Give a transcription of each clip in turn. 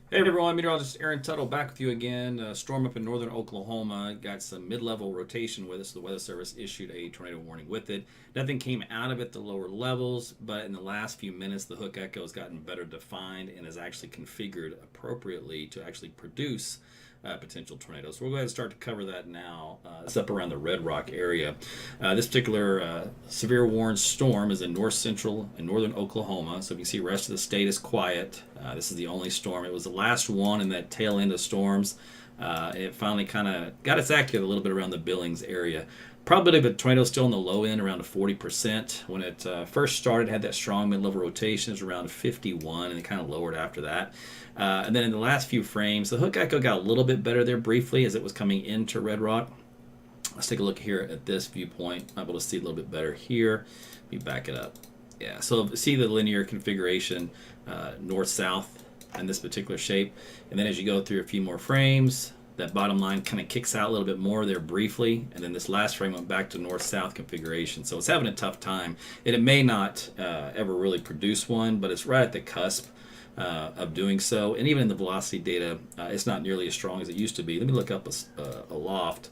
Hey everyone, Meteorologist Aaron Tuttle back with you again. Storm up in northern Oklahoma. Got some mid-level rotation with us. The Weather Service issued a tornado warning with it. Nothing came out of it, the lower levels, but in the last few minutes, the hook echo has gotten better defined and is actually configured appropriately to actually produce potential tornadoes. So we'll go ahead and start to cover that now. It's up around the Red Rock area. This particular severe warned storm is in north central and northern Oklahoma. So if you see, the rest of the state is quiet. This is the only storm. It was the last one in that tail end of storms. It finally kind of got its act together a little bit around the Billings area. Probability of a tornado still in the low end, around 40%. When it first started, had that strong mid-level rotation, it was around 51, and it kind of lowered after that. And then in the last few frames, the hook echo got a little bit better there briefly as it was coming into Red Rock. Let's take a look here at this viewpoint. I'm able to see a little bit better here. Let me back it up. Yeah, so see the linear configuration, north-south in this particular shape. And then as you go through a few more frames, that bottom line kind of kicks out a little bit more there briefly, and then this last frame went back to north-south configuration. So it's having a tough time, and it may not ever really produce one, but it's right at the cusp of doing so. And even in the velocity data, it's not nearly as strong as it used to be. Let me look up a loft.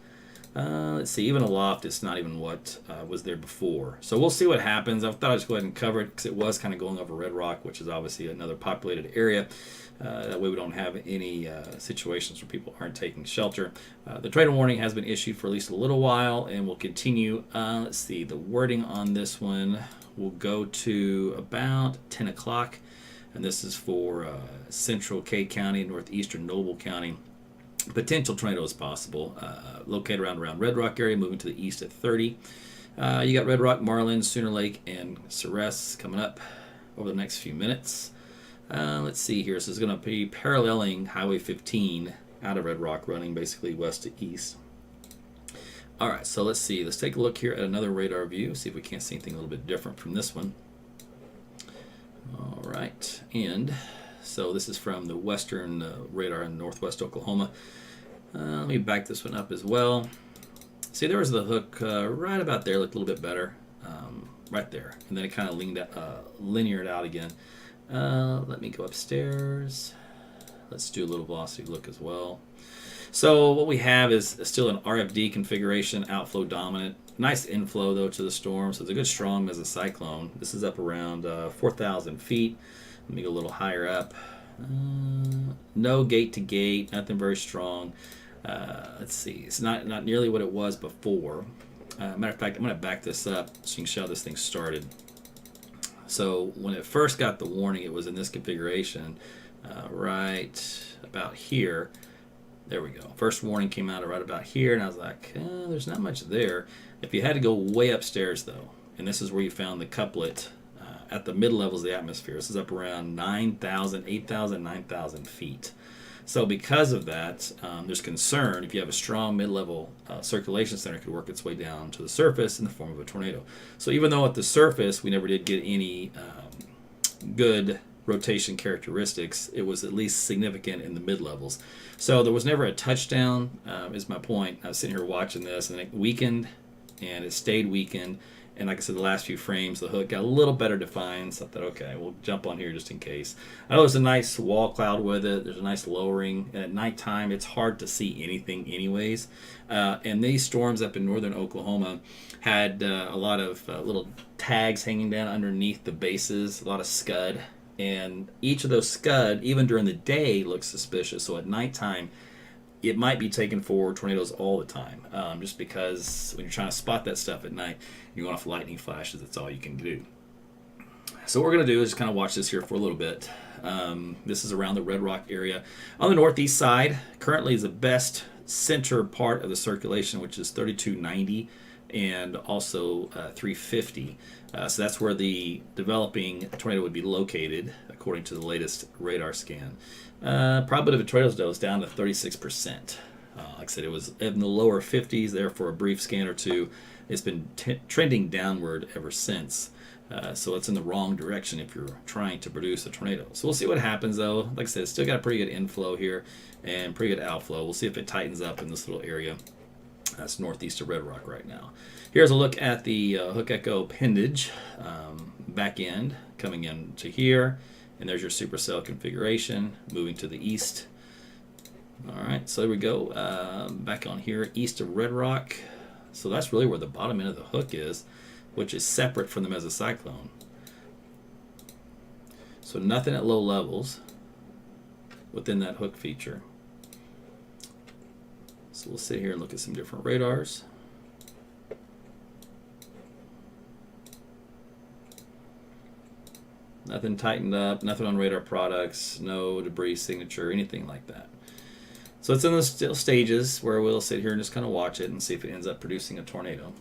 Let's see, even aloft, it's not even what was there before. So we'll see what happens. I thought I'd just go ahead and cover it because it was kind of going over Red Rock, which is obviously another populated area. That way we don't have any situations where people aren't taking shelter. The tornado warning has been issued for at least a little while and will continue. Let's see, the wording on this one will go to about 10 o'clock. And this is for central K County, northeastern Noble County. Potential tornado is possible. Located around Red Rock area, moving to the east at 30. You got Red Rock, Marlin, Sooner Lake, and Ceres coming up over the next few minutes. Let's see here. So it's going to be paralleling Highway 15 out of Red Rock, running basically west to east. All right, so let's see. Let's take a look here at another radar view, see if we can't see anything a little bit different from this one. All right, and so this is from the western radar in northwest Oklahoma. Let me back this one up as well. See, there was the hook right about there, looked a little bit better, right there. And then it kind of lineared out again. Let me go upstairs. Let's do a little velocity look as well. So what we have is still an RFD configuration, outflow dominant. Nice inflow, though, to the storm. So it's a good strong mesocyclone. This is up around 4,000 feet. Let me go a little higher up. No gate to gate, nothing very strong. Let's see. It's not nearly what it was before. Matter of fact, I'm going to back this up so you can see how this thing started. So when it first got the warning, it was in this configuration right about here. There we go. First warning came out right about here, and I was like, there's not much there. If you had to go way upstairs, though, and this is where you found the couplet at the mid-levels of the atmosphere. This is up around 9,000, 8,000, 9,000 feet. So because of that, there's concern if you have a strong mid-level circulation center, it could work its way down to the surface in the form of a tornado. So even though at the surface we never did get any good rotation characteristics, it was at least significant in the mid-levels. So there was never a touchdown, is my point. I was sitting here watching this, and it weakened, and it stayed weakened. And like I said, the last few frames, the hook got a little better defined. So I thought, okay, we'll jump on here just in case. I know there's a nice wall cloud with it. There's a nice lowering. And at nighttime, it's hard to see anything anyways. And these storms up in northern Oklahoma had a lot of little tags hanging down underneath the bases, a lot of scud. And each of those scud, even during the day, looks suspicious. So at nighttime, it might be taken for tornadoes all the time, just because when you're trying to spot that stuff at night, you're going off lightning flashes. That's all you can do. So what we're going to do is just kind of watch this here for a little bit. This is around the Red Rock area. On the northeast side, currently is the best center part of the circulation, which is 3290 and also 350. So that's where the developing tornado would be located, according to the latest radar scan. Probability of tornadoes, though, is down to 36%. Like I said, it was in the lower 50s there for a brief scan or two. It's been trending downward ever since. So it's in the wrong direction if you're trying to produce a tornado. So we'll see what happens, though. Like I said, it's still got a pretty good inflow here and pretty good outflow. We'll see if it tightens up in this little area. That's northeast of Red Rock right now. Here's a look at the hook echo appendage back end coming in to here And there's your supercell configuration. Moving to the east. All right, so there we go. Back on here, east of Red Rock. So that's really where the bottom end of the hook is, which is separate from the mesocyclone. So nothing at low levels within that hook feature. So we'll sit here and look at some different radars. Nothing tightened up, nothing on radar products, no debris signature, anything like that. So it's in the still stages where we'll sit here and just kind of watch it and see if it ends up producing a tornado.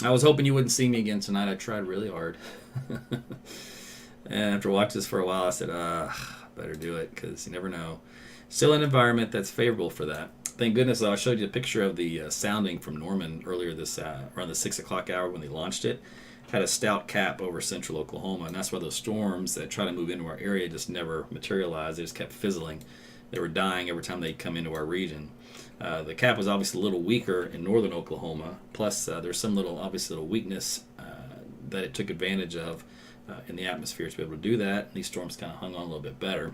I was hoping you wouldn't see me again tonight. I tried really hard. And after watching this for a while, I said, better do it because you never know. Still an environment that's favorable for that. Thank goodness, though, I showed you a picture of the sounding from Norman earlier this around the 6 o'clock hour when they launched it. Had a stout cap over central Oklahoma, and that's why those storms that try to move into our area just never materialized. They just kept fizzling. They were dying every time they'd come into our region. The cap was obviously a little weaker in northern Oklahoma, plus there's some obviously little weakness that it took advantage of in the atmosphere to be able to do that. These storms kind of hung on a little bit better.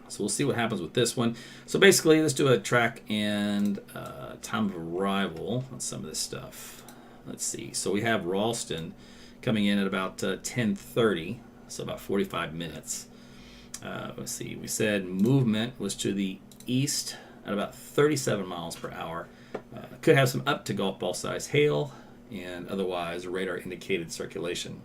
So we'll see what happens with this one. So basically, let's do a track and time of arrival on some of this stuff. Let's see. So we have Ralston coming in at about 10:30, so about 45 minutes. Let's see. We said movement was to the east at about 37 miles per hour. Could have some up to golf ball size hail, and otherwise radar indicated circulation.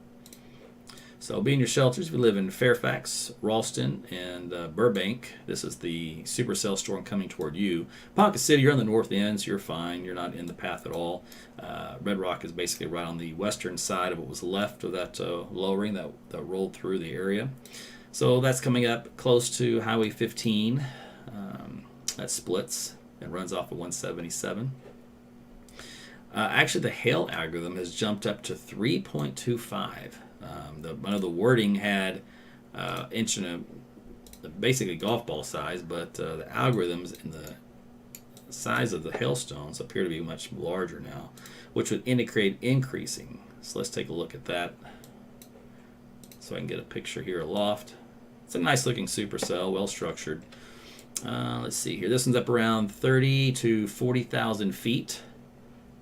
So be in your shelters if you live in Fairfax, Ralston, and Burbank. This is the supercell storm coming toward you. Ponca City, you're on the north end, so you're fine. You're not in the path at all. Red Rock is basically right on the western side of what was left of that lowering that rolled through the area. So that's coming up close to Highway 15. That splits and runs off of 177. Actually, the hail algorithm has jumped up to 3.25. I know the wording had inch and basically golf ball size, but the algorithms and the size of the hailstones appear to be much larger now, which would indicate increasing. So let's take a look at that so I can get a picture here aloft. It's a nice looking supercell, well structured. Let's see here. This one's up around 30 to 40,000 feet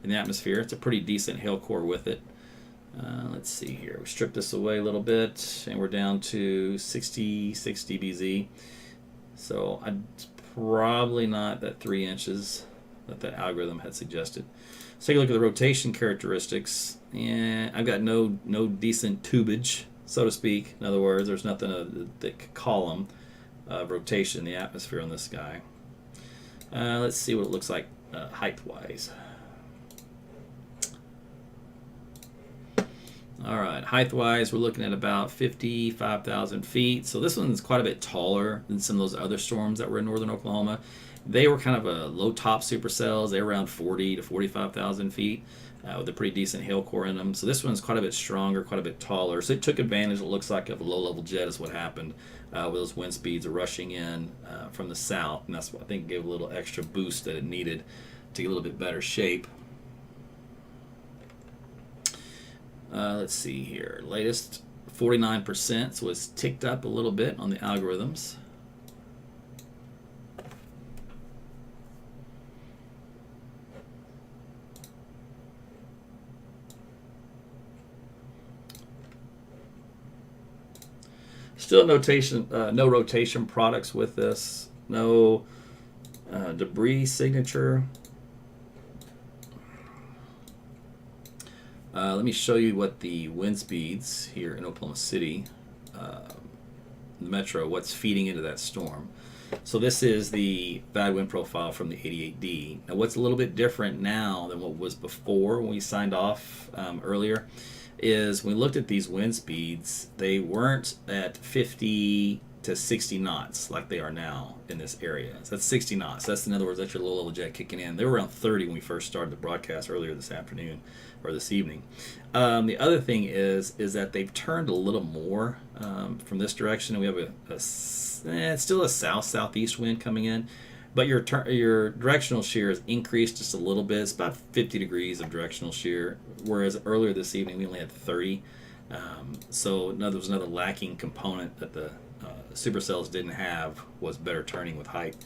in the atmosphere. It's a pretty decent hail core with it. Let's see here. We strip this away a little bit, and we're down to 66 dBz. So it's probably not that 3 inches that the algorithm had suggested. Let's take a look at the rotation characteristics. And I've got no decent tubage, so to speak. In other words, there's nothing a thick column of rotation in the atmosphere on this guy. Let's see what it looks like height-wise. All right, height-wise, we're looking at about 55,000 feet. So this one's quite a bit taller than some of those other storms that were in northern Oklahoma. They were kind of a low-top supercells. They were around 40 to 45,000 feet with a pretty decent hail core in them. So this one's quite a bit stronger, quite a bit taller. So it took advantage, it looks like, of a low-level jet is what happened with those wind speeds rushing in from the south. And that's what I think gave a little extra boost that it needed to get a little bit better shape. Let's see here. Latest 49%, so it's ticked up a little bit on the algorithms. Still no rotation products with this. No debris signature. Let me show you what the wind speeds here in Oklahoma City, the metro, what's feeding into that storm. So this is the bad wind profile from the 88D. Now what's a little bit different now than what was before when we signed off earlier is when we looked at these wind speeds, they weren't at 50 to 60 knots like they are now in this area. So that's 60 knots. That's, in other words, that's your low-level jet kicking in. They were around 30 when we first started the broadcast earlier this afternoon or this evening. The other thing is that they've turned a little more from this direction. We have it's still a south-southeast wind coming in, but your directional shear has increased just a little bit. It's about 50 degrees of directional shear, whereas earlier this evening we only had 30. So there was another lacking component that the supercells didn't have, was better turning with height.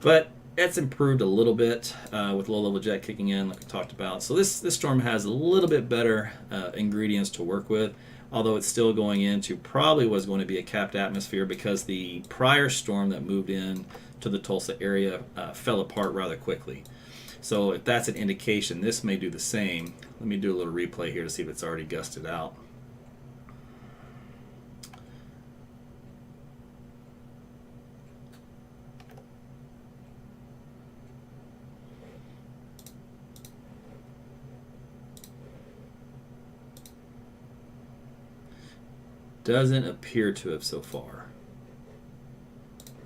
But it's improved a little bit with low-level jet kicking in, like we talked about. So this storm has a little bit better ingredients to work with, although it's still going into probably was going to be a capped atmosphere because the prior storm that moved in to the Tulsa area fell apart rather quickly. So if that's an indication, this may do the same. Let me do a little replay here to see if it's already gusted out. Doesn't appear to have so far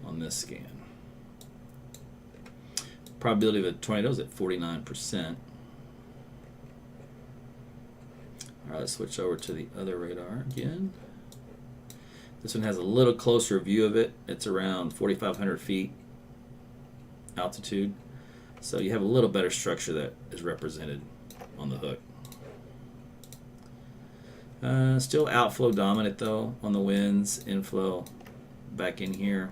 on this scan. Probability of a tornado is at 49%. All right, let's switch over to the other radar again. This one has a little closer view of it. It's around 4,500 feet altitude. So you have a little better structure that is represented on the hook. Still outflow dominant though on the winds, inflow back in here.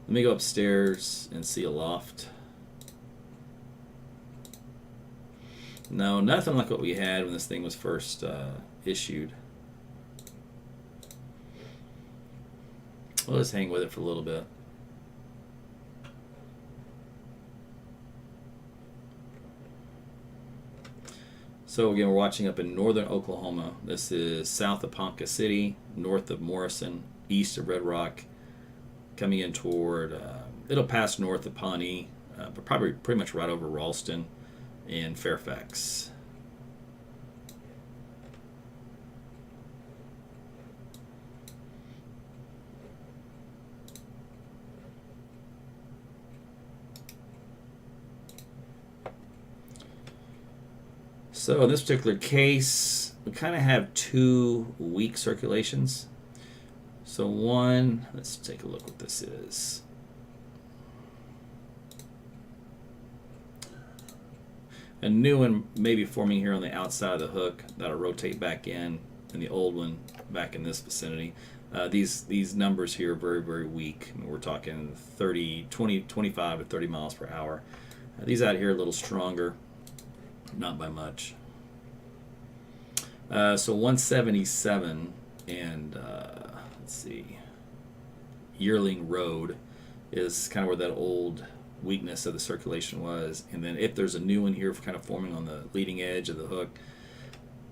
Let me go upstairs and see a loft. No, nothing like what we had when this thing was first issued. We'll just hang with it for a little bit. So again, we're watching up in northern Oklahoma. This is south of Ponca City, north of Morrison, east of Red Rock, coming in toward, it'll pass north of Pawnee, but probably pretty much right over Ralston and Fairfax. So in this particular case, we kind of have two weak circulations. So one, let's take a look what this is. A new one may be forming here on the outside of the hook that'll rotate back in, and the old one back in this vicinity. These numbers here are very, very weak. I mean, we're talking 25 to 30 miles per hour. These out here are a little stronger. Not by much. So 177 and let's see, Yearling Road is kind of where that old weakness of the circulation was. And then if there's a new one here kind of forming on the leading edge of the hook,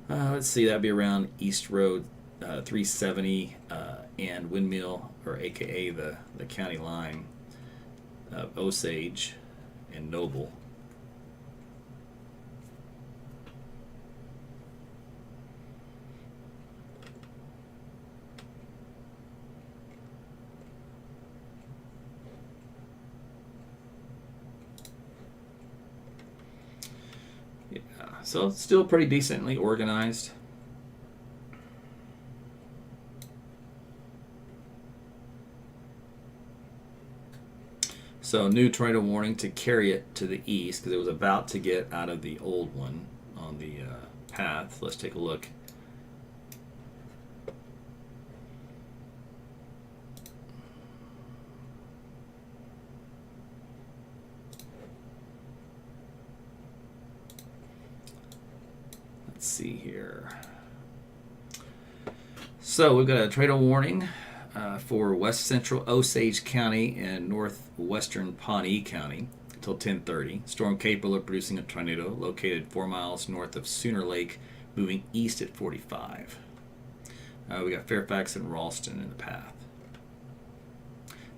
let's see, that'd be around East Road 370 and Windmill, or AKA the county line of Osage and Noble. So it's still pretty decently organized. So new tornado warning to carry it to the east because it was about to get out of the old one on the path. Let's take a look. Let's see here. So we've got a tornado warning for west central Osage County and northwestern Pawnee County until 10:30. Storm capable of producing a tornado located 4 miles north of Sooner Lake, moving east at 45. We got Fairfax and Ralston in the path.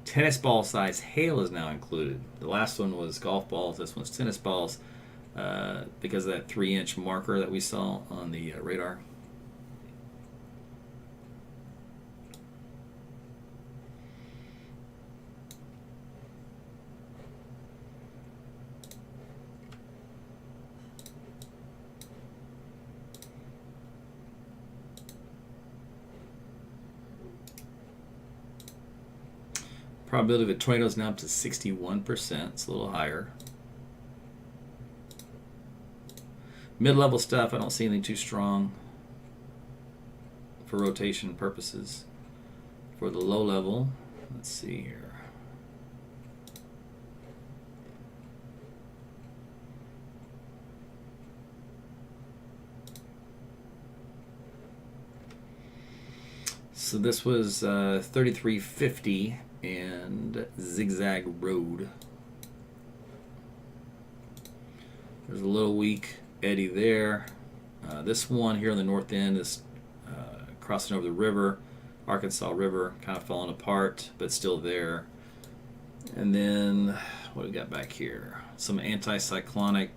Tennis ball size hail is now included. The last one was golf balls. This one's tennis balls. Because of that 3-inch marker that we saw on the radar. Probability of a tornado is now up to 61%. It's a little higher. Mid-level stuff, I don't see anything too strong for rotation purposes. For the low level, let's see here. So this was 3350 and Zigzag Road. There's a little weak eddy there. This one here on the north end is crossing over the river, Arkansas River, kind of falling apart, but still there. And then what do we got back here? Some anticyclonic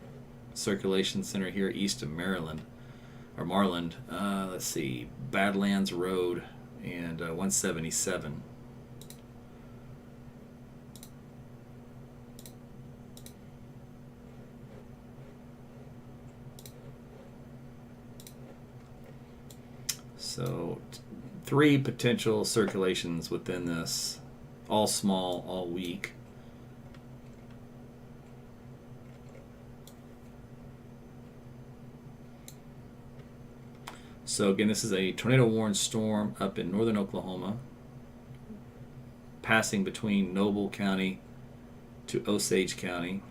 circulation center here east of Maryland, or Marland. Let's see, Badlands Road and 177. So 3 potential circulations within this, all small, all weak. So again, this is a tornado-warned storm up in northern Oklahoma, passing between Noble County to Osage County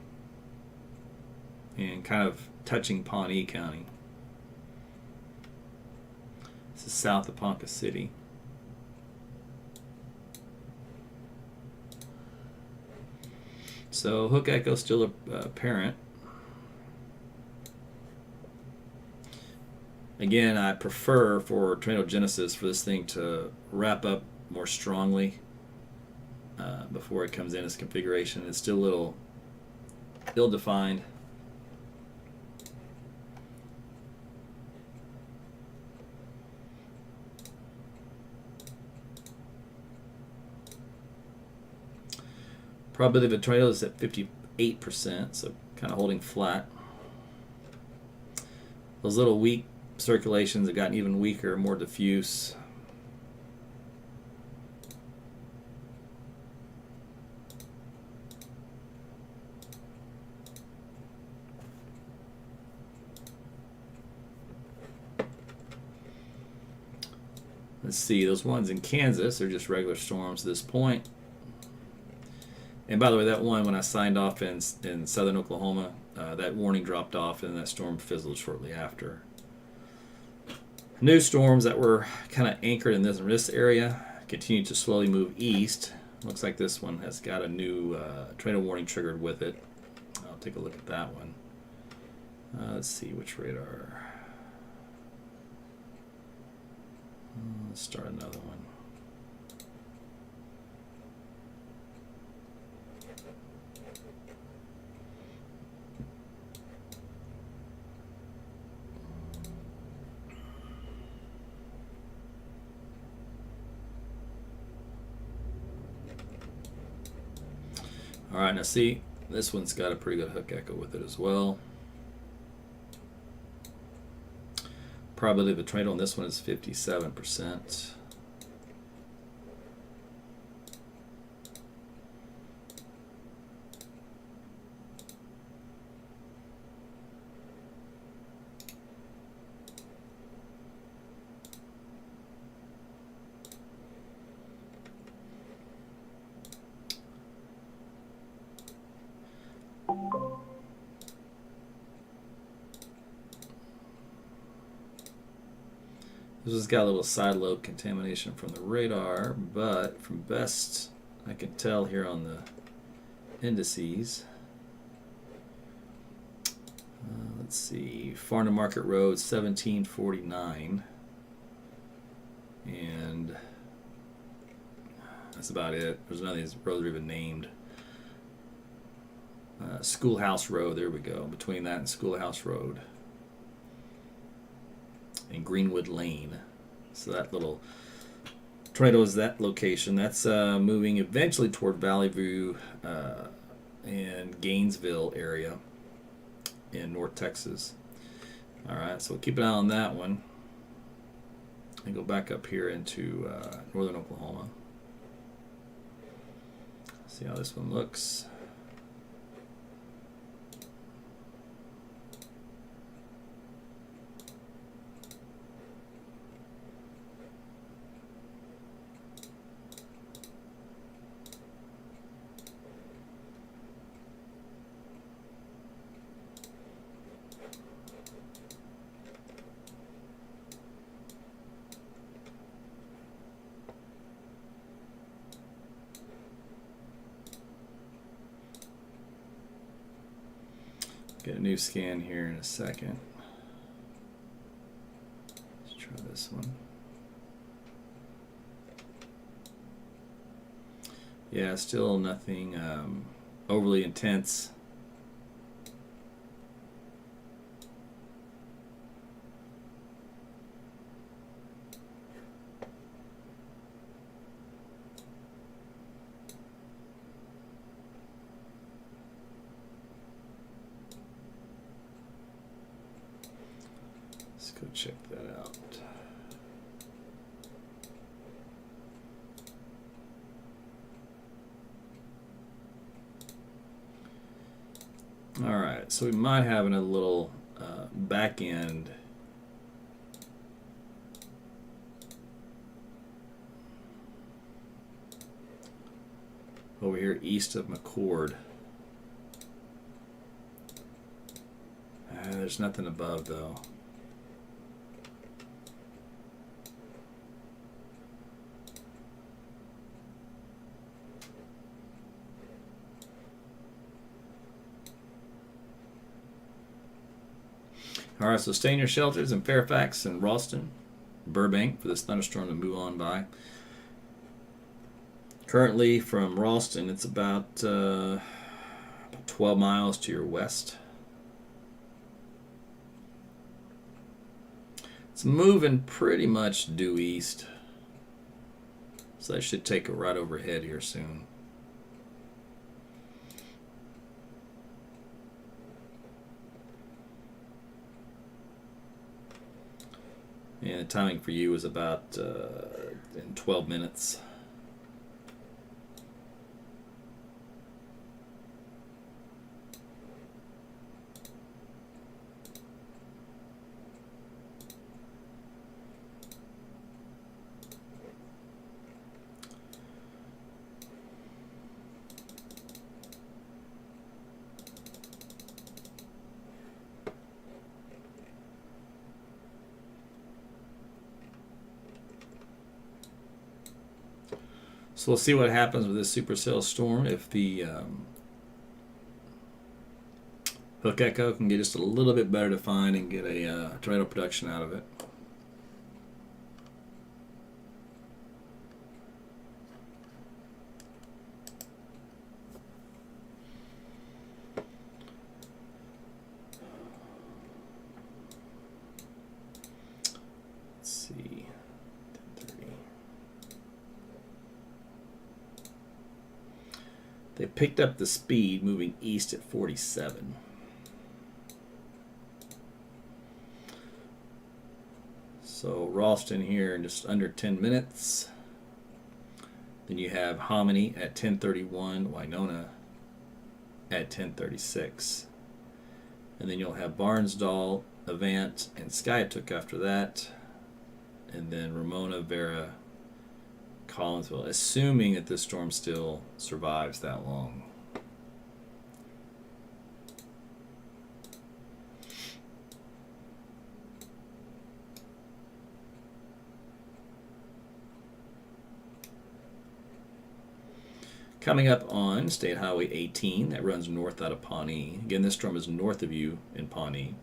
and kind of touching Pawnee County. This is south of Ponca City. So hook echo still apparent. Again, I prefer for tornado genesis for this thing to wrap up more strongly before it comes in as configuration. It's still a little ill-defined. Probability of a tornado is at 58%, so kind of holding flat. Those little weak circulations have gotten even weaker, more diffuse. Let's see, those ones in Kansas are just regular storms at this point. And by the way, that one, when I signed off in southern Oklahoma, that warning dropped off and that storm fizzled shortly after. New storms that were kind of anchored in this area continue to slowly move east. Looks like this one has got a new tornado warning triggered with it. I'll take a look at that one. Let's see which radar. Let's start another one. All right, now see, this one's got a pretty good hook echo with it as well. Probability of a tornado on this one is 57%. This has got a little side lobe contamination from the radar, but from best I can tell here on the indices, let's see, Farnham Market Road 1749, and that's about it. There's none of these roads are even named. Schoolhouse Road, there we go, between that and Schoolhouse Road. And Greenwood Lane. So that little tornado is that location. That's moving eventually toward Valley View and Gainesville area in North Texas. All right, so keep an eye on that one. And go back up here into northern Oklahoma. See how this one looks. Get a new scan here in a second. Let's try this one. Yeah, still nothing overly intense. Let's go check that out. All right, so we might have a little back end over here east of McCord. There's nothing above though. All right, so stay in your shelters in Fairfax and Ralston, Burbank for this thunderstorm to move on by. Currently from Ralston, it's about 12 miles to your west. It's moving pretty much due east, so that should take it right overhead here soon. And the timing for you is about in 12 minutes. So we'll see what happens with this supercell storm. If the hook echo can get just a little bit better defined and get a tornado production out of it. Let's see. They picked up the speed moving east at 47. So Ralston here in just under 10 minutes. Then you have Hominy at 10:31, Winona at 10:36. And then you'll have Barnsdall, Avant, and Skiatook after that. And then Ramona, Vera, Collinsville, assuming that this storm still survives that long. Coming up on State Highway 18, that runs north out of Pawnee. Again, this storm is north of you in Pawnee.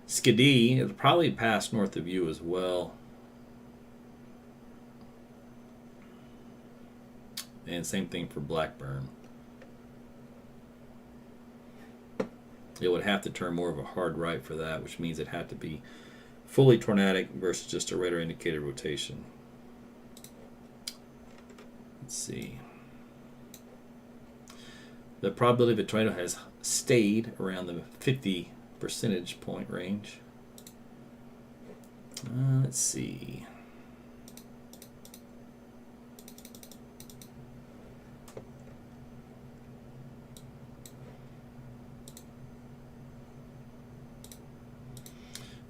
Skidee, it'll probably pass north of you as well. And same thing for Blackburn. It would have to turn more of a hard right for that, which means it had to be fully tornadic versus just a radar indicated rotation. Let's see. The probability of a tornado has stayed around the 50 percentage point range. Let's see.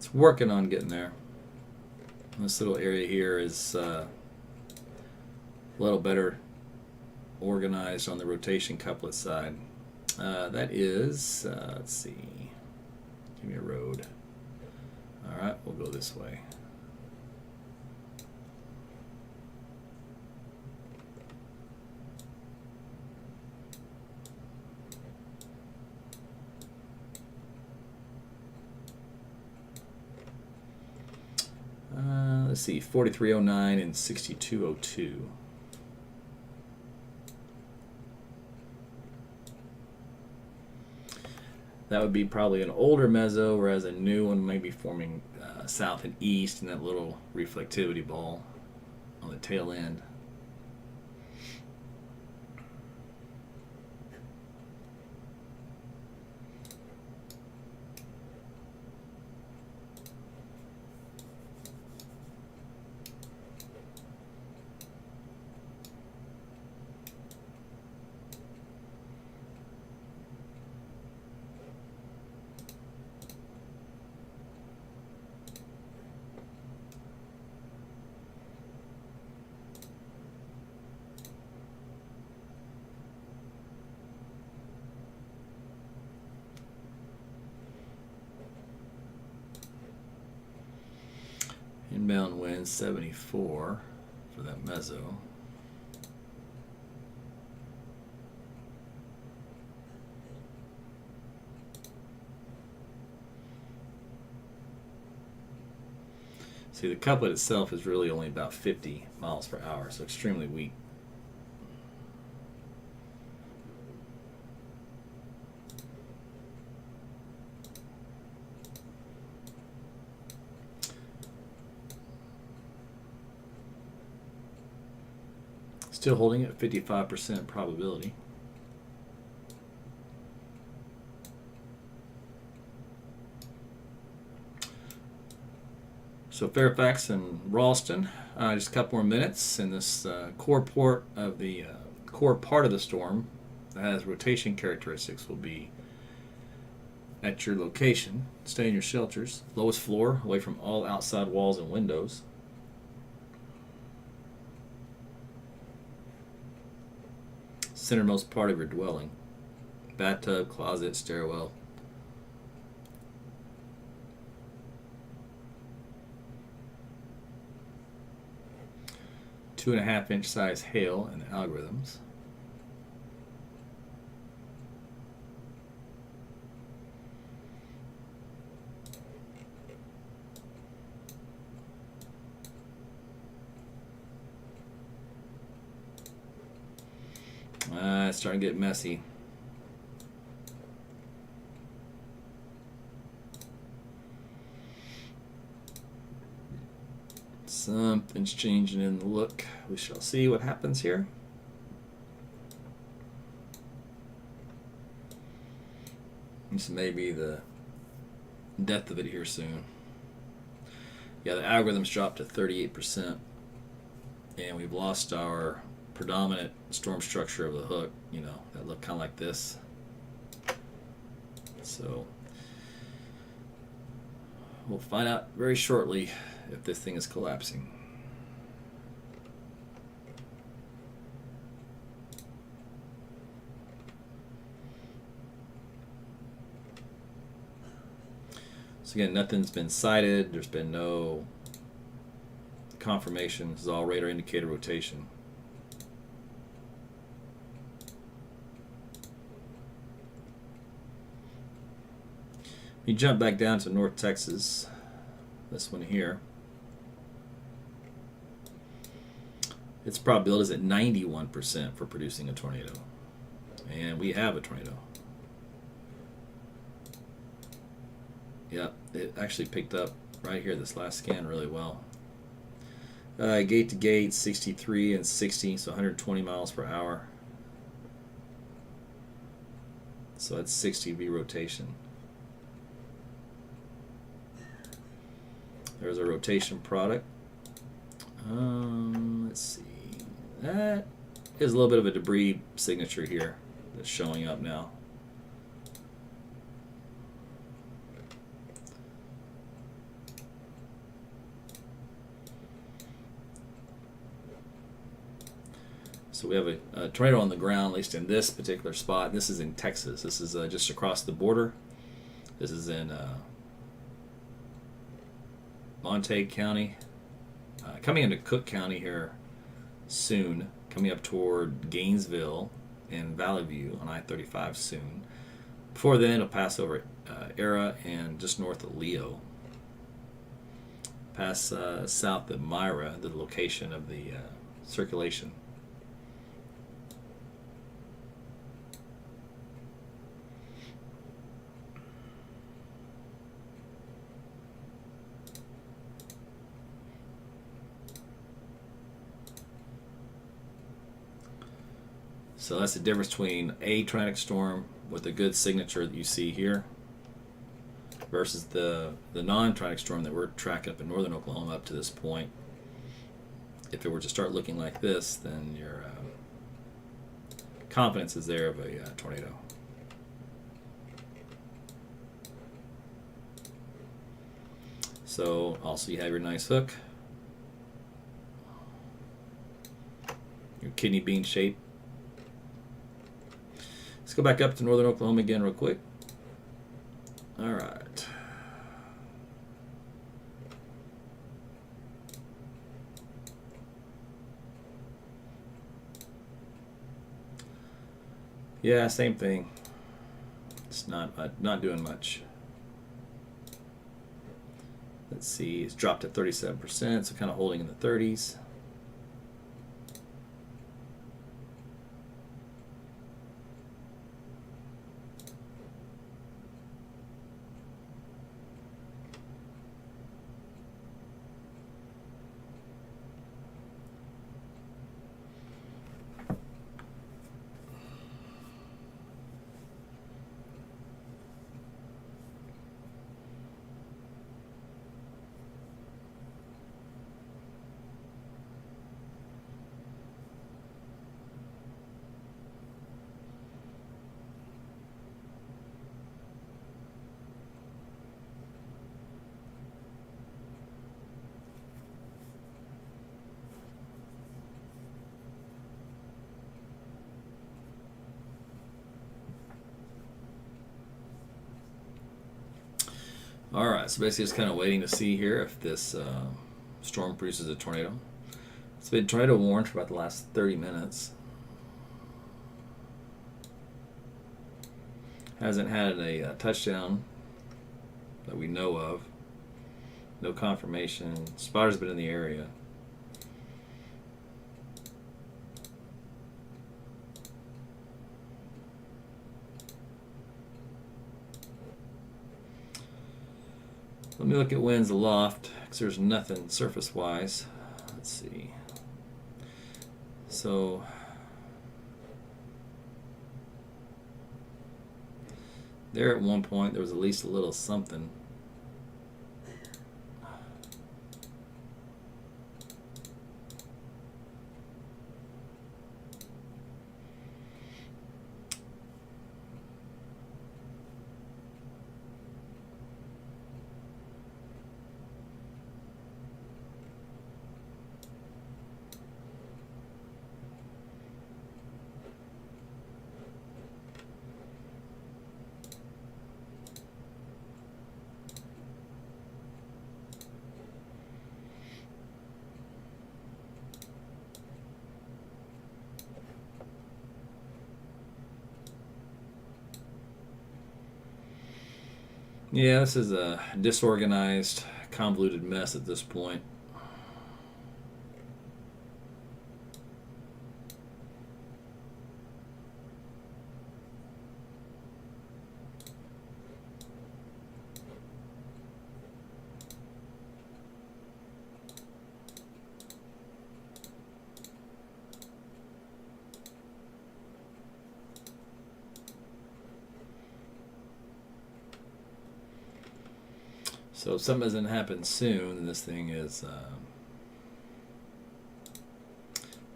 It's working on getting there. This little area here is a little better organized on the rotation couplet side. That is, let's see, give me a road. All right, we'll go this way. Let's see, 4309 and 6202. That would be probably an older mezzo, whereas a new one might be forming south and east in that little reflectivity ball on the tail end. Inbound wind 74 for that mezzo. See, the couplet itself is really only about 50 miles per hour, so extremely weak. Still holding at 55% probability. So Fairfax and Ralston, just a couple more minutes, and this core part of the storm that has rotation characteristics will be at your location. Stay in your shelters. Lowest floor, away from all outside walls and windows. Centermost part of your dwelling. Bathtub, closet, stairwell. Two and a half inch size hail in the algorithms. It's starting to get messy. Something's changing in the look. We shall see what happens here. This may be the death of it here soon. Yeah, the algorithms dropped to 38%, and we've lost our predominant storm structure of the hook, you know, that looked kind of like this. So we'll find out very shortly if this thing is collapsing. So again, nothing's been sighted. There's been no confirmation. This is all radar indicator rotation. You jump back down to North Texas, this one here. Its probability is at 91% for producing a tornado. And we have a tornado. Yep, it actually picked up right here this last scan really well. Gate to gate, 63 and 60, so 120 miles per hour. So that's 60 V rotation. There's a rotation product. Let's see. That is a little bit of a debris signature here that's showing up now. So we have a tornado on the ground, at least in this particular spot. This is in Texas. This is just across the border. This is in Montague County, coming into Cook County here soon, coming up toward Gainesville and Valley View on I-35 soon. Before then, it'll pass over Era and just north of Leo. Pass south of Myra, the location of the circulation. So that's the difference between a tornadic storm with a good signature that you see here versus the non-tornadic storm that we're tracking up in northern Oklahoma up to this point. If it were to start looking like this, then your confidence is there of a tornado. So also you have your nice hook, your kidney bean shape. Let's go back up to northern Oklahoma again real quick. All right. Yeah, same thing. It's not doing much. Let's see, it's dropped to 37%, so kind of holding in the 30s. All right, so basically just kind of waiting to see here if this storm produces a tornado. It's been tornado warned for about the last 30 minutes. Hasn't had a touchdown that we know of. No confirmation. Spotter's been in the area. Let me look at winds aloft, because there's nothing surface-wise. Let's see. So, there at one point, there was at least a little something. Yeah, this is a disorganized, convoluted mess at this point. So if something doesn't happen soon, then this thing is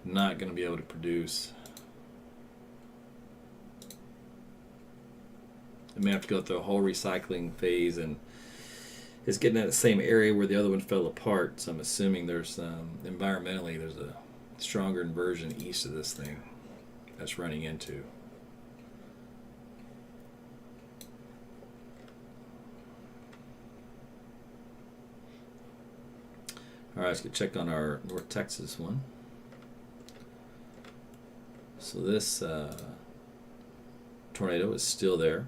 not going to be able to produce. It may have to go through a whole recycling phase, and it's getting at the same area where the other one fell apart. So I'm assuming there's environmentally there's a stronger inversion east of this thing that's running into. All right, let's get check on our North Texas one. So this tornado is still there.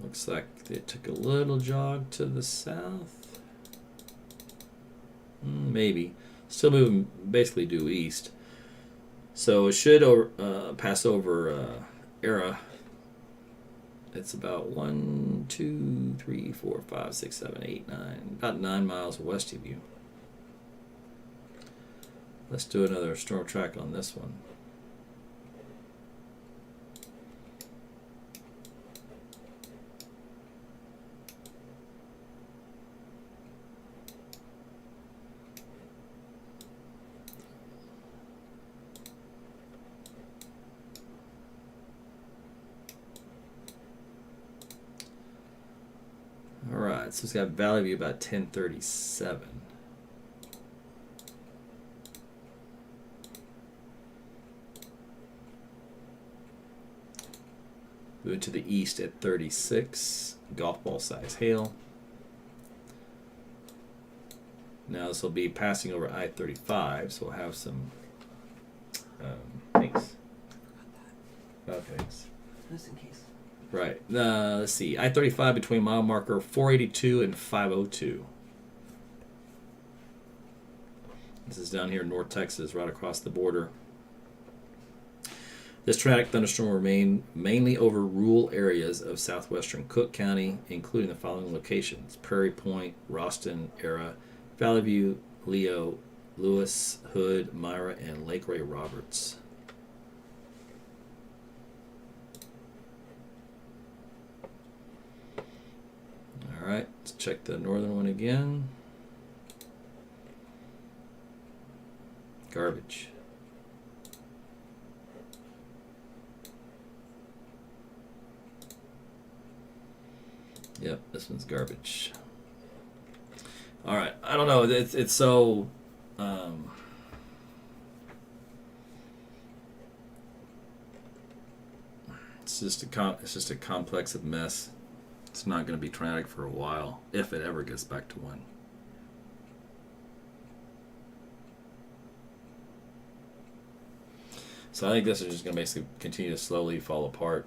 Looks like they took a little jog to the south. Maybe. Still moving basically due east. So it should pass over Era. It's about 1, 2, 3, 4, 5, 6, 7, 8, 9. About 9 miles west of you. Let's do another storm track on this one. Alright, so it's got Valley View about 1037. Moving to the east at 36, golf ball size hail. Now this will be passing over I-35, so we'll have some thanks. Oh, thanks. Just in case. Right. Let's see. I-35 between mile marker 482 and 502. This is down here in North Texas, right across the border. This traumatic thunderstorm will remain mainly over rural areas of southwestern Cook County, including the following locations: Prairie Point, Roston, Era, Valley View, Leo, Lewis, Hood, Myra, and Lake Ray Roberts. All right, let's check the northern one again. Garbage. Yep, this one's garbage. All right, I don't know. It's so. It's just a complex of mess. It's not going to be traumatic for a while, if it ever gets back to one. So I think this is just going to basically continue to slowly fall apart.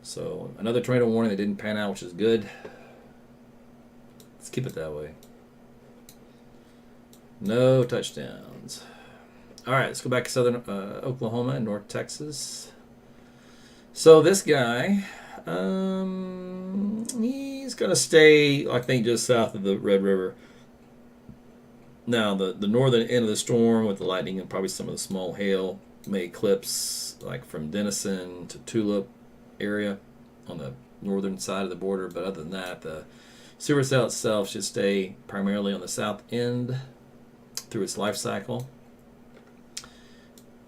So another tornado warning that didn't pan out, which is good. Let's keep it that way. No touchdowns. All right, let's go back to southern Oklahoma and North Texas. So this guy, he's going to stay, I think, just south of the Red River. Now, the northern end of the storm with the lightning and probably some of the small hail may eclipse, like from Denison to Tulip area on the northern side of the border. But other than that, the supercell itself should stay primarily on the south end through its life cycle.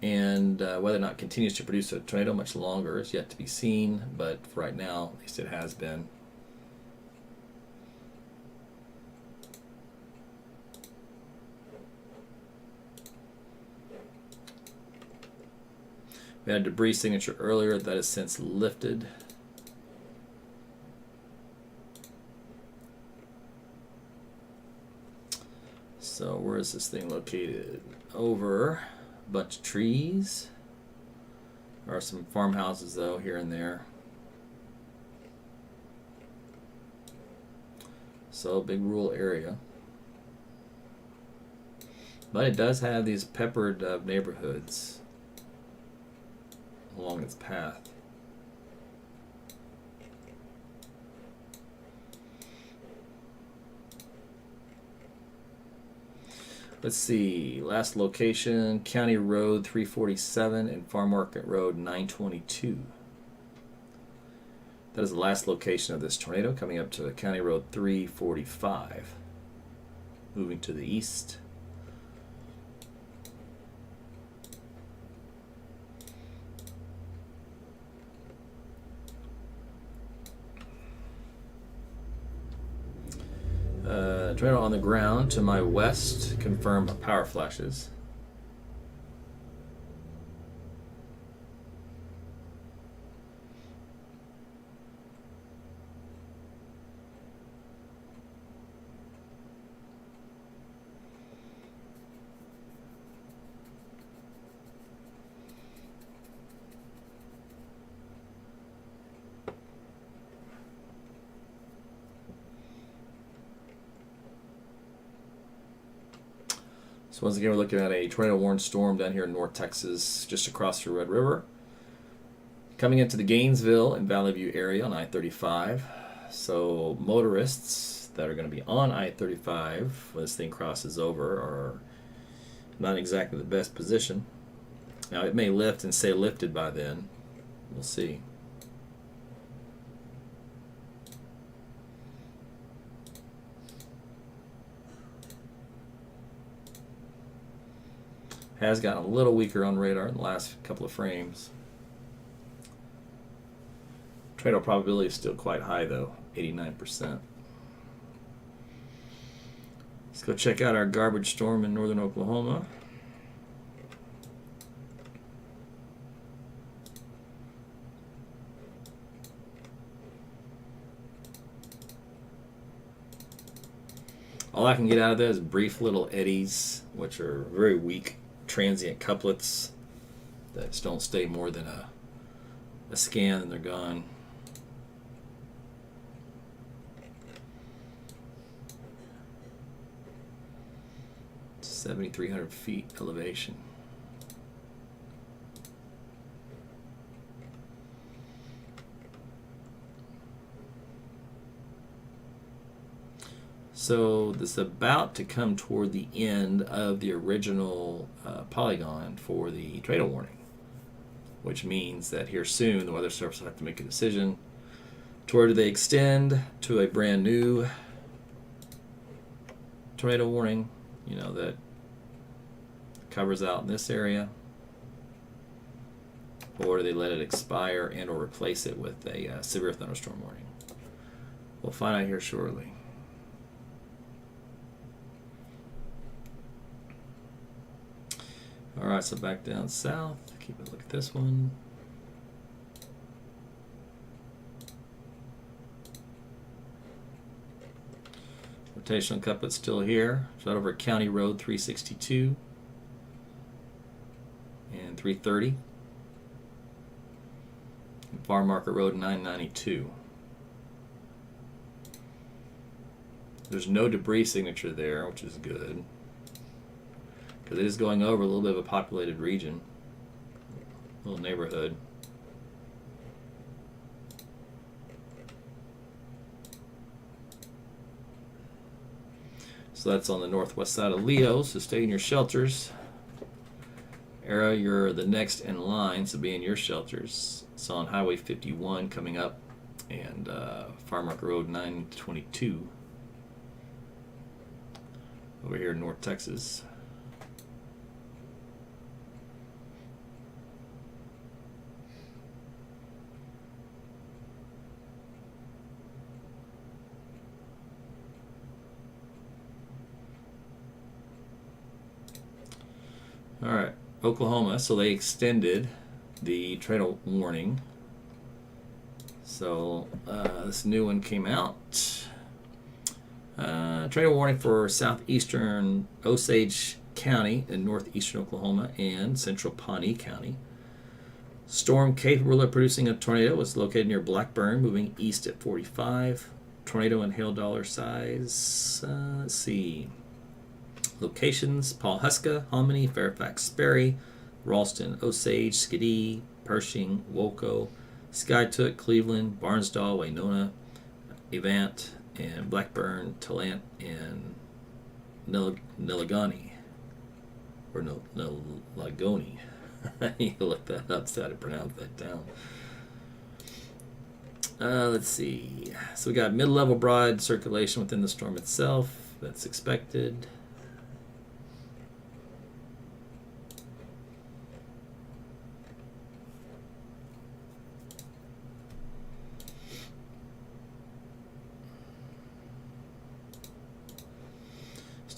And whether or not it continues to produce a tornado much longer is yet to be seen, but for right now, at least it has been. We had a debris signature earlier that has since lifted. So where is this thing located? Over a bunch of trees. There are some farmhouses though here and there. So big rural area. But it does have these peppered neighborhoods along its path. Let's see, last location, County Road 347 and Farm Market Road 922. That is the last location of this tornado, coming up to County Road 345. Moving to the east. Tornado on the ground to my west. Confirm power flashes. So once again, we're looking at a tornado-warned storm down here in North Texas, just across the Red River. Coming into the Gainesville and Valley View area on I-35. So motorists that are going to be on I-35 when this thing crosses over are not exactly the best position. Now it may lift and stay lifted by then. We'll see. Has gotten a little weaker on radar in the last couple of frames. Tornado probability is still quite high though, 89%. Let's go check out our garbage storm in northern Oklahoma. All I can get out of that is brief little eddies, which are very weak transient couplets that just don't stay more than a scan and they're gone. It's 7,300 feet elevation. So this is about to come toward the end of the original polygon for the tornado warning, which means that here soon the Weather Service will have to make a decision to where do they extend to a brand new tornado warning, you know, that covers out in this area, or do they let it expire and or replace it with a severe thunderstorm warning. We'll find out here shortly. Alright, so back down south, keep a look at this one. Rotational couplet still here. It's right over County Road 362 and 330. And Farm Market Road 992. There's no debris signature there, which is good, because it is going over a little bit of a populated region, a little neighborhood. So that's on the northwest side of Leo, so stay in your shelters. Era, you're the next in line, so be in your shelters. It's on Highway 51 coming up, and Farm Market Road 922 over here in North Texas. All right, Oklahoma, so they extended the tornado warning. So this new one came out. Tornado warning for southeastern Osage County in northeastern Oklahoma and central Pawnee County. Storm capable of producing a tornado was located near Blackburn, moving east at 45. Tornado and hail dollar size. Let's see. Locations: Pawhuska, Hominy, Fairfax, Sperry, Ralston, Osage, Skidee, Pershing, Woco, Skytook, Cleveland, Barnsdall, Wainona, Avant, and Blackburn, Tallant, and Nelagani, or Nelagoni. I need to look that up so how to pronounce that down. Let's see. So we got mid-level broad circulation within the storm itself. That's expected.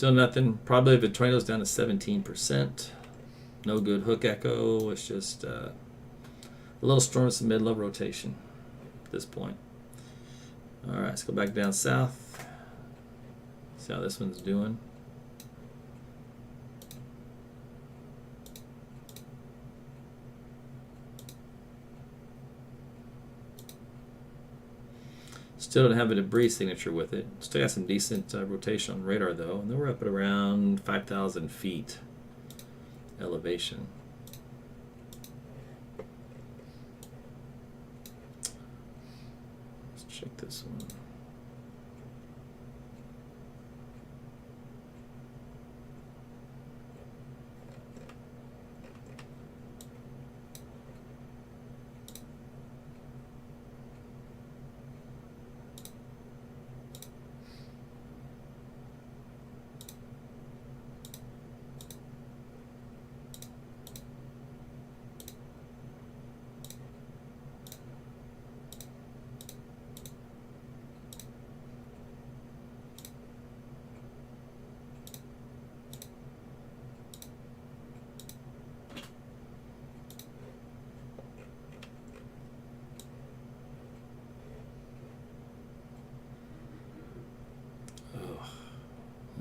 Still nothing. Probably the tornado's down to 17%. No good hook echo. It's just a little storm with some mid-level rotation at this point. All right, let's go back down south. See how this one's doing. Still don't have a debris signature with it. Still got some decent rotation on radar though, and then we're up at around 5,000 feet elevation. Let's check this one.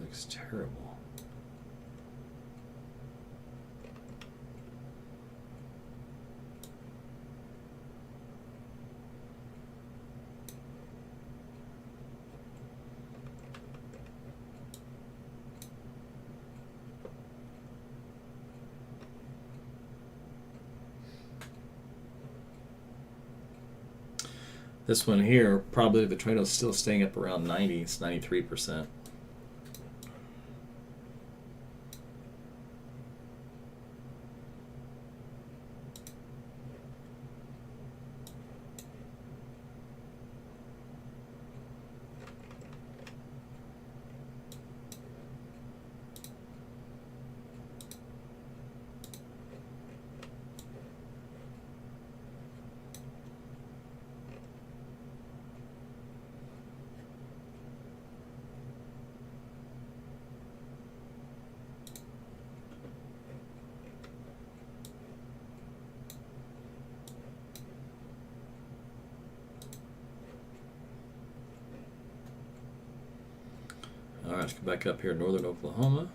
Looks terrible. This one here, probably the tornado's still staying up around 90, it's 93%. All right, let's go back up here, northern Oklahoma.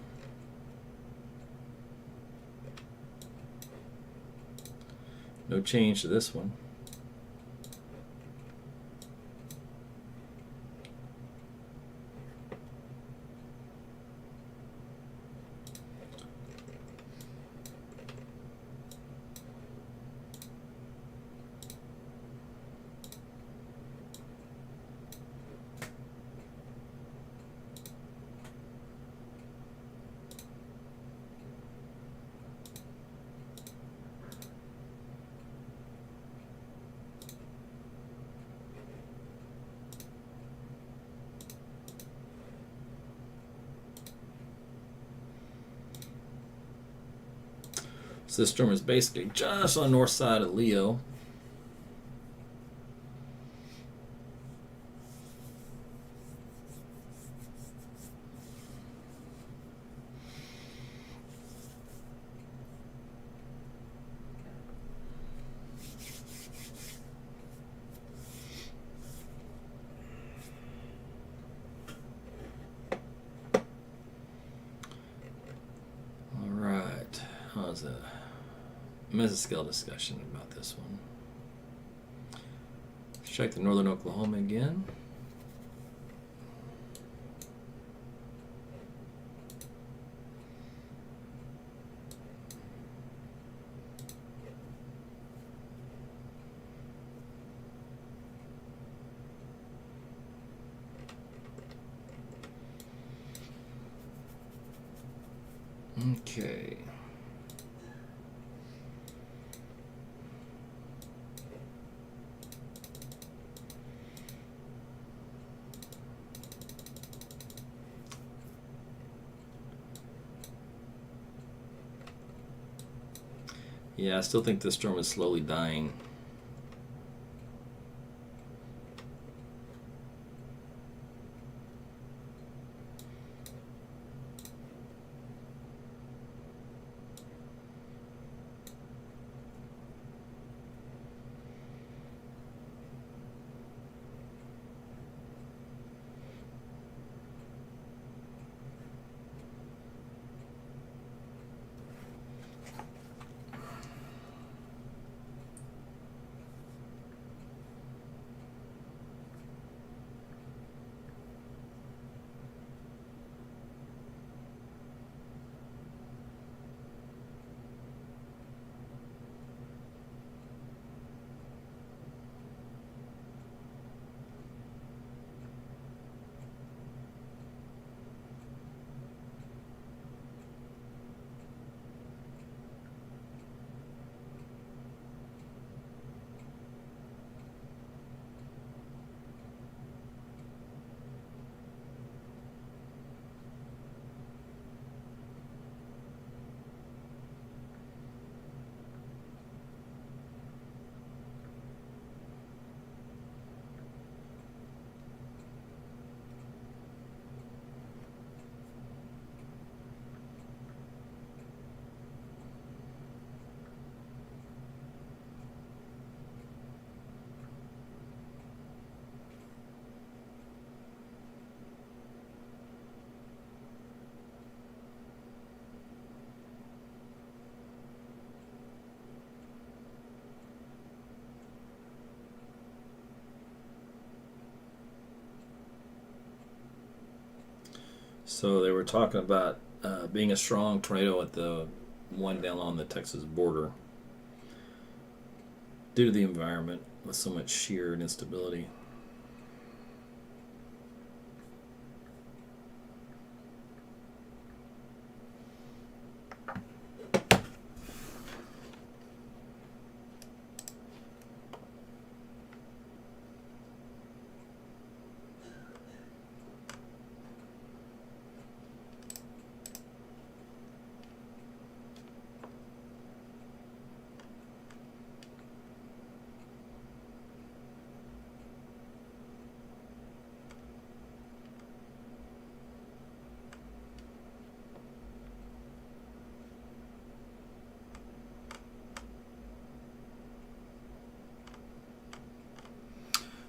No change to this one. So this storm is basically just on the north side of Leo. All right, how's that? Mesoscale discussion about this one. Let's check the northern Oklahoma again. Okay. Yeah, I still think this storm is slowly dying. So they were talking about being a strong tornado at the one down on the Texas border due to the environment with so much shear and instability.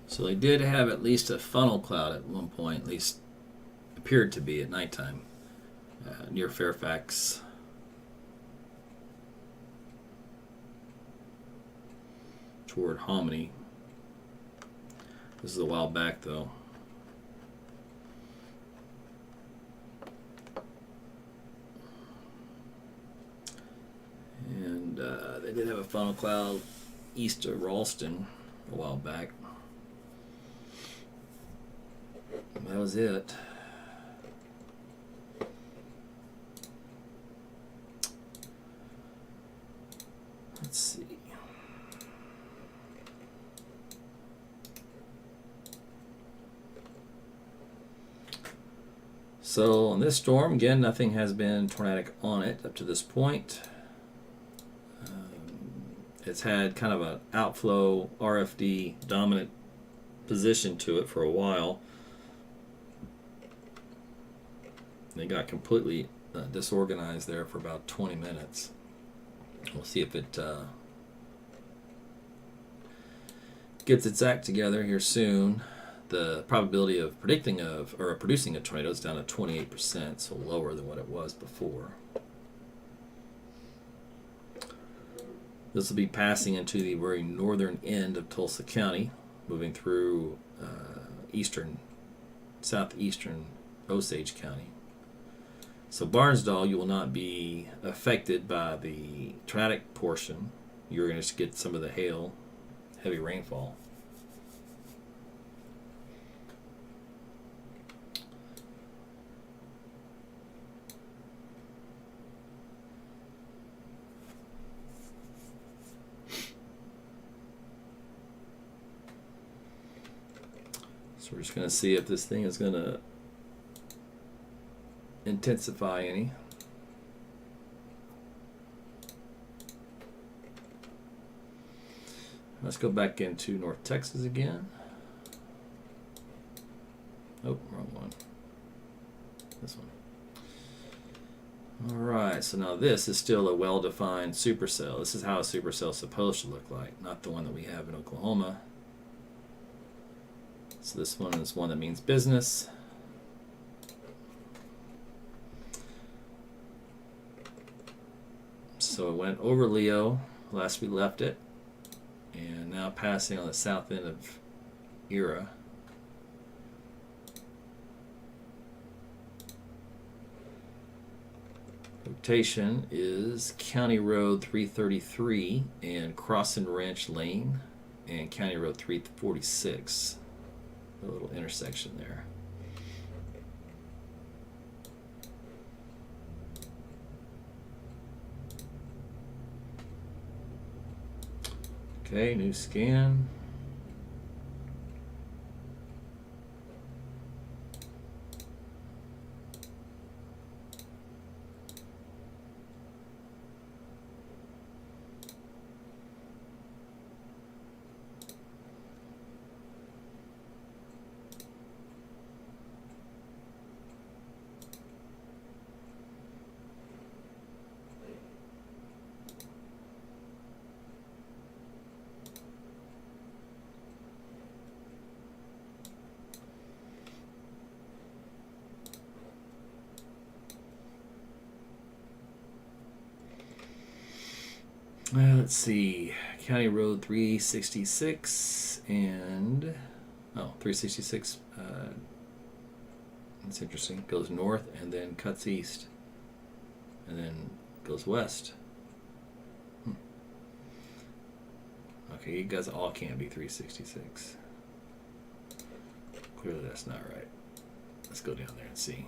So they did have at least a funnel cloud at one point, at least appeared to be at nighttime, near Fairfax. Toward Hominy. This is a while back though. And they did have a funnel cloud east of Ralston a while back. That was it. Let's see. So on this storm, again, nothing has been tornadic on it up to this point. It's had kind of an outflow RFD dominant position to it for a while. They got completely disorganized there for about 20 minutes. We'll see if it gets its act together here soon. The probability of producing a tornado is down to 28%, so lower than what it was before. This will be passing into the very northern end of Tulsa County, moving through southeastern Osage County. So Barnsdall, you will not be affected by the tornadic portion. You're going to get some of the hail, heavy rainfall. So we're just going to see if this thing is going to intensify any. Let's go back into North Texas again. Oh, wrong one. This one. Alright, so now this is still a well-defined supercell. This is how a supercell is supposed to look like, not the one that we have in Oklahoma. So this one is one that means business. So it went over Leo last we left it, and now passing on the south end of Era. Rotation is County Road 333 and Crossin Ranch Lane and County Road 346. A little intersection there. Okay, new scan. Let's see, County Road 366 and 366 That's interesting. Goes north and then cuts east. And then goes west. Okay, you guys all can't be 366. Clearly that's not right. Let's go down there and see.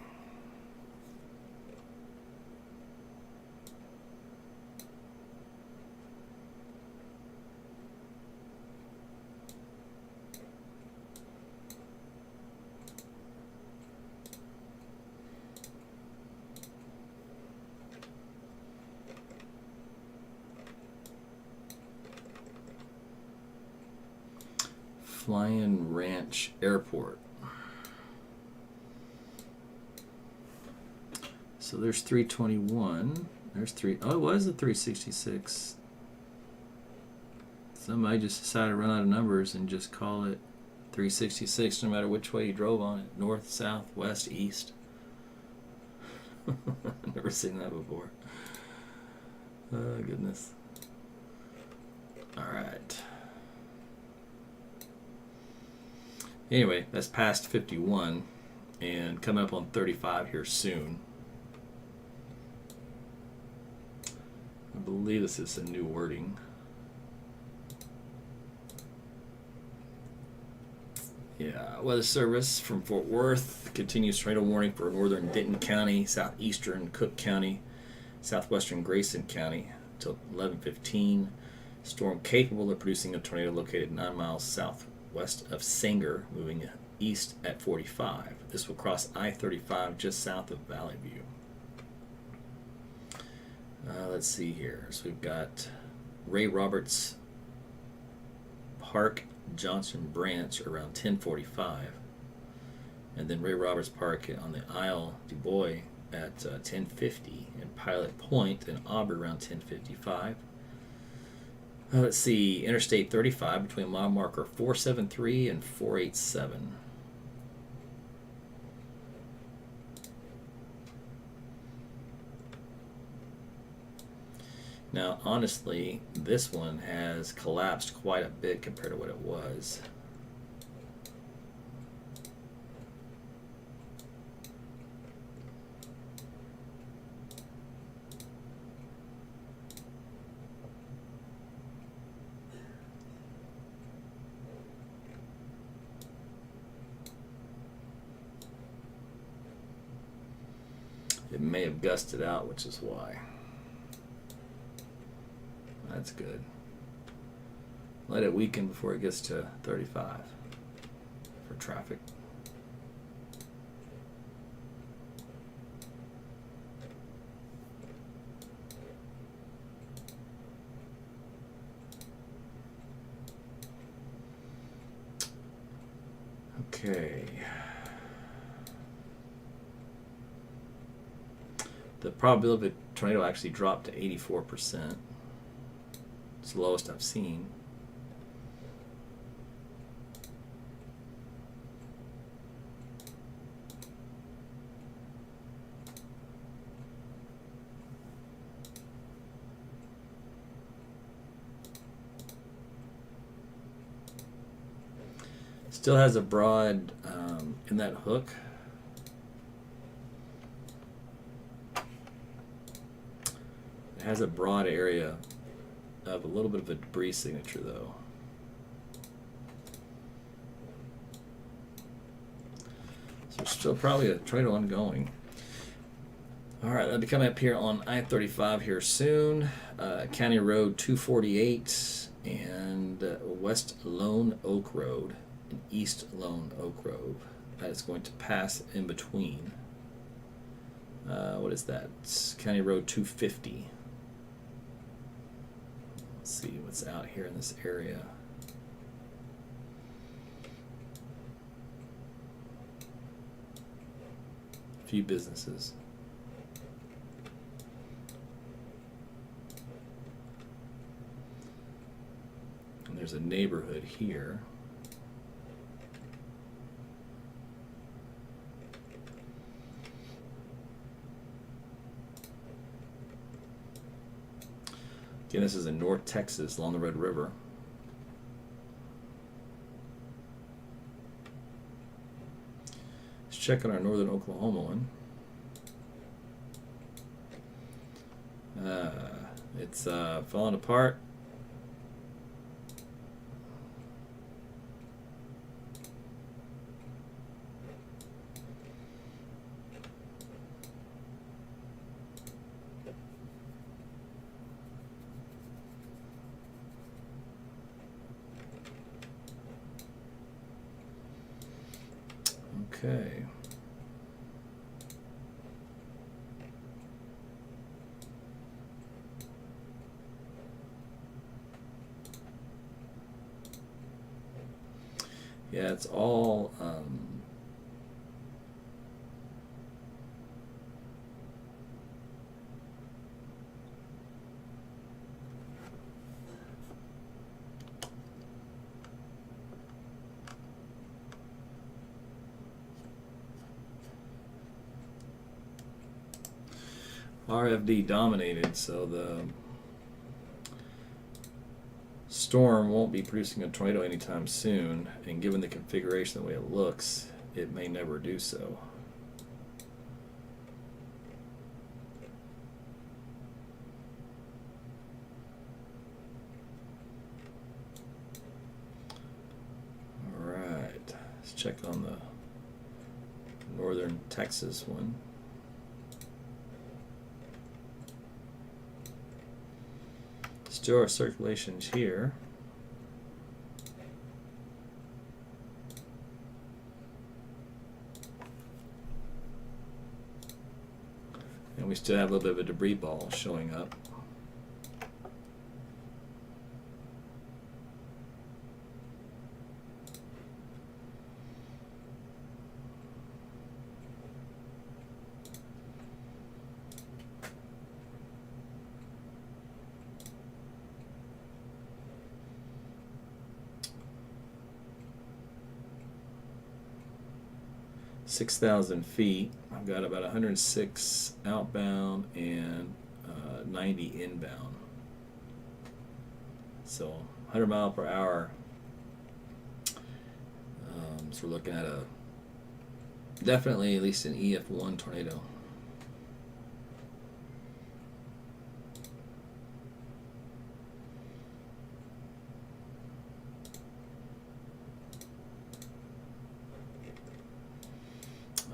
Flying Ranch Airport. So there's 321. There's three. Oh, it was a 366. Somebody just decided to run out of numbers and just call it 366 no matter which way you drove on it. North, south, west, east. Never seen that before. Oh, goodness. All right. Anyway, that's past 51 and coming up on 35 here soon. I believe this is some new wording. Yeah, Weather Service from Fort Worth continues tornado warning for northern Denton County, southeastern Cook County, southwestern Grayson County until 11:15. Storm capable of producing a tornado located 9 miles southwest of Sanger, moving east at 45. This will cross I-35 just south of Valley View. Let's see here. So we've got Ray Roberts Park, Johnson Branch around 10:45, and then Ray Roberts Park on the Isle du Bois at 10:50, and Pilot Point and Aubrey around 10:55. Let's see, Interstate 35 between mile marker 473 and 487. Now, honestly, this one has collapsed quite a bit compared to what it was. It may have gusted out, which is why. That's good. Let it weaken before it gets to 35 for traffic. Okay. The probability of a tornado actually dropped to 84%. It's the lowest I've seen. Still has a broad in that hook. It has a broad area of a little bit of a debris signature, though. So there's still probably a tornado ongoing. All right, that'll be coming up here on I-35 here soon. County Road 248 and West Lone Oak Road and East Lone Oak Road. That is going to pass in between. What is that? It's County Road 250. See what's out here in this area. A few businesses. And there's a neighborhood here. Again, this is in North Texas along the Red River. It's check on our northern Oklahoma one. It's falling apart. Okay. Yeah, it's all RFD dominated, so the storm won't be producing a tornado anytime soon, and given the configuration, the way it looks, it may never do so. Alright, let's check on the northern Texas one. Still our circulations here. And we still have a little bit of a debris ball showing up. $6,000 feet. I've got about 106 outbound and 90 inbound. So 100 mile per hour. So we're looking at a definitely at least an EF1 tornado.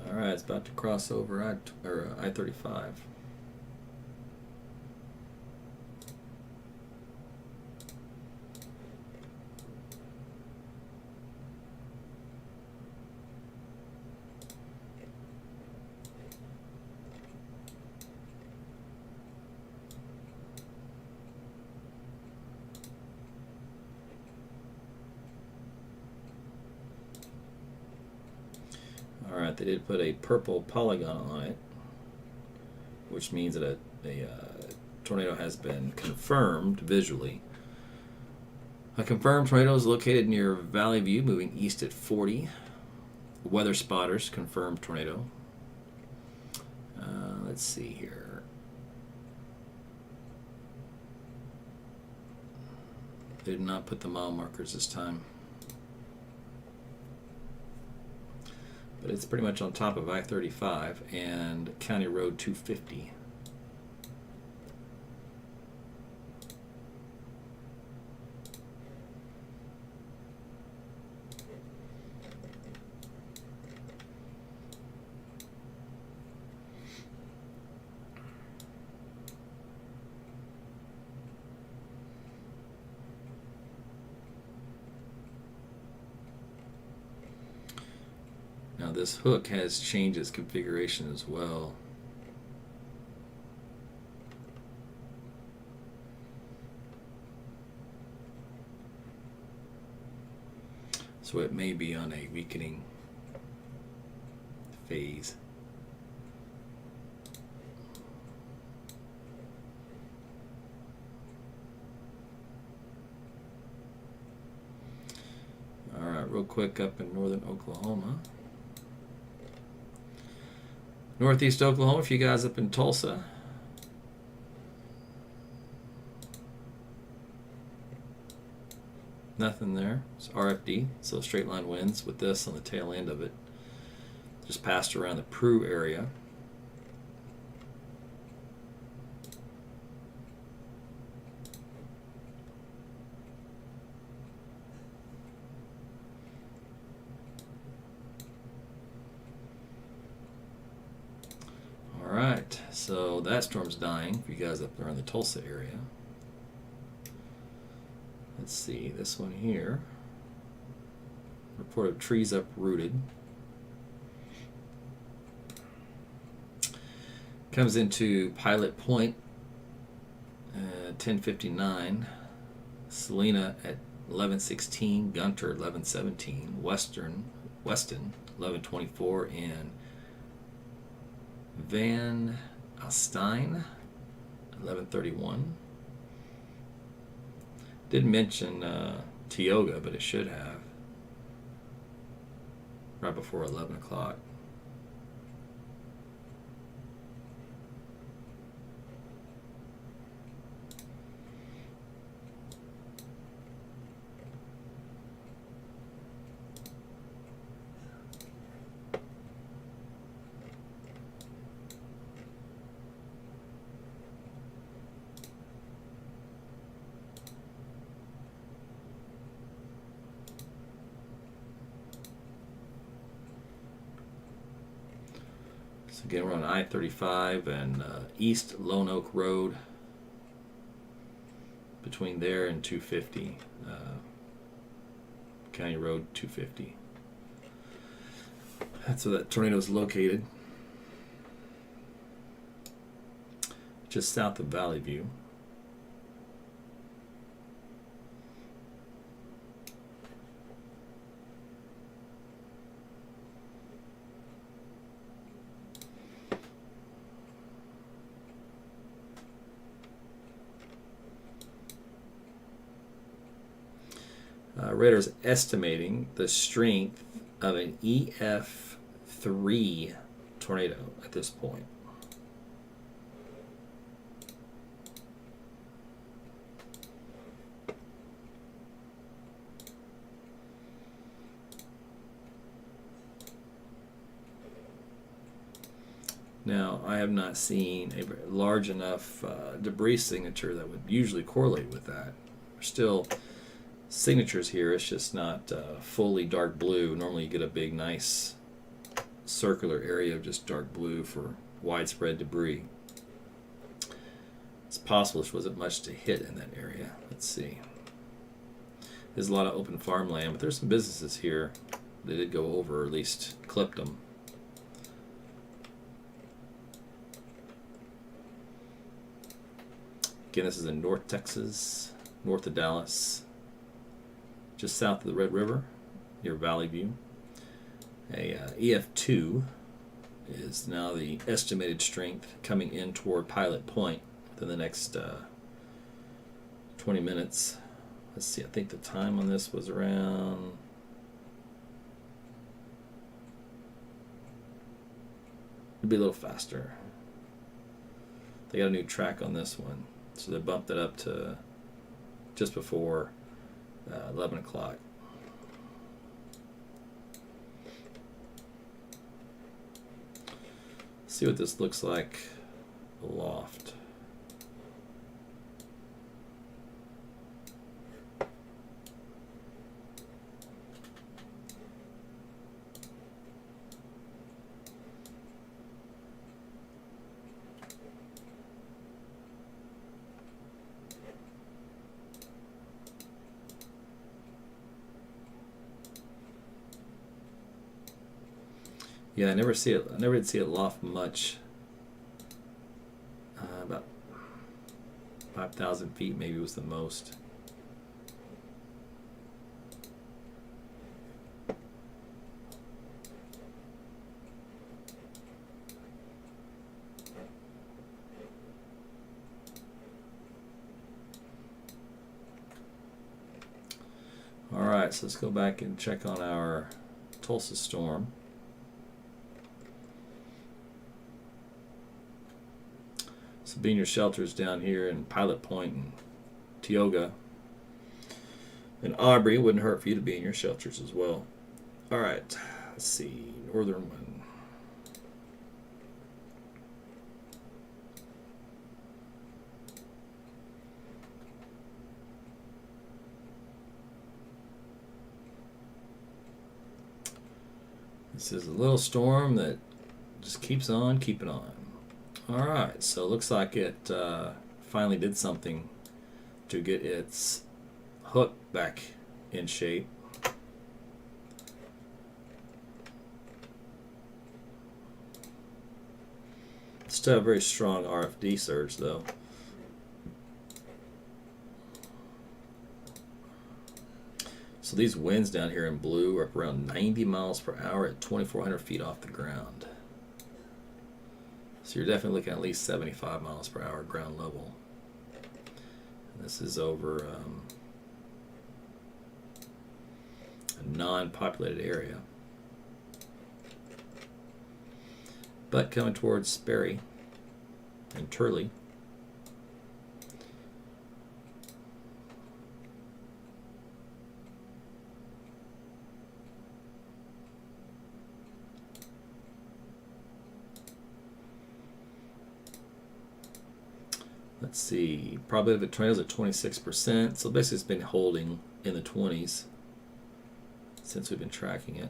Alright, it's about to cross over I-35. Alright, they did put a purple polygon on it, which means that a tornado has been confirmed visually. A confirmed tornado is located near Valley View, moving east at 40. Weather spotters confirmed tornado. Let's see here. They did not put the mile markers this time. But it's pretty much on top of I-35 and County Road 250. Now this hook has changed its configuration as well. So it may be on a weakening phase. All right, real quick up in northern Oklahoma. Northeast Oklahoma, for you guys up in Tulsa. Nothing there. It's RFD, so straight line winds with this on the tail end of it. Just passed around the Prue area. All right, so that storm's dying for you guys up there in the Tulsa area. Let's see, this one here. Report of trees uprooted. Comes into Pilot Point, 10:59. Salina at 11:16. Gunter 11:17. Weston 11:24, and Van Alstyne 11:31. Didn't mention Tioga, but it should have. Right before 11 o'clock. So again, we're on I-35 and East Lone Oak Road. Between there and 250, County Road 250. That's where that tornado is located. Just south of Valley View. Radar's estimating the strength of an EF3 tornado at this point. Now, I have not seen a large enough debris signature that would usually correlate with that. There's still signatures here, it's just not fully dark blue. Normally you get a big nice circular area of just dark blue for widespread debris. It's possible there wasn't much to hit in that area. Let's see. There's a lot of open farmland, but there's some businesses here that did go over, or at least clipped them. Again, this is in North Texas, north of Dallas. Just south of the Red River, near Valley View. A EF2 is now the estimated strength coming in toward Pilot Point within the next 20 minutes. Let's see, I think the time on this was around... It'd be a little faster. They got a new track on this one, so they bumped it up to just before 11 o'clock. See what this looks like aloft. Yeah, I never did see it loft much. About 5,000 feet maybe was the most. All right, so let's go back and check on our Tulsa storm. So being your shelters down here in Pilot Point and Tioga and Aubrey, wouldn't hurt for you to be in your shelters as well. All right, let's see, northern one. This is a little storm that just keeps on keeping on. All right, so it looks like it finally did something to get its hook back in shape. Still a very strong RFD surge though. So these winds down here in blue are up around 90 miles per hour at 2,400 feet off the ground. So you're definitely looking at least 75 miles per hour ground level. And this is over a non-populated area. But coming towards Sperry and Turley. Let's see, probability of a tornado is at 26%. So basically it's been holding in the 20s since we've been tracking it.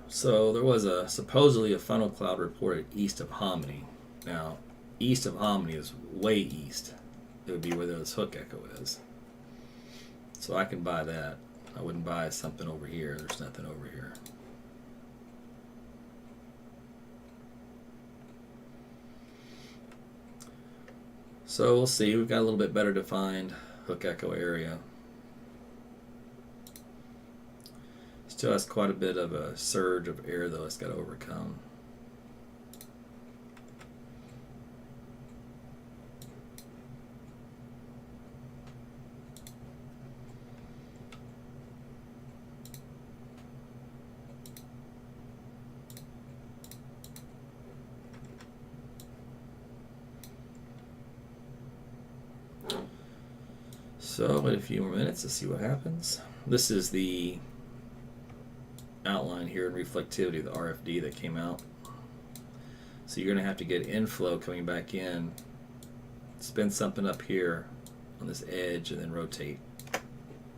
So there was supposedly a funnel cloud reported east of Hominy. Now, east of Hominy is way east. It would be where this hook echo is. So I can buy that. I wouldn't buy something over here. There's nothing over here. So we'll see. We've got a little bit better defined hook echo area. Still has quite a bit of a surge of air though it's got to overcome. So wait a few more minutes to see what happens. This is the outline here in reflectivity of the RFD that came out. So you're going to have to get inflow coming back in, spin something up here on this edge, and then rotate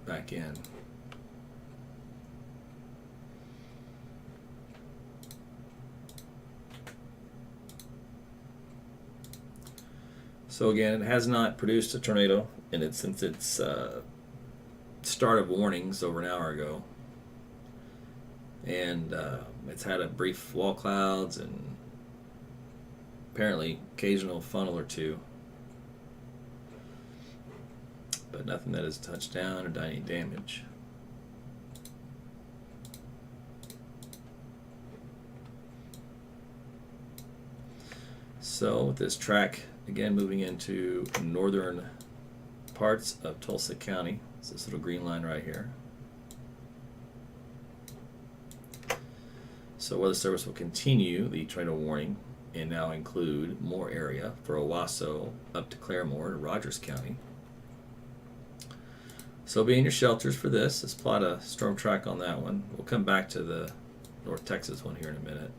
back in. So again, it has not produced a tornado since its start of warnings over an hour ago. And it's had a brief wall clouds and apparently occasional funnel or two, but nothing that has touched down or done any damage. So with this track again moving into northern parts of Tulsa County, it's this little green line right here. So Weather Service will continue the tornado warning and now include more area for Owasso up to Claremore to Rogers County. So be in your shelters for this. Let's plot a storm track on that one. We'll come back to the North Texas one here in a minute.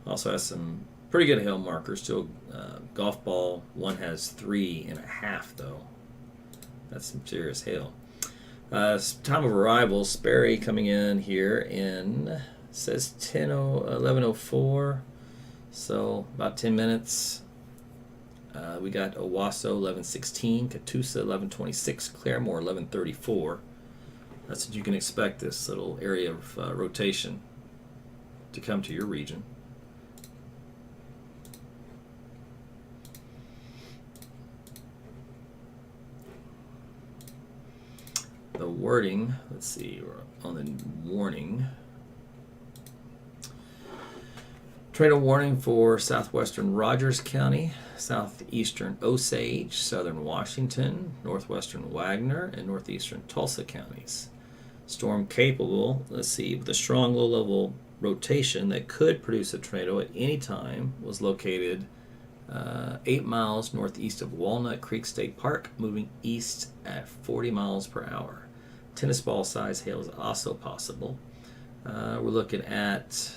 Also has some pretty good hail markers. Still, golf ball one has 3.5 though. That's some serious hail. Time of arrival, Sperry coming in here in says 11:04, so about 10 minutes. We got Owasso 11:16, Catoosa 11:26, Claremore 11:34. That's what you can expect. This little area of rotation to come to your region. the wording. Let's see, we're on the warning. Tornado warning for southwestern Rogers County, southeastern Osage, southern Washington, northwestern Wagner, and northeastern Tulsa counties. Storm capable, let's see, with a strong low-level rotation that could produce a tornado at any time, was located 8 miles northeast of Walnut Creek State Park, moving east at 40 miles per hour. Tennis ball size hail is also possible. We're looking at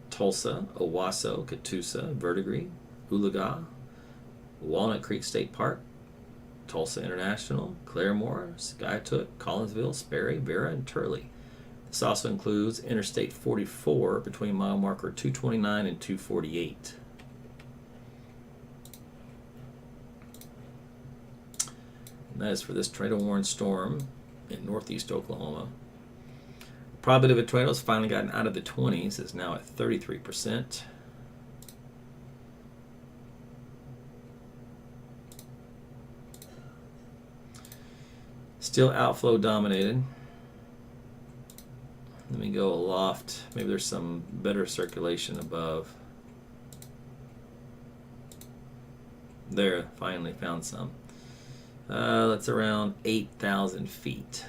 Tulsa, Owasso, Catoosa, Verdigris, Oologah, Walnut Creek State Park, Tulsa International, Claremore, Skiatook, Collinsville, Sperry, Vera, and Turley. This also includes Interstate 44 between mile marker 229 and 248. And that is for this tornado warned storm in northeast Oklahoma. Probability of a tornado has finally gotten out of the 20s, is now at 33%. Still outflow dominated. Let me go aloft. Maybe there's some better circulation above. There, finally found some. That's around 8,000 feet.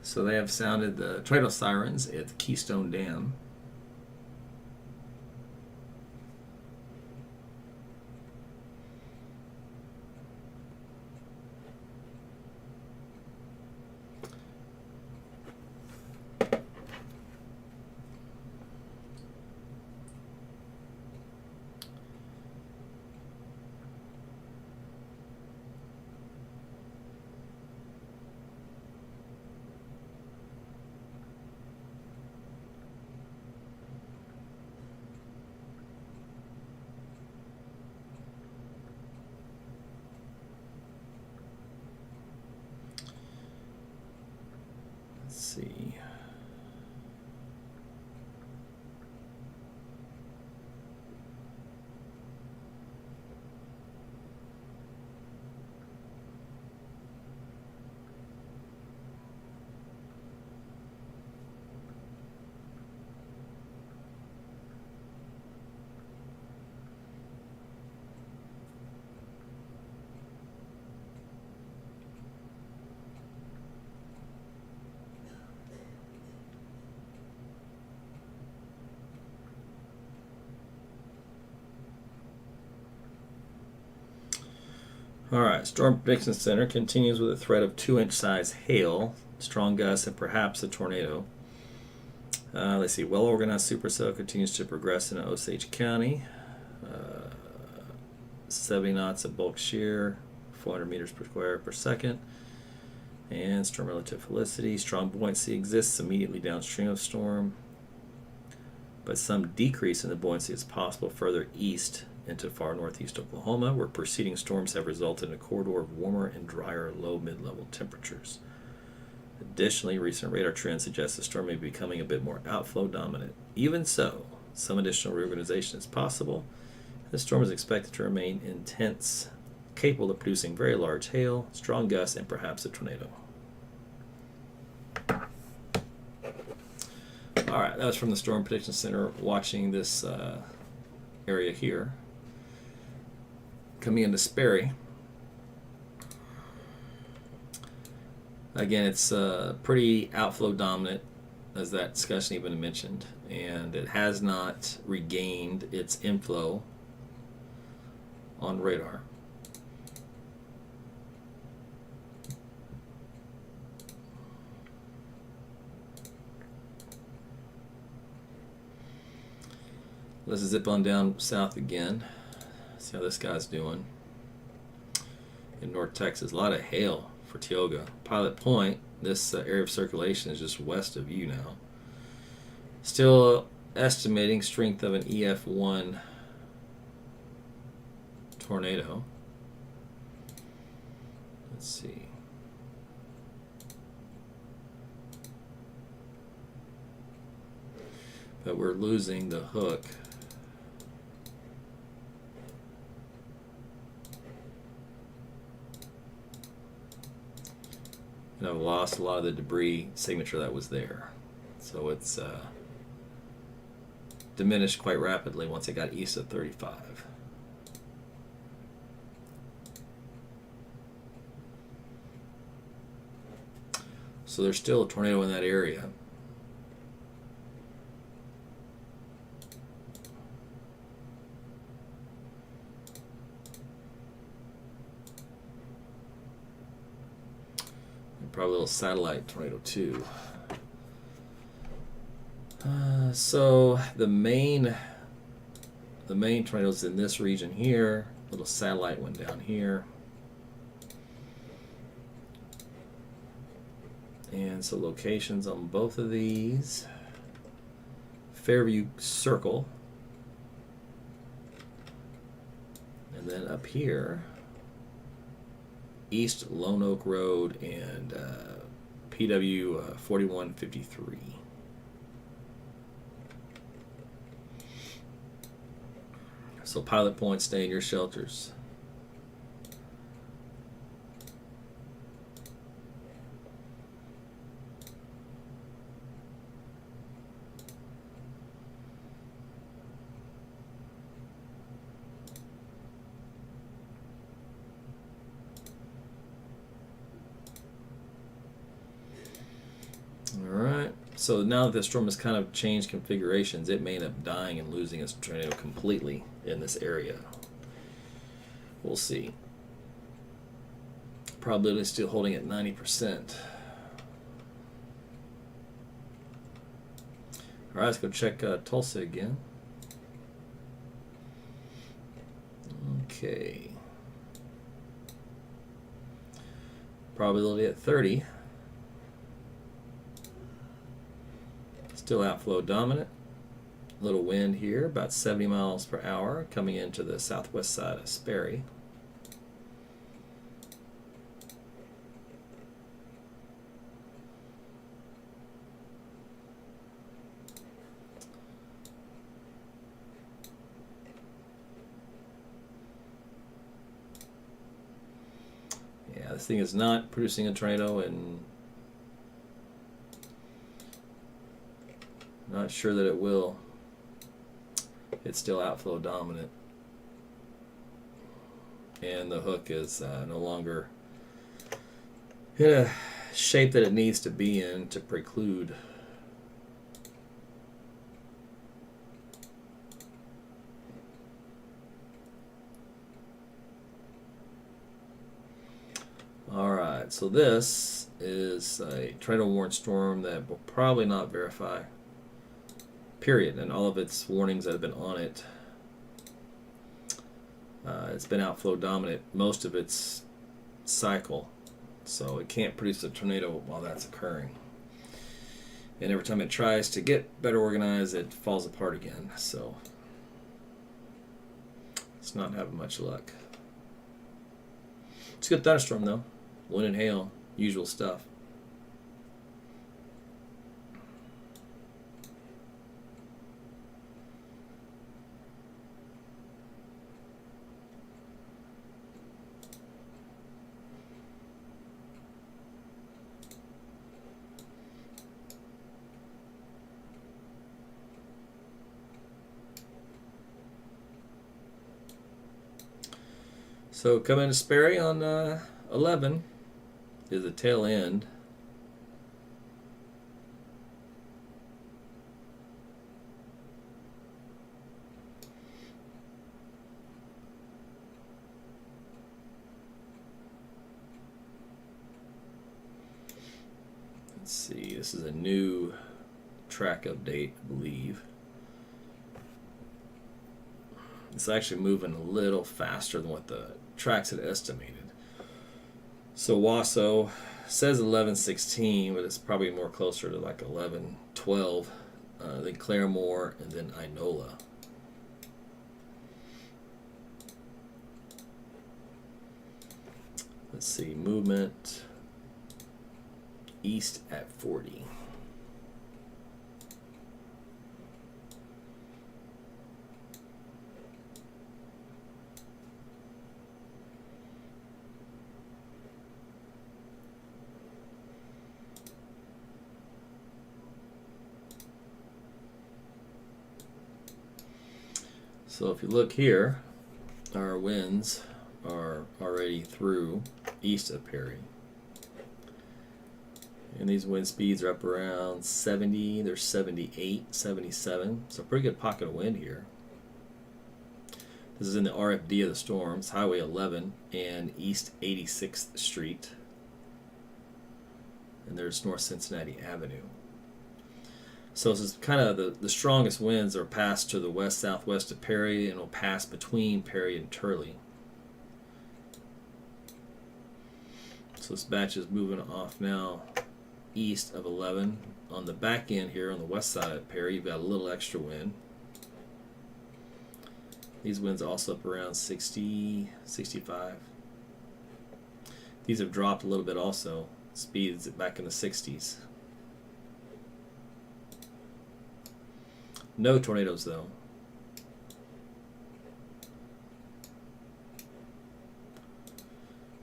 So they have sounded the tornado sirens at the Keystone Dam. See. All right, Storm Prediction Center continues with a threat of 2-inch size hail, strong gusts, and perhaps a tornado. Let's see, well-organized supercell continues to progress in Osage County. 70 knots of bulk shear, 400 meters per square per second. And storm relative felicity. Strong buoyancy exists immediately downstream of storm, but some decrease in the buoyancy is possible further east into far northeast Oklahoma, where preceding storms have resulted in a corridor of warmer and drier low mid-level temperatures. Additionally, recent radar trends suggest the storm may be becoming a bit more outflow dominant. Even so, some additional reorganization is possible. The storm is expected to remain intense, capable of producing very large hail, strong gusts, and perhaps a tornado. All right, that was from the Storm Prediction Center watching this area here. Coming into Sperry. Again, it's pretty outflow dominant, as that discussion even mentioned, and it has not regained its inflow on radar. Let's zip on down south again. See how this guy's doing. In North Texas, a lot of hail for Tioga. Pilot Point, this area of circulation is just west of you now. Still estimating strength of an EF1 tornado. Let's see. But we're losing the hook. And I've lost a lot of the debris signature that was there. So it's diminished quite rapidly once it got east of 35. So there's still a tornado in that area. And probably a little satellite tornado too. So the main tornado's in this region here. Little satellite one down here. And so locations on both of these. Fairview Circle. And then up here, East Lone Oak Road and PW 4153. So Pilot Point, stay in your shelters. Alright, so now that the storm has kind of changed configurations, it may end up dying and losing its tornado completely in this area. We'll see. Probability is still holding at 90%. Alright, let's go check Tulsa again. Okay. Probability at 30. Still outflow dominant. Little wind here, about 70 miles per hour, coming into the southwest side of Sperry. Yeah, this thing is not producing a tornado, and not sure that it will. It's still outflow dominant. And the hook is no longer in a shape that it needs to be in to preclude. Alright, so this is a tornado warned storm that will probably not verify. Period. And all of its warnings that have been on it. It's been outflow dominant most of its cycle, so it can't produce a tornado while that's occurring. And every time it tries to get better organized, it falls apart again. So it's not having much luck. It's a good thunderstorm though. Wind and hail, usual stuff. So coming to Sperry on 11 is the tail end. Let's see, this is a new track update, I believe. It's actually moving a little faster than what the tracks had estimated. So Wasso says 11:16, but it's probably more closer to like 11:12. Then Claremore, and then Inola. Let's see, movement east at 40. So if you look here, our winds are already through east of Perry. And these wind speeds are up around 70, they're 78, 77. So a pretty good pocket of wind here. This is in the RFD of the storms, Highway 11 and East 86th Street. And there's North Cincinnati Avenue. So this is kind of the strongest winds are passed to the west-southwest of Perry, and will pass between Perry and Turley. So this batch is moving off now east of 11. On the back end here, on the west side of Perry, you've got a little extra wind. These winds are also up around 60, 65. These have dropped a little bit also. Speeds back in the 60s. No tornadoes though.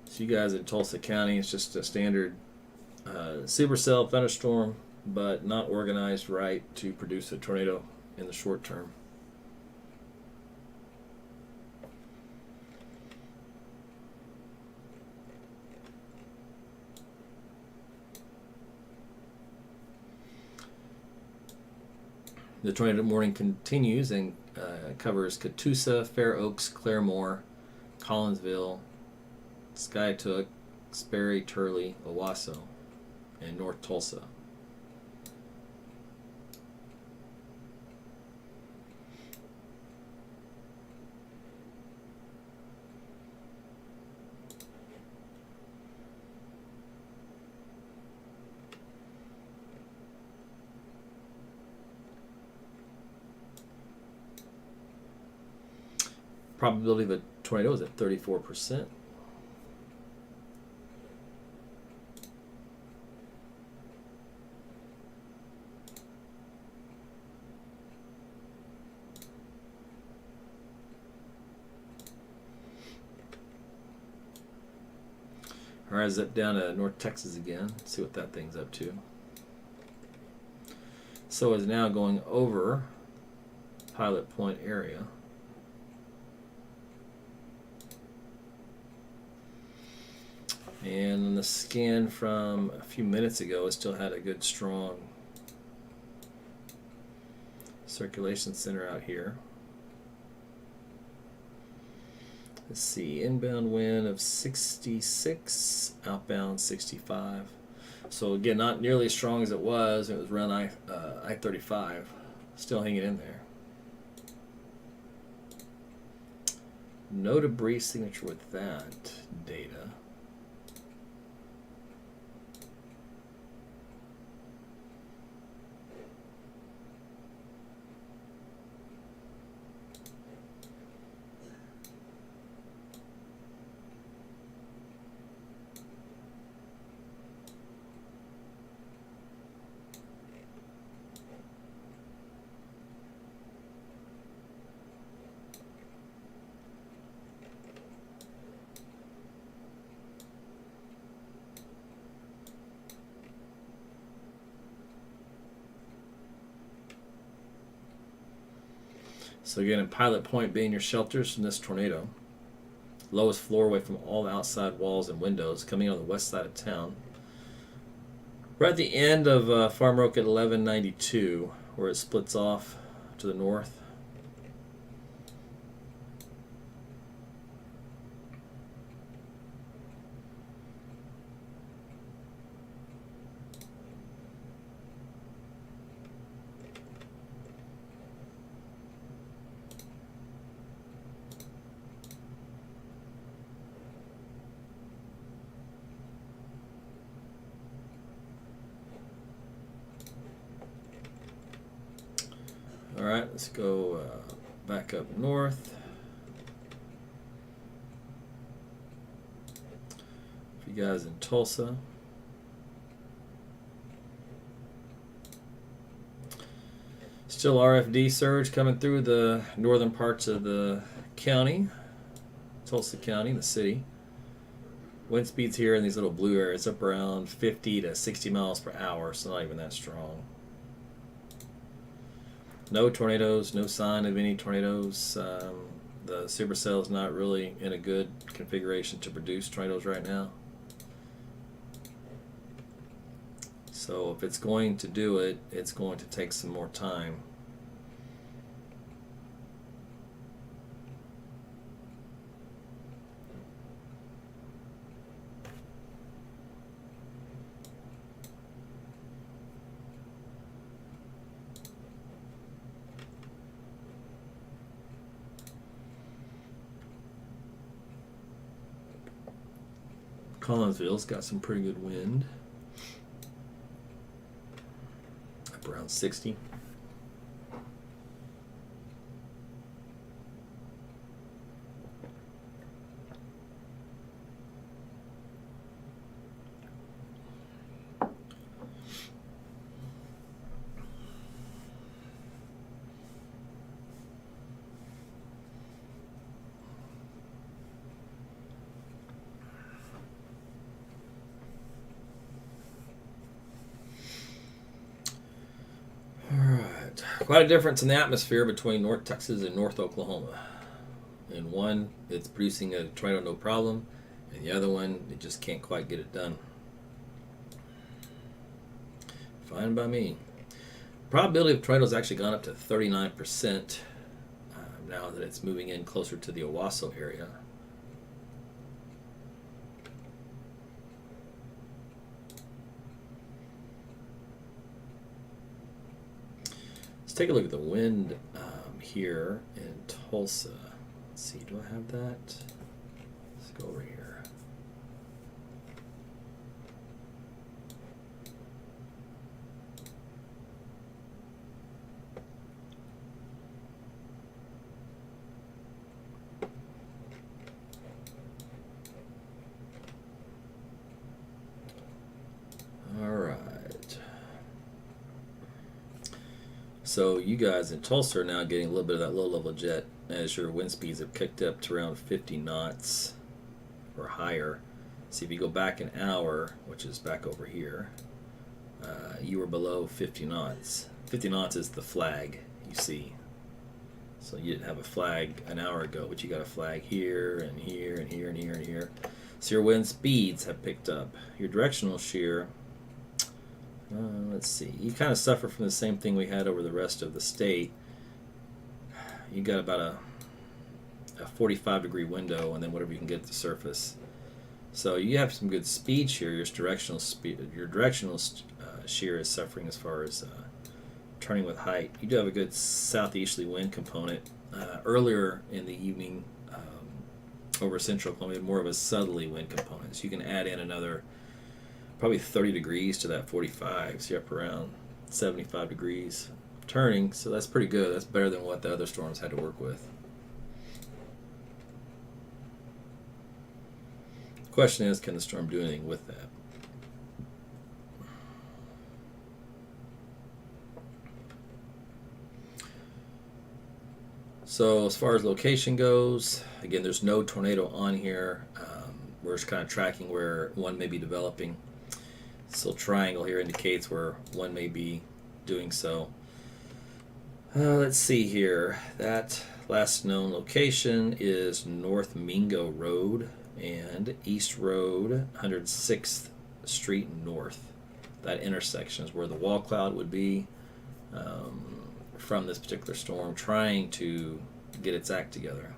So you guys in Tulsa County, it's just a standard supercell thunderstorm, but not organized right to produce a tornado in the short term. The tornado warning continues and covers Catoosa, Fair Oaks, Claremore, Collinsville, Skiatook, Sperry, Turley, Owasso, and North Tulsa. Probability of a tornado is at 34%. All right, zip down to North Texas again. See what that thing's up to. So it's now going over Pilot Point area. And on the scan from a few minutes ago, it still had a good strong circulation center out here. Let's see, inbound wind of 66, outbound 65. So again, not nearly as strong as it was. It was around I-35, still hanging in there. No debris signature with that data. So again, in Pilot Point being your shelters from this tornado. Lowest floor away from all the outside walls and windows, coming on the west side of town. We're at the end of Farm Road at 1192, where it splits off to the north. All right, let's go back up north. For you guys in Tulsa. Still RFD surge coming through the northern parts of the county, Tulsa County, the city. Wind speeds here in these little blue areas up around 50 to 60 miles per hour, so not even that strong. No tornadoes, no sign of any tornadoes. The supercell is not really in a good configuration to produce tornadoes right now. So if it's going to do it, it's going to take some more time. Collinsville's got some pretty good wind. Up around 60. Quite a difference in the atmosphere between North Texas and North Oklahoma. In one, it's producing a tornado no problem, and the other one, it just can't quite get it done. Fine by me. Probability of tornadoes actually gone up to 39% now that it's moving in closer to the Owasso area. Let's take a look at the wind here in Tulsa. Let's see, do I have that? Let's go over here. So you guys in Tulsa are now getting a little bit of that low-level jet as your wind speeds have kicked up to around 50 knots or higher. See, if you go back an hour, which is back over here, you were below 50 knots. 50 knots is the flag you see. So you didn't have a flag an hour ago, but you got a flag here and here and here and here and here. So your wind speeds have picked up. Your directional shear, let's see, you kind of suffer from the same thing we had over the rest of the state. You got about a 45-degree window, and then whatever you can get at the surface. So you have some good speed shear. Your directional shear is suffering as far as turning with height. You do have a good southeasterly wind component. Earlier in the evening, over central Columbia, more of a southerly wind component. So you can add in another probably 30 degrees to that 45, so you're up around 75 degrees turning, so that's pretty good. That's better than what the other storms had to work with. The question is, can the storm do anything with that? So as far as location goes, again, there's no tornado on here. We're just kind of tracking where one may be developing. This little triangle here indicates where one may be doing so. Let's see here. That last known location is North Mingo Road and East Road, 106th Street North. That intersection is where the wall cloud would be from this particular storm, trying to get its act together.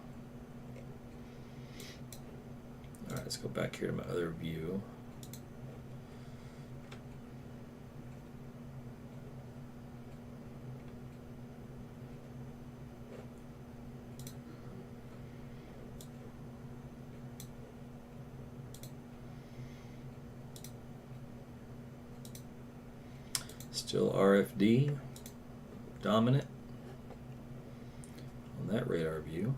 All right, let's go back here to my other view. Still RFD dominant on that radar view.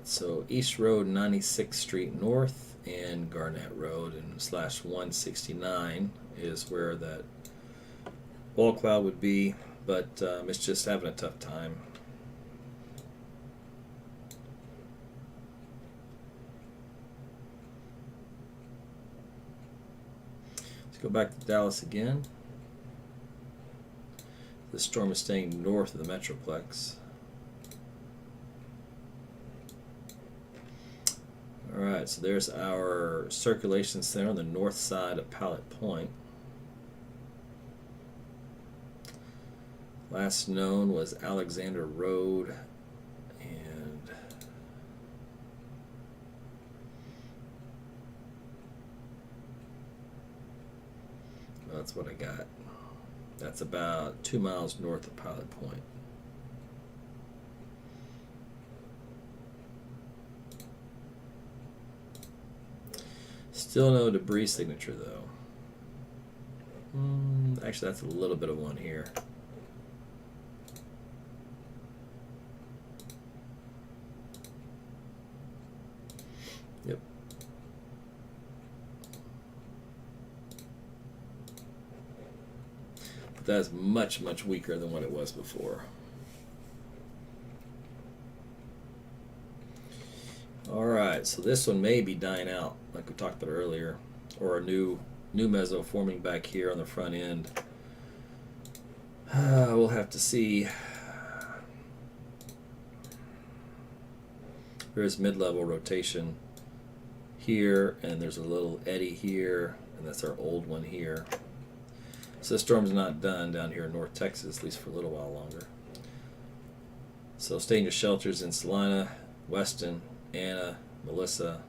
so East Road, 96th Street North, and Garnett Road and /169 is where that wall cloud would be, but it's just having a tough time. Let's go back to Dallas again. The storm is staying north of the Metroplex. Alright, so there's our circulation center on the north side of Pallet Point. Last known was Alexander Road, and well, that's what I got. That's about 2 miles north of Pilot Point. Still no debris signature though. Actually, that's a little bit of one here. Yep. But that's much, much weaker than what it was before. Alright, so this one may be dying out, like we talked about earlier, or a new meso forming back here on the front end. We'll have to see. There's mid-level rotation here, and there's a little eddy here, and that's our old one here. So the storm's not done down here in North Texas, at least for a little while longer. So stay in your shelters in Salina, Weston, Anna, Melissa,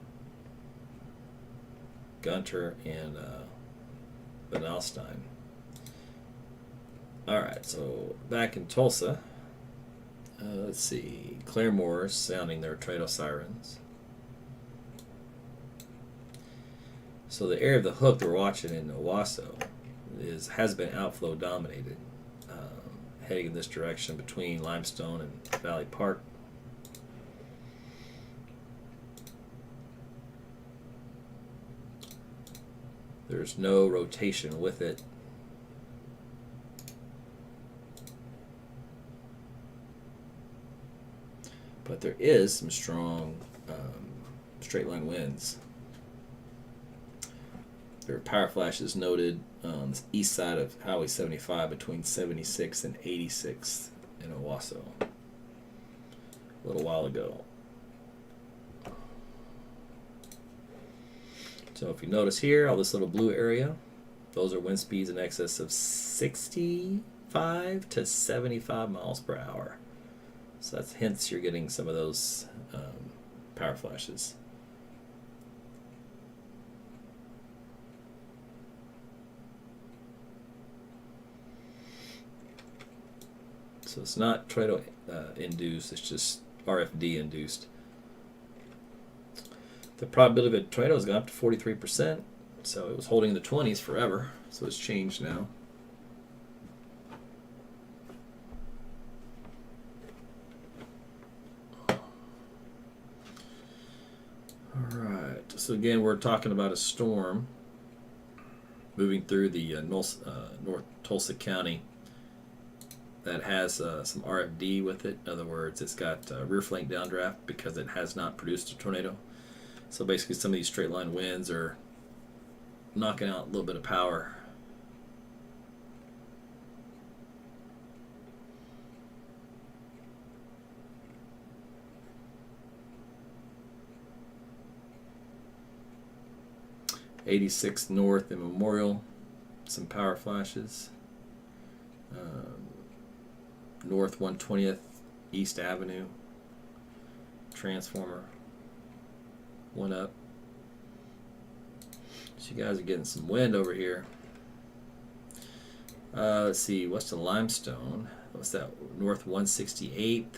Gunter, and Van Alstyne. Alright, so back in Tulsa, let's see, Claremore's sounding their tornado sirens. So the area of the hook we're watching in Owasso has been outflow dominated, heading in this direction between Limestone and Valley Park. There's no rotation with it. But there is some strong straight line winds. There are power flashes noted on the east side of Highway 75 between 76 and 86 in Owasso a little while ago. So if you notice here, all this little blue area, those are wind speeds in excess of 65 to 75 miles per hour. So that's hence you're getting some of those power flashes. So it's not tornado induced, it's just RFD induced. The probability of a tornado has gone up to 43%, so it was holding in the 20s forever, so it's changed now. Alright, so again we're talking about a storm moving through the North Tulsa County that has some RFD with it. In other words, it's got rear flank downdraft because it has not produced a tornado. So basically some of these straight line winds are knocking out a little bit of power. '86 North and Memorial, some power flashes. North 120th East Avenue, transformer, one up. So you guys are getting some wind over here. Let's see, Western Limestone, what's that, North 168th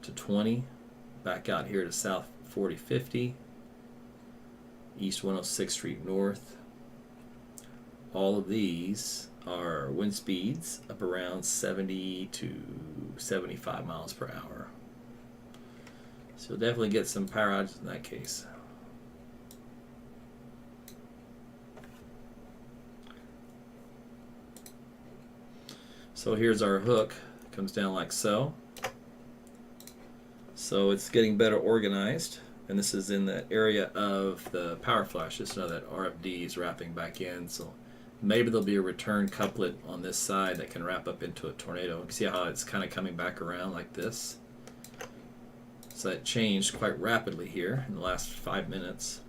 to 20, back out here to South 4050, East 106th Street North. All of these are wind speeds up around 70 to 75 miles per hour. So you'll definitely get some power outages in that case. So here's our hook. Comes down like so. So it's getting better organized. And this is in the area of the power flash. Just know that RFD is wrapping back in. So maybe there'll be a return couplet on this side that can wrap up into a tornado. You can see how it's kind of coming back around like this. So that changed quite rapidly here in the last 5 minutes.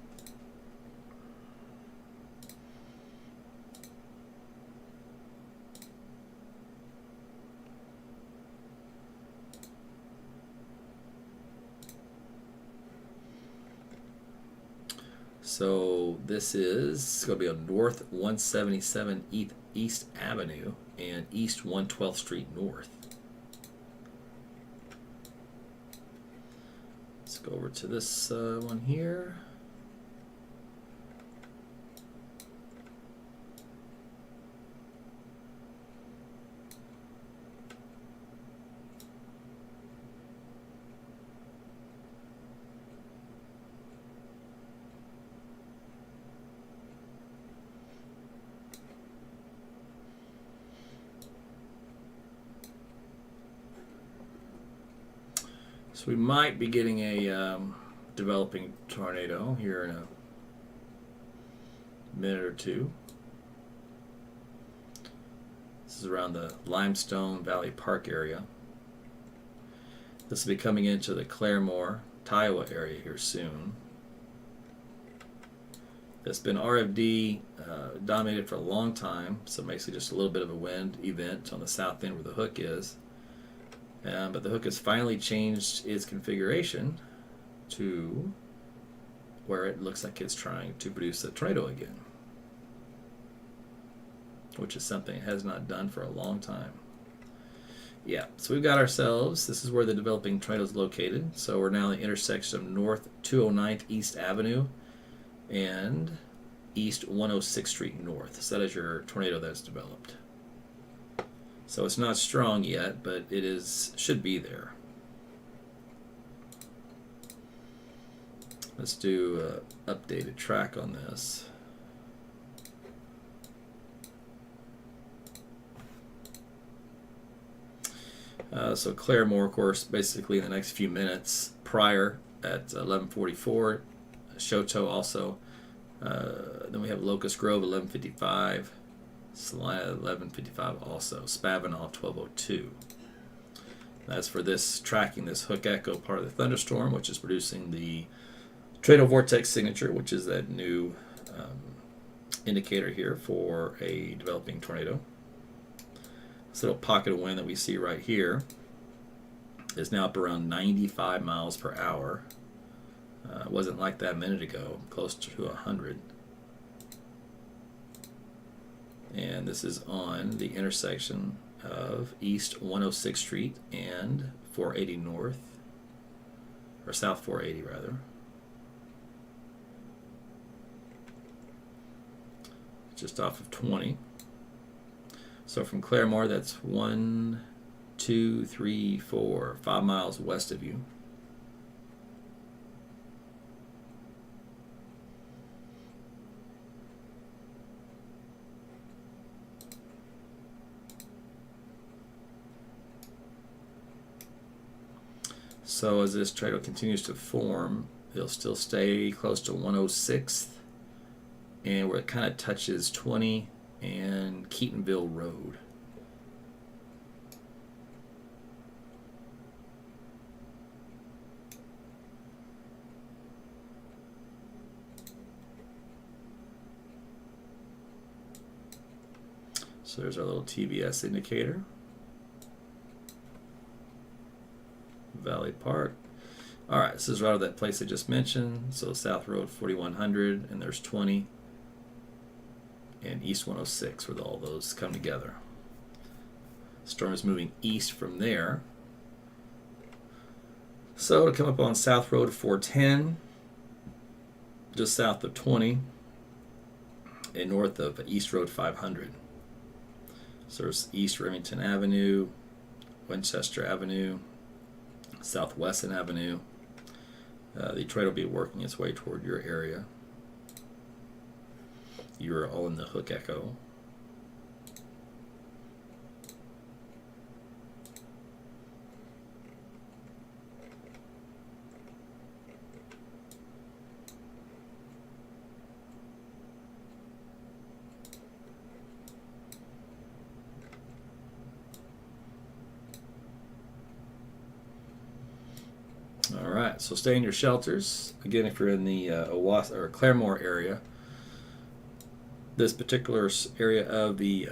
So this is going to be on North 177 East Avenue and East 112th Street North. Let's go over to this one here. So we might be getting a developing tornado here in a minute or two. This is around the Limestone Valley Park area. This will be coming into the Claremore, Kiowa area here soon. It's been RFD dominated for a long time, so basically just a little bit of a wind event on the south end where the hook is. But the hook has finally changed its configuration to where it looks like it's trying to produce a tornado again, which is something it has not done for a long time. Yeah, so we've got ourselves, this is where the developing tornado is located. So we're now at the intersection of North 209th East Avenue and East 106th Street North. So that is your tornado that's developed. So it's not strong yet, but it should be there. Let's do an updated track on this. So Claremore, of course, basically in the next few minutes prior at 11:44. Shoto also. Then we have Locust Grove 11:55. Salina 11:55 also. Spavinaw 12:02. That's for this tracking this hook echo part of the thunderstorm, which is producing the tornado vortex signature, which is that new indicator here for a developing tornado. This little pocket of wind that we see right here is now up around 95 miles per hour. It wasn't like that a minute ago, close to 100. And this is on the intersection of East 106th Street and 480 North, or South 480 rather. Just off of 20. So from Claremore, that's 1, 2, 3, 4, 5 miles west of you. So as this tornado continues to form, it'll still stay close to 106th, and where it kind of touches 20 and Keatonville Road. So there's our little TVS indicator. Valley Park. All right, this is right of that place I just mentioned. So South Road 4100, and there's 20, and East 106, where all those come together. Storm is moving east from there. So to come up on South Road 410, just south of 20, and north of East Road 500. So there's East Remington Avenue, Winchester Avenue, Southwestern Avenue, The tornado will be working its way toward your area. You're all in the hook echo. All right, so stay in your shelters. Again, if you're in the Owasso or Claremore area, this particular area of the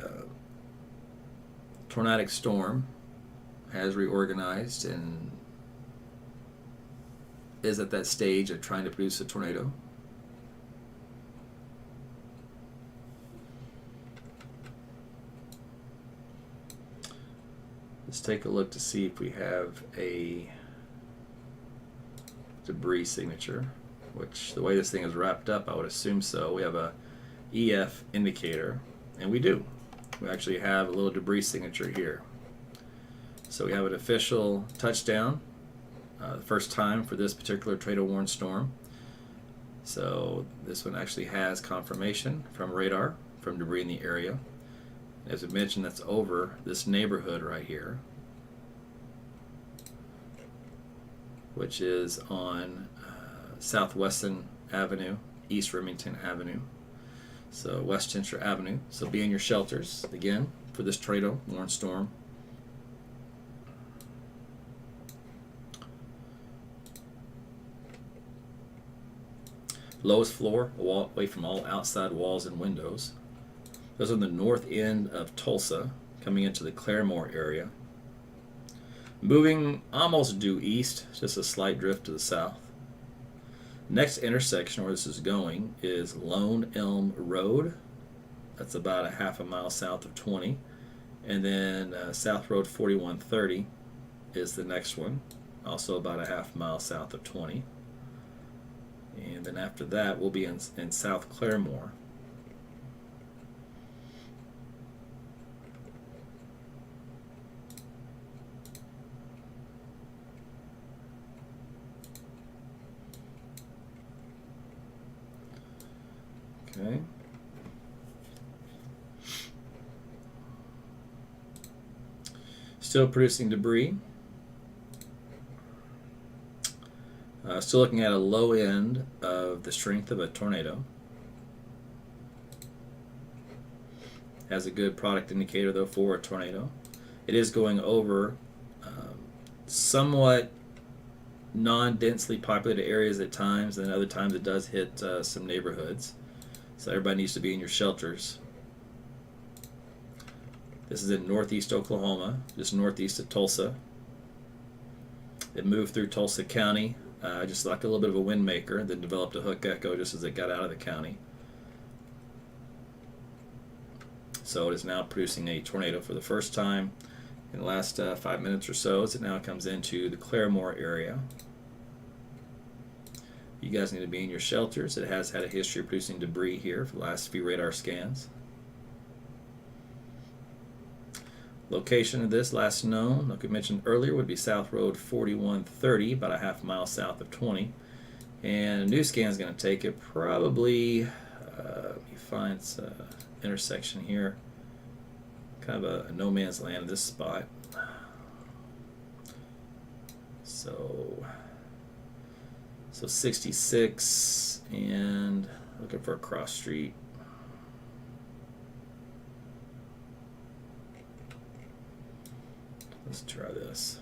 tornadic storm has reorganized and is at that stage of trying to produce a tornado. Let's take a look to see if we have a debris signature, which the way this thing is wrapped up, I would assume so. We have a EF indicator, and we do. We actually have a little debris signature here. So we have an official touchdown, the first time for this particular tornado warned storm. So this one actually has confirmation from radar from debris in the area. As we mentioned, that's over this neighborhood right here, which is on Southwestern Avenue, East Remington Avenue. So Westchester Avenue. So be in your shelters again for this tornado warned storm. Lowest floor, away from all outside walls and windows. Those are on the north end of Tulsa, coming into the Claremore area. Moving almost due east, just a slight drift to the south. Next intersection where this is going is Lone Elm Road. That's about a half a mile south of 20. And then South Road 4130 is the next one, also about a half mile south of 20. And then after that, we'll be in South Claremore. Okay. Still producing debris. Still looking at a low end of the strength of a tornado. Has a good product indicator though for a tornado. It is going over somewhat non-densely populated areas at times, and other times it does hit some neighborhoods. So everybody needs to be in your shelters. This is in northeast Oklahoma, just northeast of Tulsa. It moved through Tulsa County, just like a little bit of a wind maker, then developed a hook echo just as it got out of the county. So it is now producing a tornado for the first time in the last 5 minutes or so, as it now comes into the Claremore area. You guys need to be in your shelters. It has had a history of producing debris here for the last few radar scans. Location of this, last known, like we mentioned earlier, would be South Road 4130, about a half mile south of 20. And a new scan is going to take it probably, you find intersection here, kind of a no man's land in this spot. So 66 and looking for a cross street. Let's try this.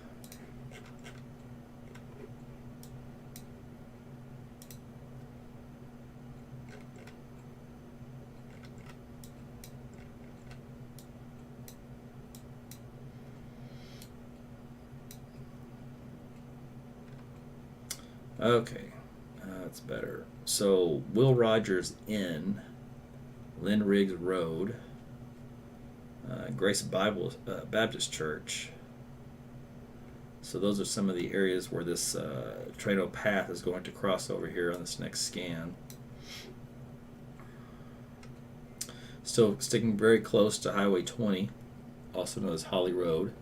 Okay, that's better. So Will Rogers Inn, Lynn Riggs Road, Grace Bible Baptist Church. So those are some of the areas where this tornado path is going to cross over here on this next scan. Still sticking very close to Highway 20, also known as Holly Road.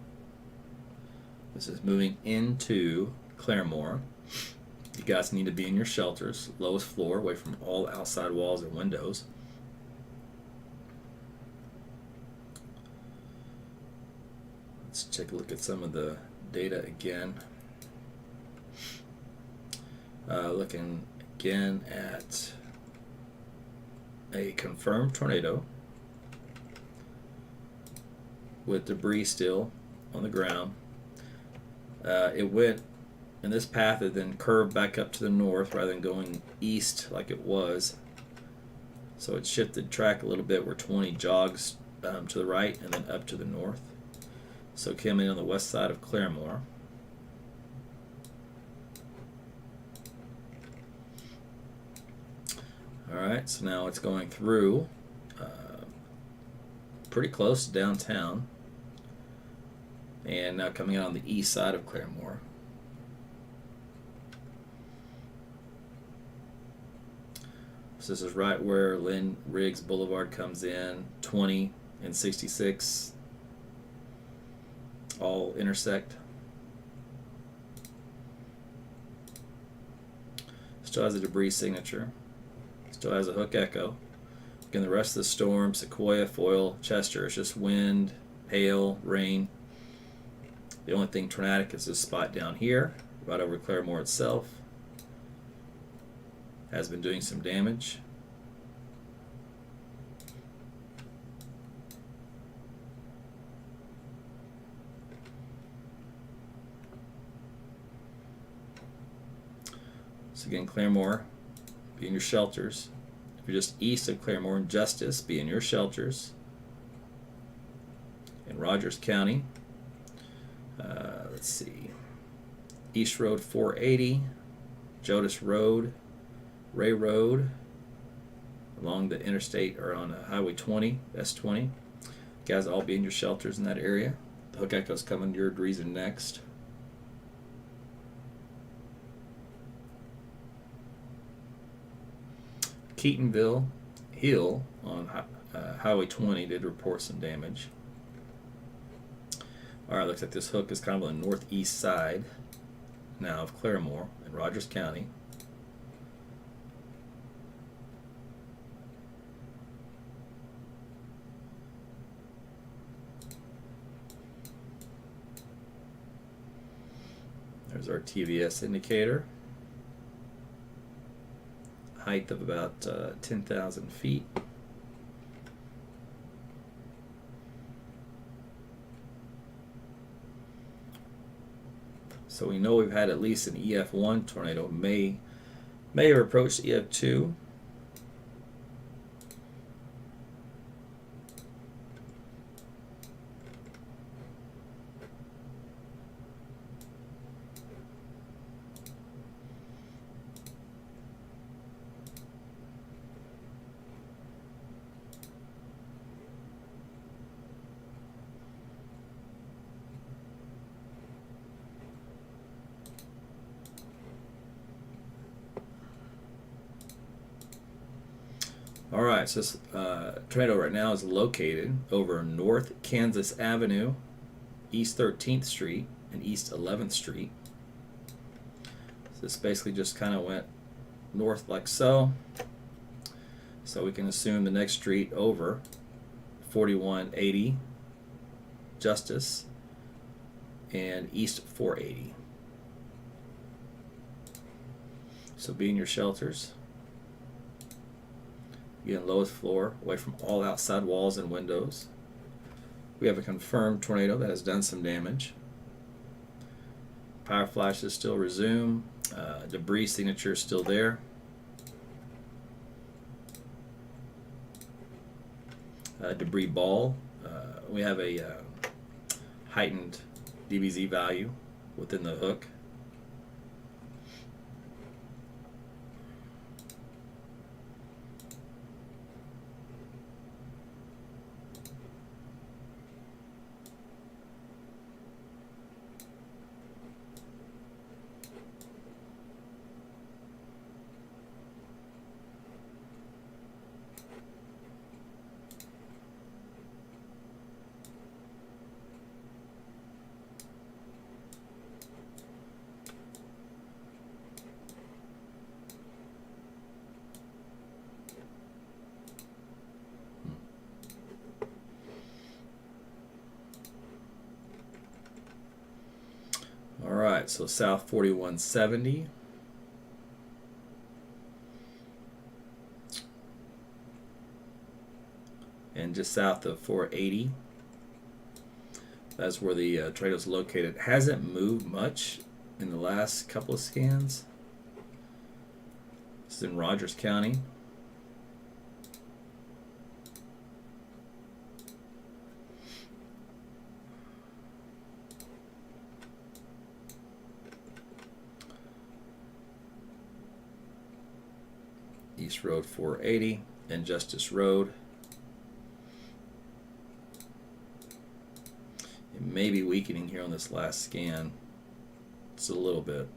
This is moving into Claremore. You guys need to be in your shelters, lowest floor, away from all outside walls and windows. Let's take a look at some of the data again. Looking again at a confirmed tornado with debris still on the ground. It went in this path, it then curved back up to the north rather than going east like it was. So it shifted track a little bit where 20 jogs to the right and then up to the north. So it came in on the west side of Claremore. Alright, so now it's going through pretty close to downtown, and now coming out on the east side of Claremore. So this is right where Lynn Riggs Boulevard comes in, 20 and 66 all intersect. Still has a debris signature. Still has a hook echo. Again, the rest of the storm, Sequoia, Foyle, Chester, it's just wind, hail, rain. The only thing tornadic is this spot down here, right over Claremore itself. Has been doing some damage. So again, Claremore, be in your shelters. If you're just east of Claremore and Justice, be in your shelters. In Rogers County, let's see, East Road 480, Jodis Road, Ray Road, along the interstate or on Highway 20, S20. You guys all be in your shelters in that area. The hook echoes coming to your region next. Keatonville Hill on Highway 20 did report some damage. Alright, looks like this hook is kind of on the northeast side now of Claremore in Rogers County. There's our TVS indicator. Height of about 10,000 feet. So we know we've had at least an EF1 tornado. May have approached EF2. Alright, so this tornado right now is located over North Kansas Avenue, East 13th Street, and East 11th Street. So this basically just kind of went north like so. So we can assume the next street over, 4180 Justice, and East 480. So be in your shelters. Again, lowest floor, away from all outside walls and windows. We have a confirmed tornado that has done some damage. Power flashes still resume. Debris signature is still there. Debris ball. We have a heightened DBZ value within the hook. Alright, so south 4170. And just south of 480. That's where the tornado is located. It hasn't moved much in the last couple of scans. This is in Rogers County. East Road 480 and Justice Road. It may be weakening here on this last scan. It's a little bit.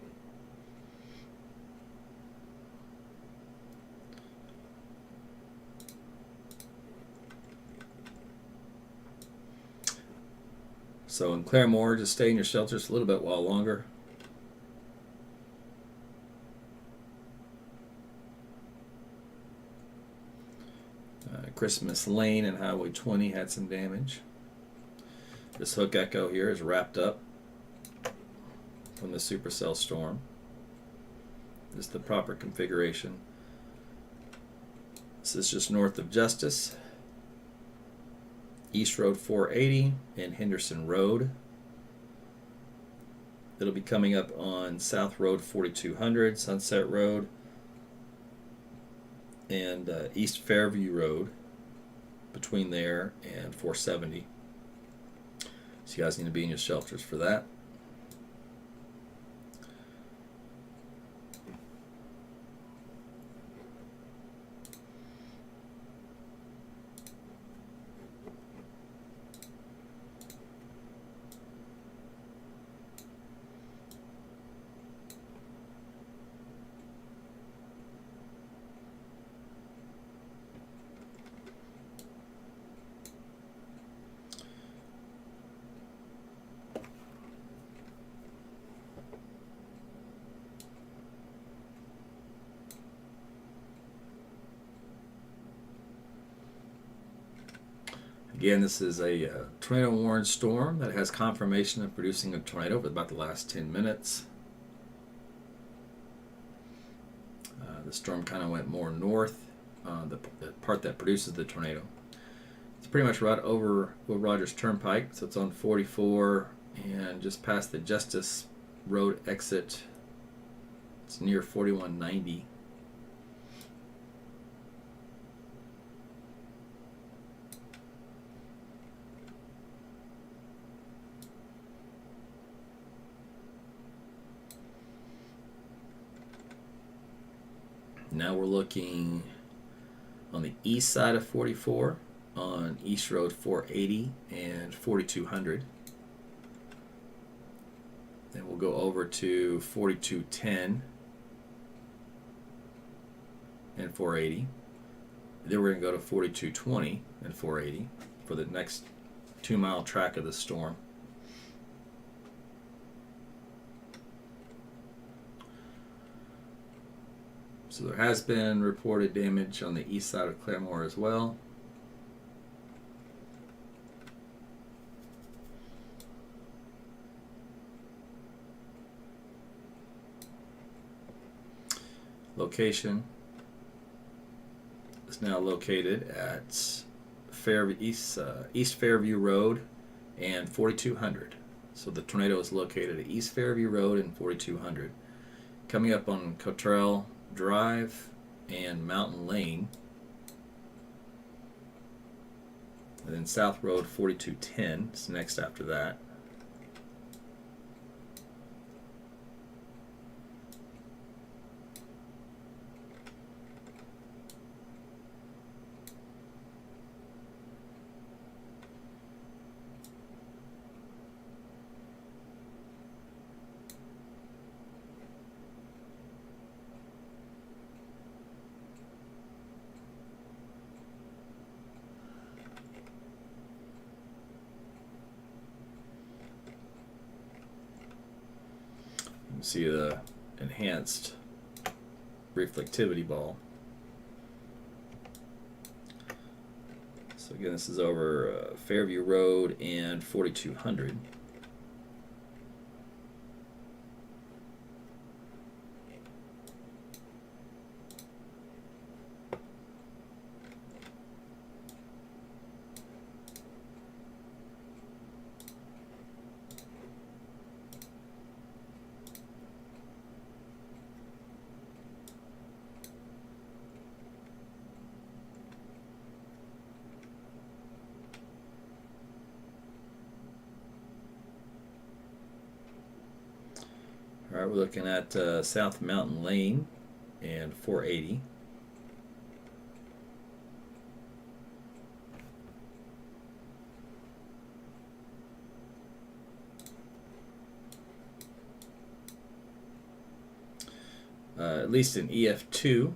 So in Claremore, just stay in your shelters a little bit while longer. Christmas Lane and Highway 20 had some damage. This hook echo here is wrapped up from the supercell storm. This is the proper configuration. This is just north of Justice. East Road 480 and Henderson Road. It'll be coming up on South Road 4200, Sunset Road, and East Fairview Road, between there and 470. So you guys need to be in your shelters for that. Again, this is a tornado warned storm that has confirmation of producing a tornado for about the last 10 minutes. The storm kind of went more north, the part that produces the tornado. It's pretty much right over Will Rogers Turnpike, so it's on 44 and just past the Justice Road exit. It's near 4190. Now we're looking on the east side of 44 on East Road 480 and 4200. Then we'll go over to 4210 and 480. Then we're going to go to 4220 and 480 for the next 2-mile track of the storm. So there has been reported damage on the east side of Claremore as well. Location is now located at East Fairview Road and 4200. So the tornado is located at East Fairview Road and 4200. Coming up on Cottrell Drive and Mountain Lane, and then South Road 4210 is next after that. You can see the enhanced reflectivity ball. So again, this is over Fairview Road and 4200. All right, we're looking at South Mountain Lane and 480. At least in EF2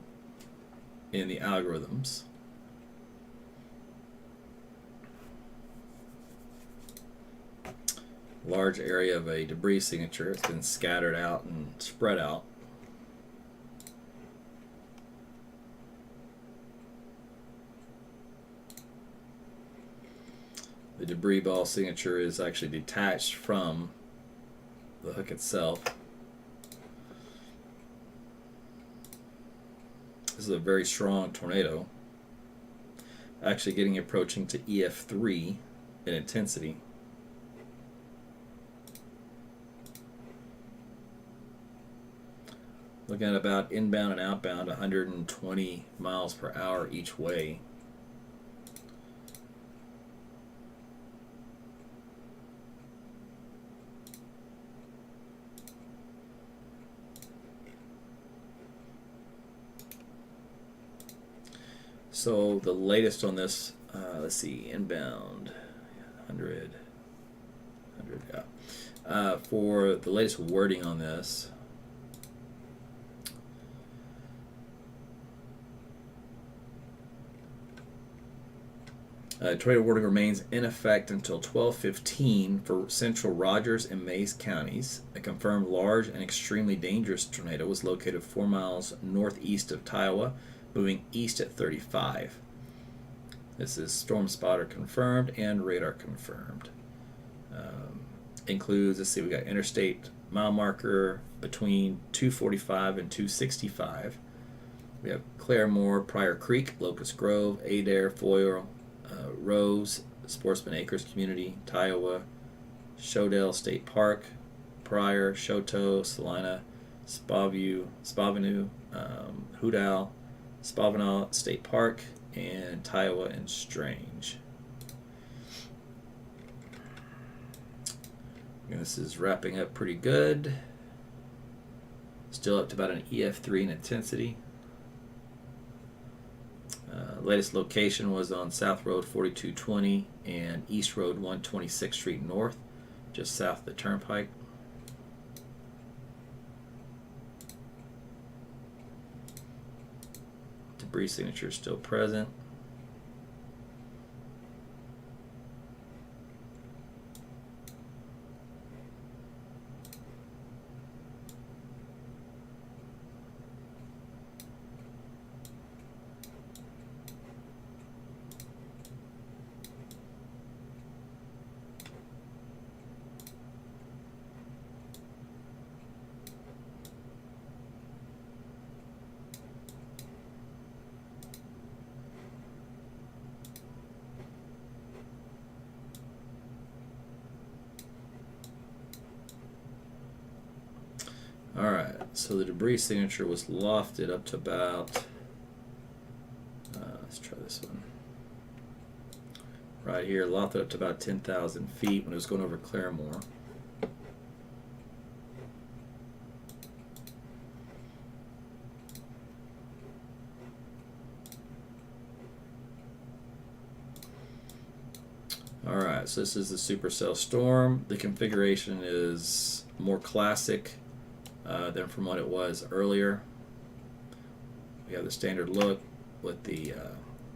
in the algorithms. Large area of a debris signature. It's been scattered out and spread out. The debris ball signature is actually detached from the hook itself. This is a very strong tornado. Actually getting approaching to EF3 in intensity. Looking at about inbound and outbound 120 miles per hour each way. So the latest on this, let's see, inbound 100, yeah. For the latest wording on this, tornado warning remains in effect until 12:15 for central Rogers and Mays counties. A confirmed large and extremely dangerous tornado was located 4 miles northeast of Tiowa, moving east at 35. This is storm spotter confirmed and radar confirmed. Includes, let's see, we got interstate mile marker between 245 and 265. We have Claremore, Pryor Creek, Locust Grove, Adair, Foyle, Rose, Sportsman Acres Community, Tiowa, Shodell State Park, Pryor, Choteau, Salina, Spavanu, Hudal, Spavanaugh State Park, and Tiowa and Strange. And this is wrapping up pretty good. Still up to about an EF3 in intensity. Latest location was on South Road 4220 and East Road 126th Street North, just south of the Turnpike. Debris signature is still present. Alright, so the debris signature was lofted up to about, let's try this one. Right here, lofted up to about 10,000 feet when it was going over Claremore. Alright, so this is the supercell storm. The configuration is more classic than from what it was earlier. We have the standard look with the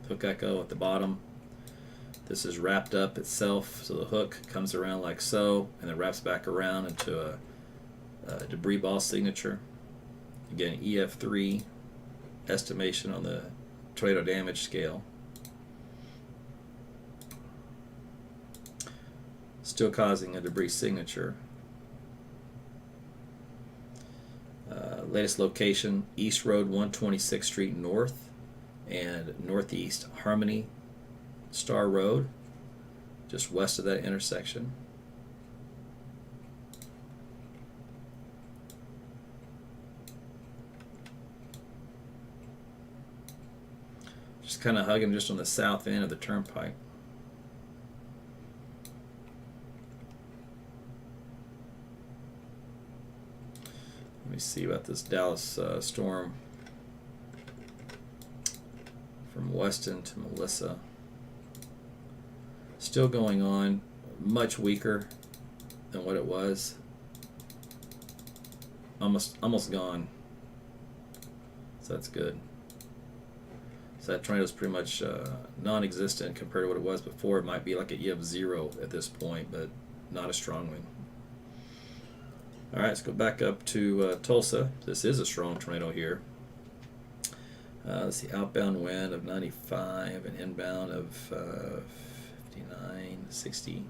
hook echo at the bottom. This is wrapped up itself, so the hook comes around like so, and then wraps back around into a debris ball signature. Again, EF3 estimation on the tornado damage scale. Still causing a debris signature. Latest location, East Road 126th Street North and Northeast Harmony Star Road, just west of that intersection. Just kind of hugging just on the south end of the turnpike. me see about this Dallas storm from Weston to Melissa. Still going on, much weaker than what it was. Almost gone. So that's good. So that tornado is pretty much non-existent compared to what it was before. It might be like you have 0 at this point, but not a strong one. All right, let's go back up to Tulsa. This is a strong tornado here. Let's see, outbound wind of 95 and inbound of 59, 60.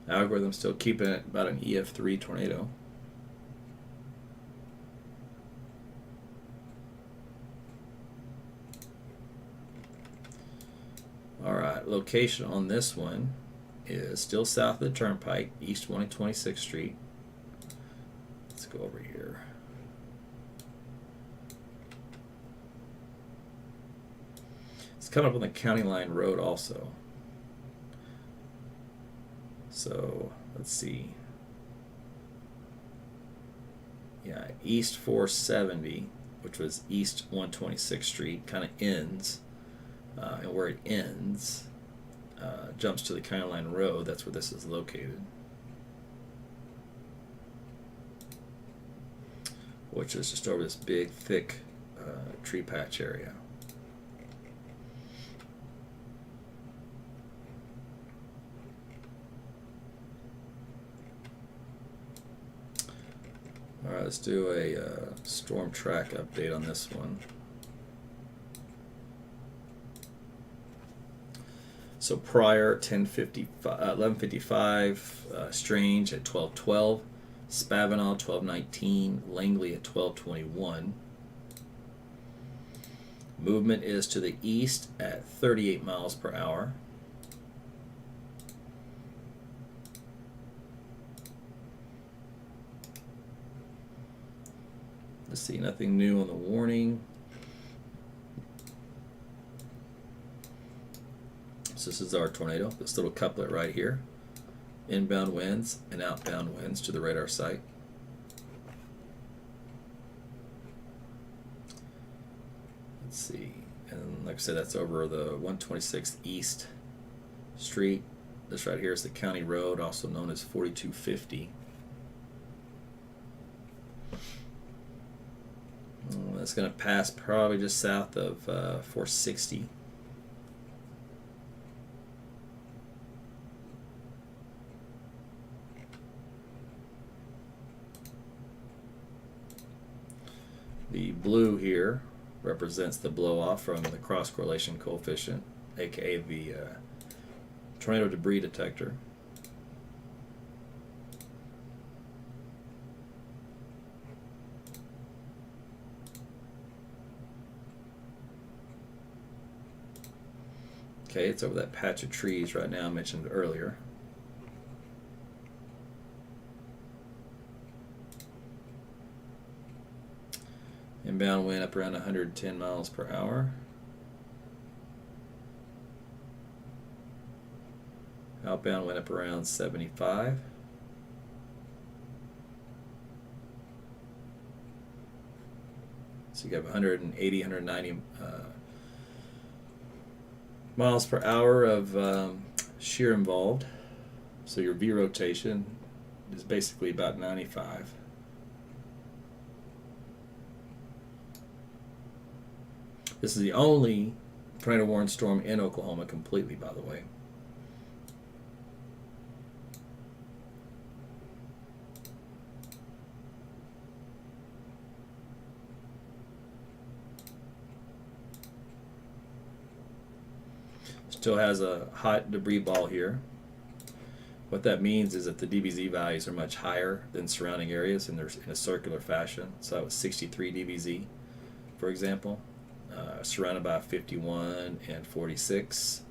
Algorithm still keeping it about an EF3 tornado. Alright, location on this one is still south of the Turnpike, east 126th Street. Let's go over here. It's coming up on the County Line Road also. So let's see. Yeah, East 470, which was East 126th Street, kind of ends. And where it ends, jumps to the County Line Road. That's where this is located. Which is just over this big, thick tree patch area. Alright, let's do a storm track update on this one. So prior 1155, Strange at 1212, Spavinaw 1219, Langley at 1221. Movement is to the east at 38 miles per hour. Let's see, nothing new on the warning. So this is our tornado, this little couplet right here. Inbound winds and outbound winds to the radar site. Let's see, and like I said, that's over the 126th East Street. This right here is the county road, also known as 4250. That's going to pass probably just south of 460. The blue here represents the blow-off from the cross-correlation coefficient, aka the tornado debris detector. Okay, it's over that patch of trees right now I mentioned earlier. Inbound wind up around 110 miles per hour. Outbound went up around 75. So you have 180, 190 miles per hour of shear involved. So your V rotation is basically about 95. This is the only tornado warned storm in Oklahoma completely, by the way. Still has a hot debris ball here. What that means is that the DBZ values are much higher than surrounding areas, and they're in a circular fashion. So that was 63 DBZ, for example, surrounded by 51 and 46.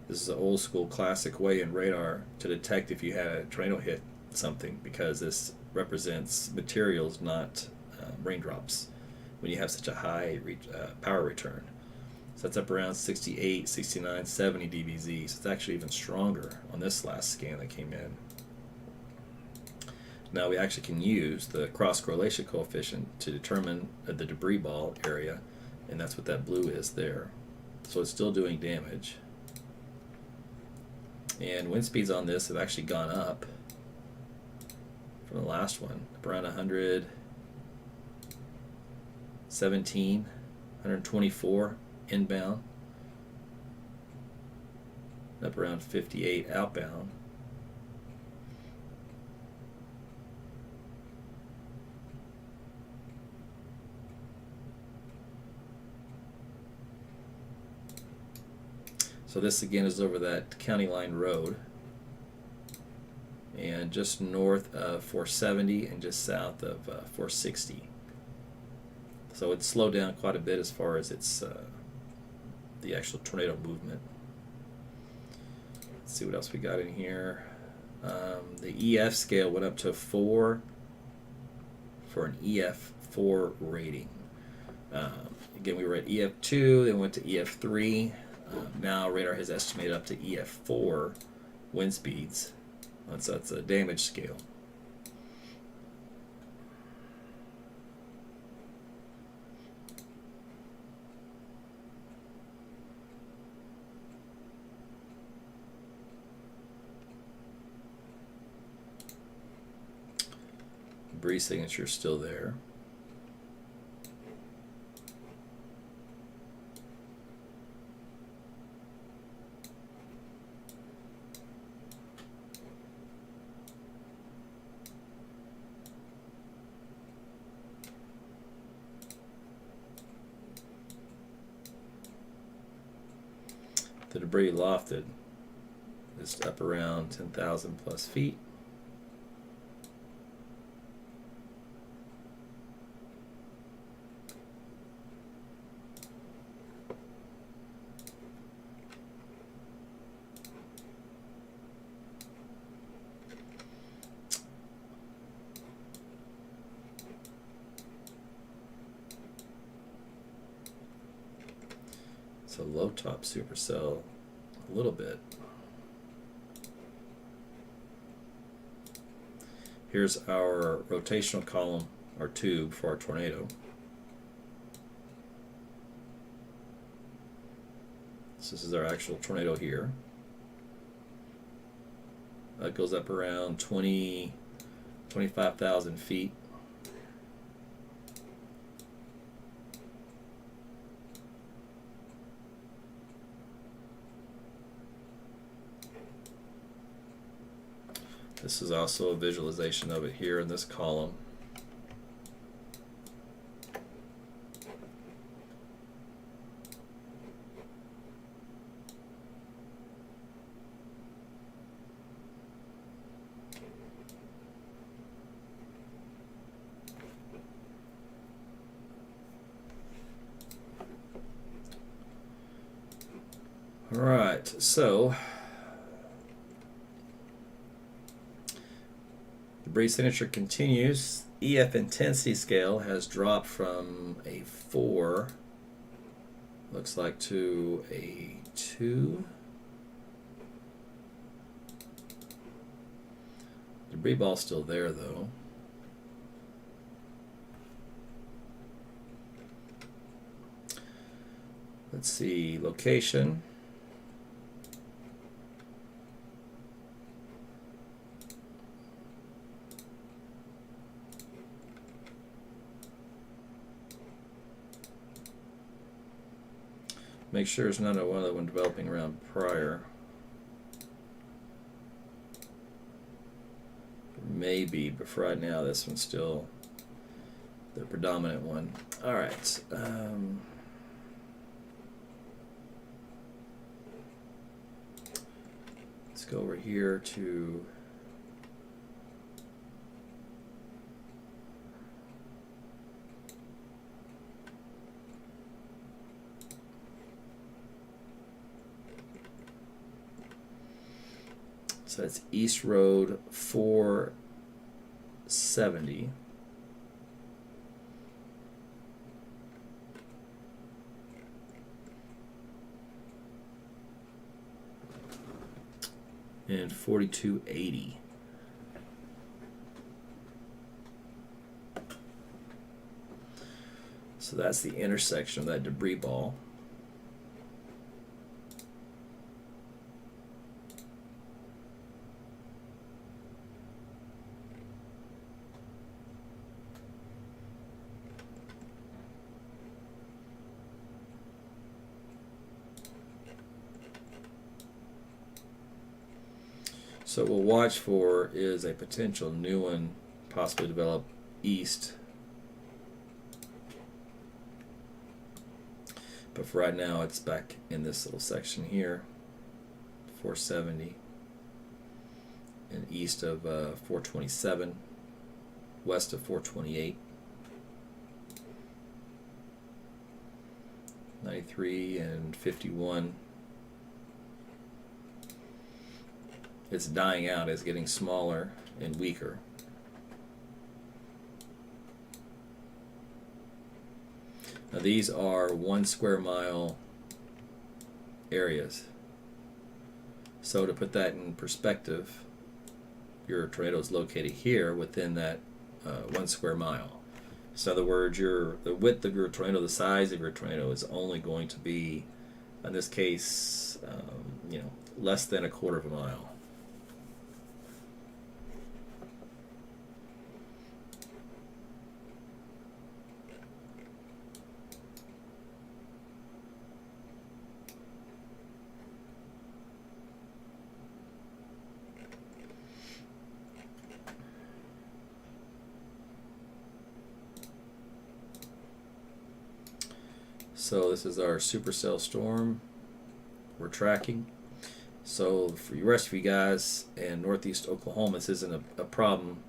This is an old school classic way in radar to detect if you had a tornado hit something, because this represents materials, not raindrops, when you have such a high power return. So that's up around 68, 69, 70 dBz. So it's actually even stronger on this last scan that came in. Now we actually can use the cross correlation coefficient to determine the debris ball area, and that's what that blue is there. So it's still doing damage. And wind speeds on this have actually gone up from the last one, up around 117, 124 inbound, up around 58 outbound. So this again is over that county line road, and just north of 470 and just south of 460. So it's slowed down quite a bit as far as its the actual tornado movement. Let's see what else we got in here. The EF scale went up to 4 for an EF4 rating. Again, we were at EF2, then went to EF3. Now radar has estimated up to EF4 wind speeds. That's a damage scale. Debris signature still there. The debris lofted is up around 10,000 plus feet. So low top supercell a little bit. Here's our rotational column, our tube for our tornado. So this is our actual tornado here. It goes up around 25,000 feet. This is also a visualization of it here in this column. All right, so debris signature continues. EF intensity scale has dropped from a 4, looks like, to a 2. Debris ball's still there though. Let's see, location. Make sure there's not one other one developing around prior. Maybe, but for right now, this one's still the predominant one. All right. Let's go over here to so that's East Road 470. 470. And 4280. So that's the intersection of that debris ball. So what we'll watch for is a potential new one possibly develop east. But for right now, it's back in this little section here, 470, and east of 427, west of 428, 93 and 51. It's dying out, it's getting smaller and weaker. Now these are 1 square mile areas. So to put that in perspective, your tornado is located here within that 1 square mile. So in other words, the width of your tornado, the size of your tornado is only going to be, in this case, less than 1/4 of a mile. So this is our supercell storm we're tracking. So for the rest of you guys in northeast Oklahoma, this isn't a problem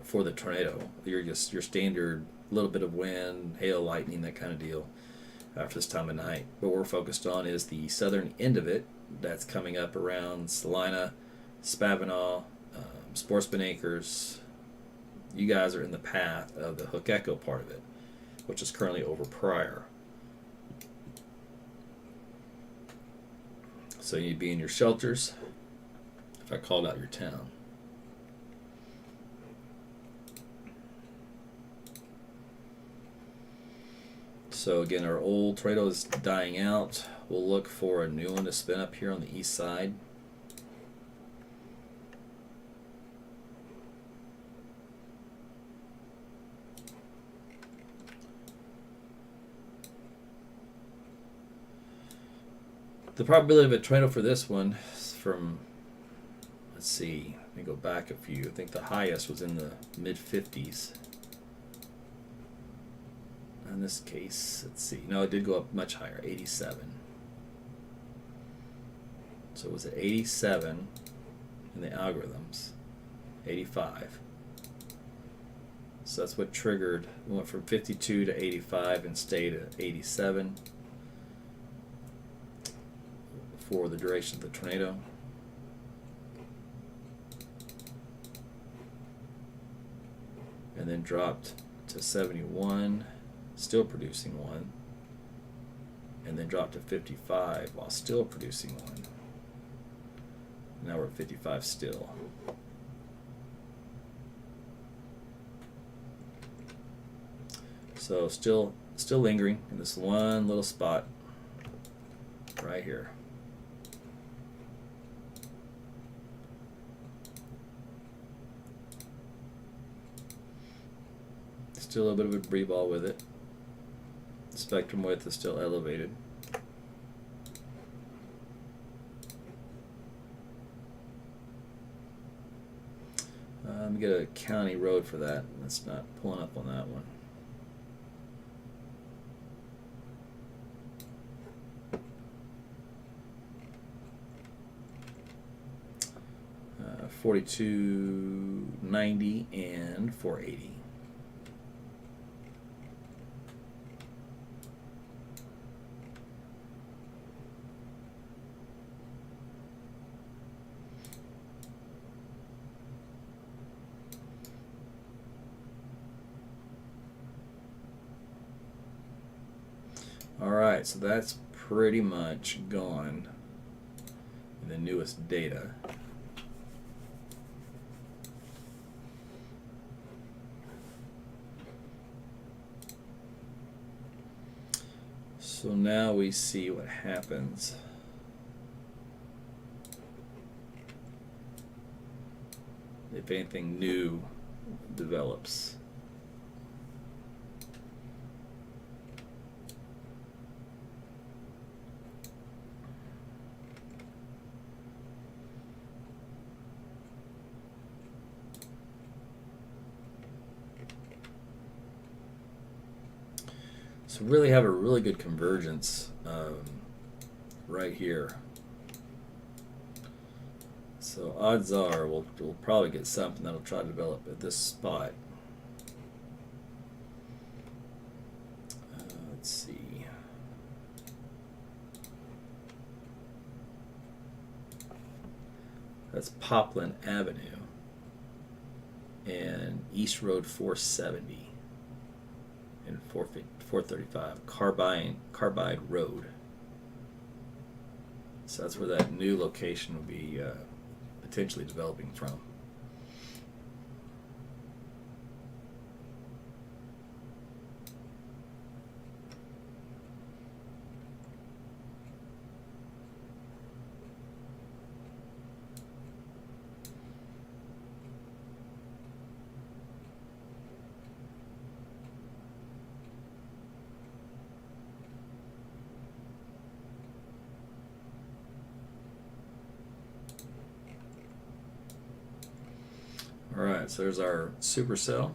for the tornado. You're just your standard little bit of wind, hail, lightning, that kind of deal for this time of night. What we're focused on is the southern end of it that's coming up around Salina, Spavinaw, Sportsman Acres. You guys are in the path of the Hook Echo part of it, which is currently over Pryor. So you need to be in your shelters if I called out your town. So again, our old tornado is dying out. We'll look for a new one to spin up here on the east side. The probability of a tornado for this one is from, let's see, let me go back a few. I think the highest was in the mid-50s. In this case, let's see. No, it did go up much higher, 87. So it was at 87 in the algorithms, 85. So that's what triggered, we went from 52 to 85 and stayed at 87. For the duration of the tornado. And then dropped to 71, still producing one. And then dropped to 55 while still producing one. Now we're at 55 still. So still lingering in this one little spot right here. Still a little bit of a debris ball with it. The spectrum width is still elevated. Let me get a county road for that. It's not pulling up on that one. 4290 and 480. Alright, so that's pretty much gone in the newest data. So now we see what happens. If anything new develops. So really have a really good convergence right here. So odds are we'll probably get something that'll try to develop at this spot. Let's see. That's Poplar Avenue and East Road 470 and 435 Carbide Road. So that's where that new location will be potentially developing from. Alright, so there's our supercell.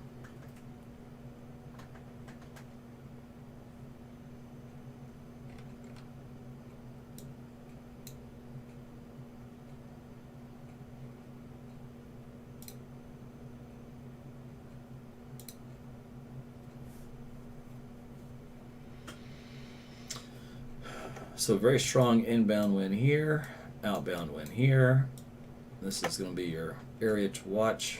So very strong inbound wind here, outbound wind here. This is going to be your area to watch.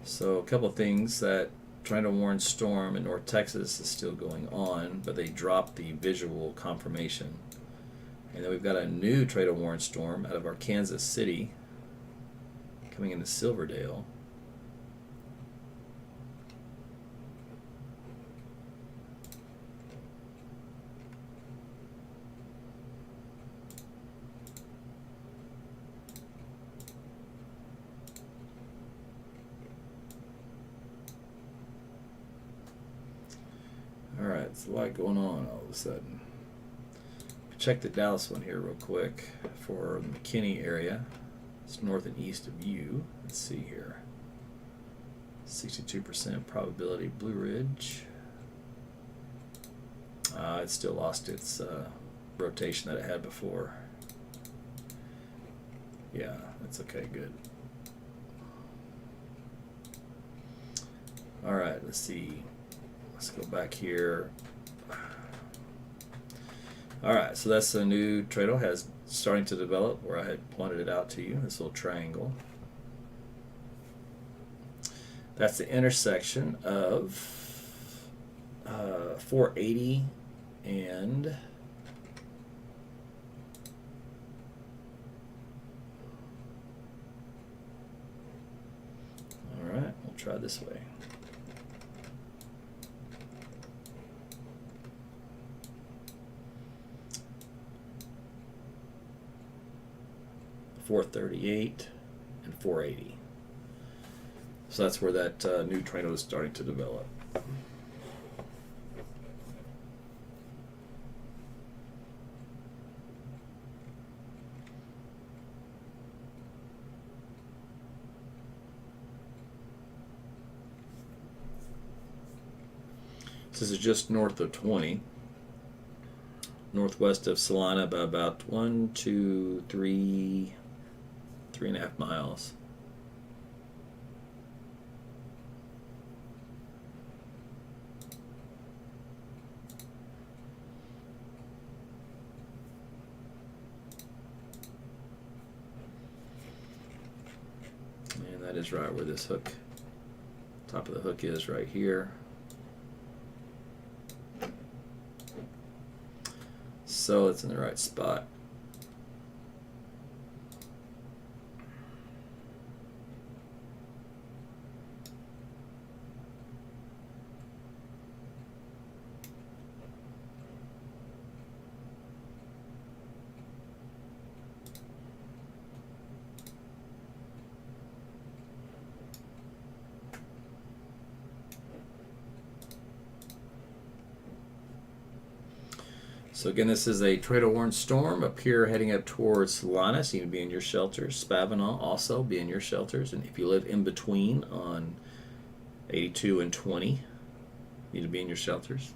So a couple of things that trying to warn storm in North Texas is still going on, but they dropped the visual confirmation. And then we've got a new try to warn storm out of our Kansas City coming into Silverdale. Alright, it's a lot going on all of a sudden. Check the Dallas one here real quick for the McKinney area. It's north and east of you. Let's see here. 62% probability Blue Ridge. It still lost its rotation that it had before. Yeah, that's okay, good. Alright, let's see. Let's go back here. Alright, so that's the new Tuttle has starting to develop where I had pointed it out to you, this little triangle. That's the intersection of 480 and alright, we'll try this way. .438 and 480. So that's where that new tornado is starting to develop. This is just north of 20, northwest of Salina by about 3.5 miles. That is right where this hook, top of the hook is right here. So it's in the right spot. So again, this is a tornado warned storm up here heading up towards Salina. So you need to be in your shelters. Spavinaw also be in your shelters. And if you live in between on 82 and 20, you need to be in your shelters.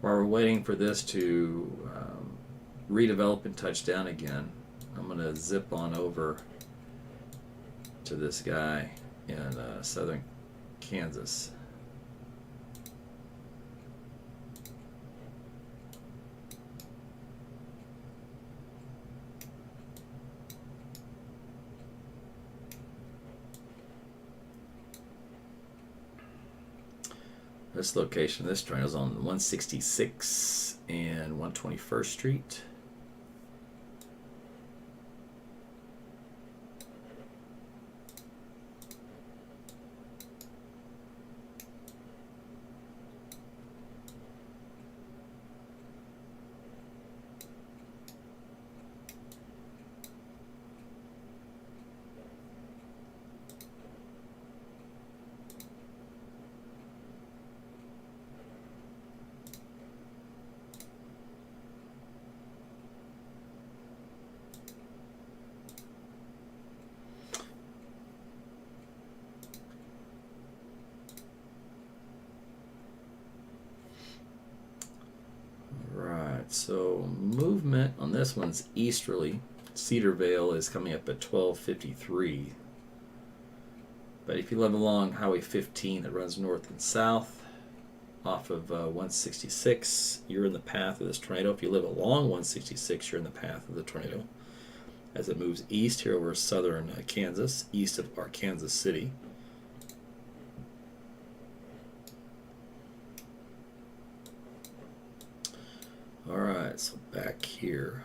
While we're waiting for this to redevelop and touch down again, I'm going to zip on over to this guy in southern Kansas. This location, this train is on 166 and 121st Street. So movement on this one's easterly. Cedarvale is coming up at 12:53. But if you live along Highway 15 that runs north and south off of 166, you're in the path of this tornado. If you live along 166, you're in the path of the tornado. As it moves east here over southern Kansas, east of Arkansas City. Alright, so back here.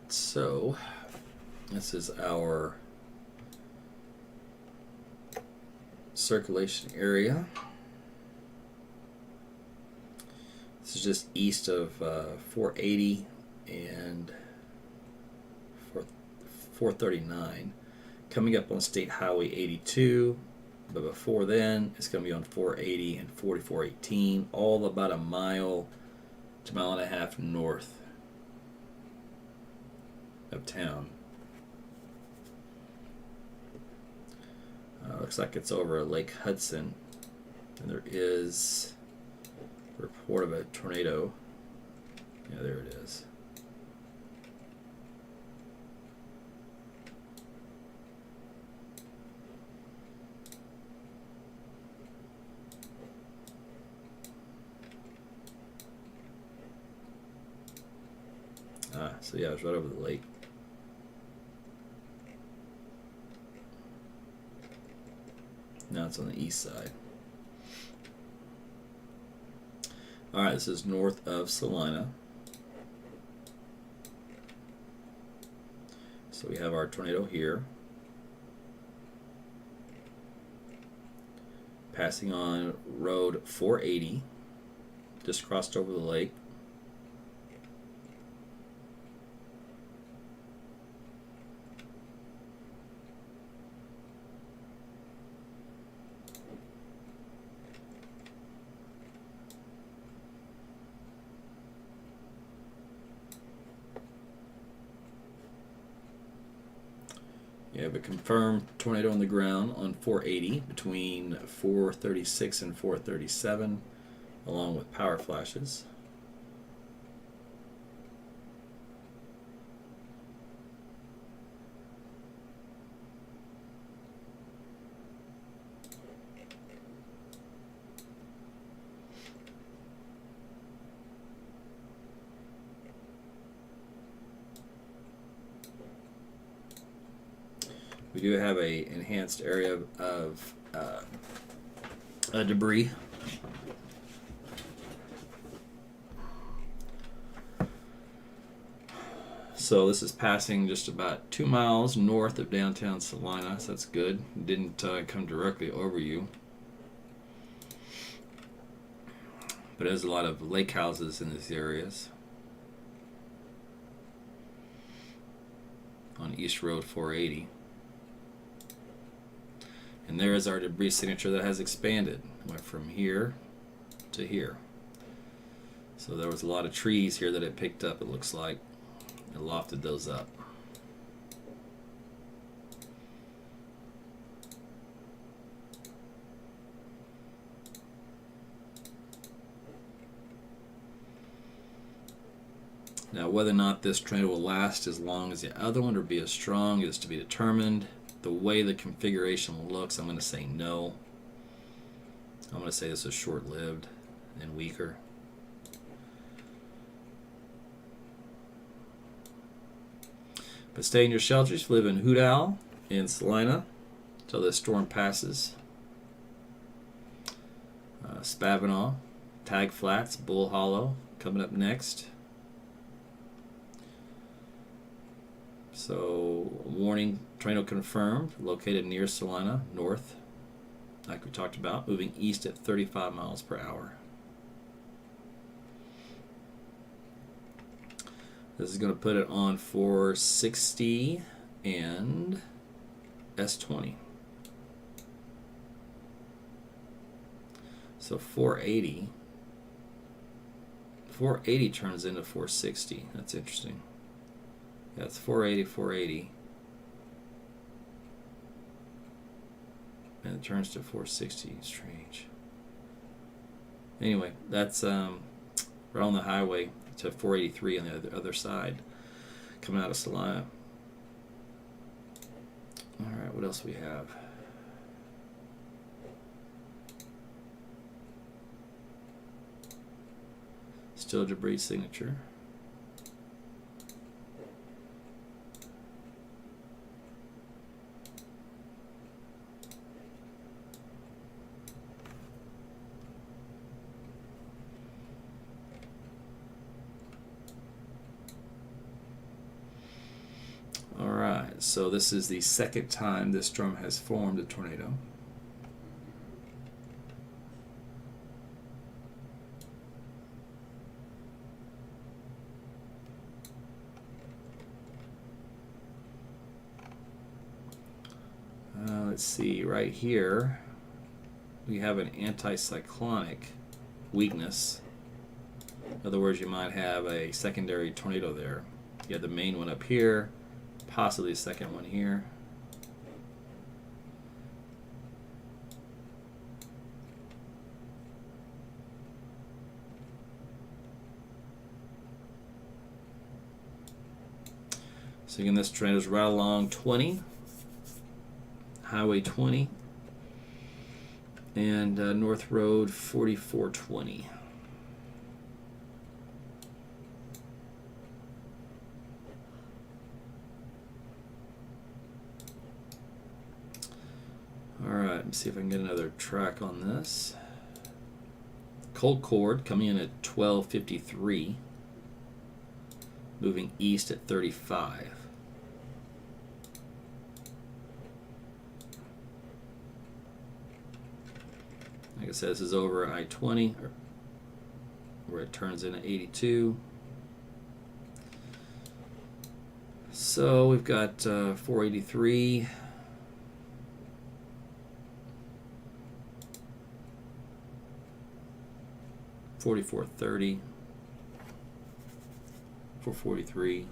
So this is our circulation area. This is just east of 480 and 439, coming up on State Highway 82, but before then it's going to be on 480 and 4418, all about a mile to a mile and a half north of town. Looks like it's over Lake Hudson, and there is a report of a tornado. Yeah, there it is. So yeah, it's right over the lake. Now it's on the east side. Alright, this is north of Salina. So we have our tornado here. Passing on road 480. Just crossed over the lake. You have a confirmed tornado on the ground on 480 between 436 and 437, along with power flashes. We do have a enhanced area of debris. So this is passing just about 2 miles north of downtown Salina, so that's good. It didn't come directly over you. But there's a lot of lake houses in these areas. On East Road 480. And there is our debris signature that has expanded. Went from here to here. So there was a lot of trees here that it picked up, it looks like. It lofted those up. Now, whether or not this tornado will last as long as the other one or be as strong is to be determined. The way the configuration looks, I'm going to say no. I'm going to say this is short-lived and weaker. But stay in your shelters. Live in Tuttle in Salina until this storm passes. Spavinaw, Tag Flats, Bull Hollow coming up next. So, warning, tornado confirmed, located near Salina, north, like we talked about, moving east at 35 miles per hour. This is going to put it on 460 and S20. So 480 turns into 460. That's interesting. Yeah, it's 480, and it turns to 460. Strange. Anyway, that's right on the highway to 483 on the other side, coming out of Salina. All right, what else we have? Still debris signature. So this is the second time this storm has formed a tornado. Let's see, right here we have an anticyclonic weakness. In other words, you might have a secondary tornado there. You have the main one up here, possibly a second one here. So again, this tornado is right along 20, Highway 20, and North Road 4420. Alright, let me see if I can get another track on this. Cold cord coming in at 1253, moving east at 35. Like I said, this is over I-20, where it turns into 82. So we've got 483. $44.30, $443,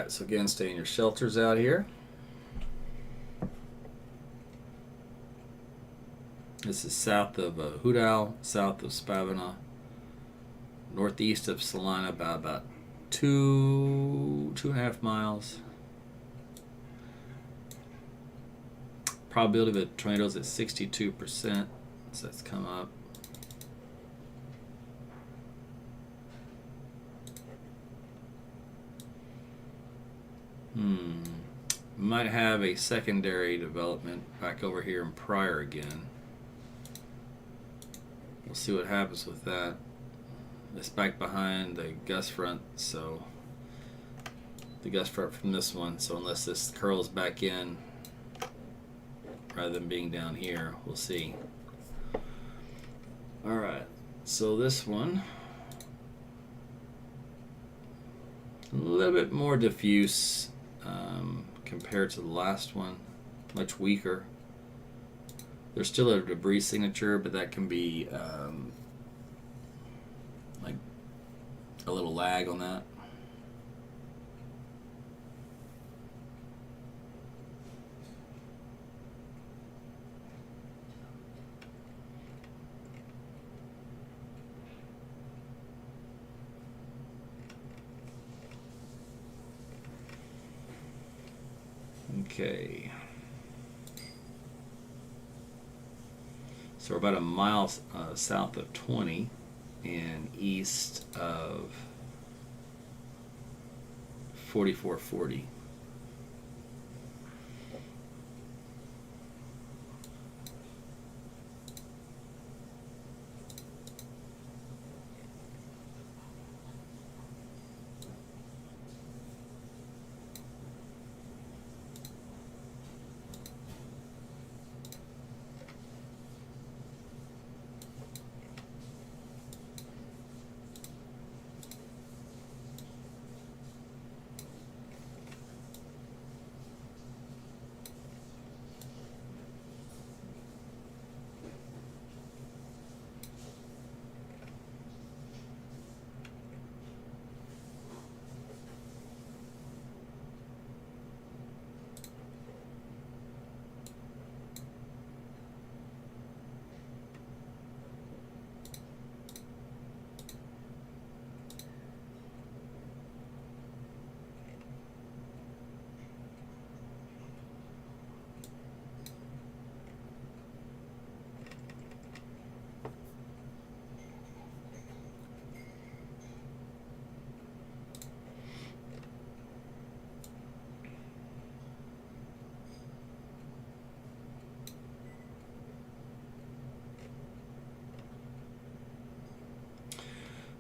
Alright, so again, stay in your shelters out here. This is south of Hudal, south of Spavina, northeast of Salina, about 2.5 miles. Probability of a tornado is at 62%, so that's come up. Might have a secondary development back over here in Pryor again. We'll see what happens with that. It's back behind the gust front, so the gust front from this one. So unless this curls back in rather than being down here, we'll see. All right, so this one a little bit more diffuse compared to the last one, much weaker. There's still a debris signature, but that can be like a little lag on that. Okay. So we're about a mile south of 20 and east of 4440.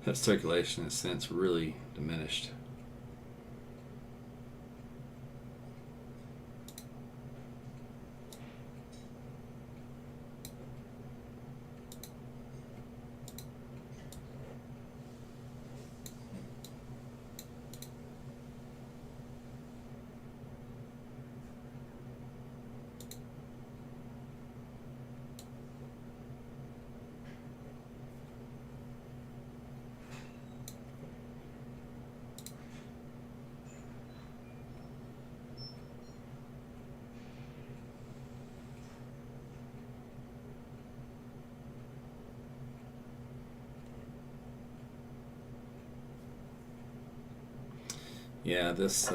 That circulation has since really diminished. Yeah, this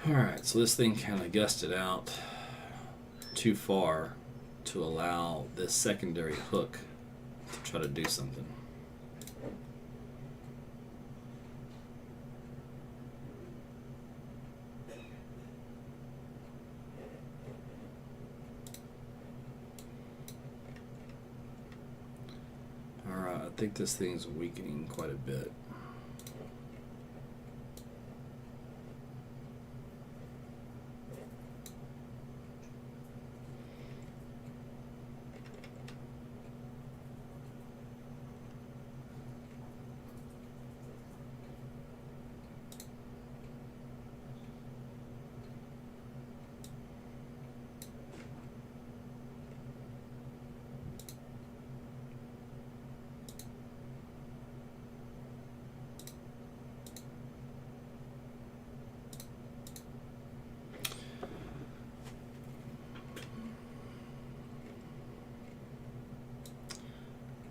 Alright, so this thing kind of gusted out too far to allow this secondary hook to try to do something. I think this thing's weakening quite a bit.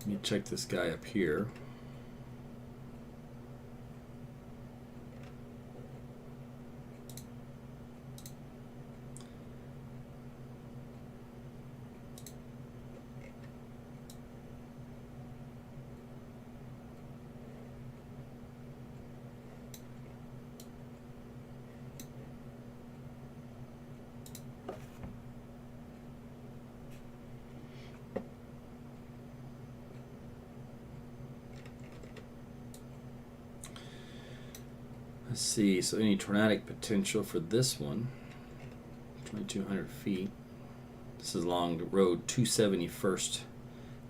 Let me check this guy up here. Let's see, so any tornadic potential for this one, 2,200 feet. This is along the road 271st,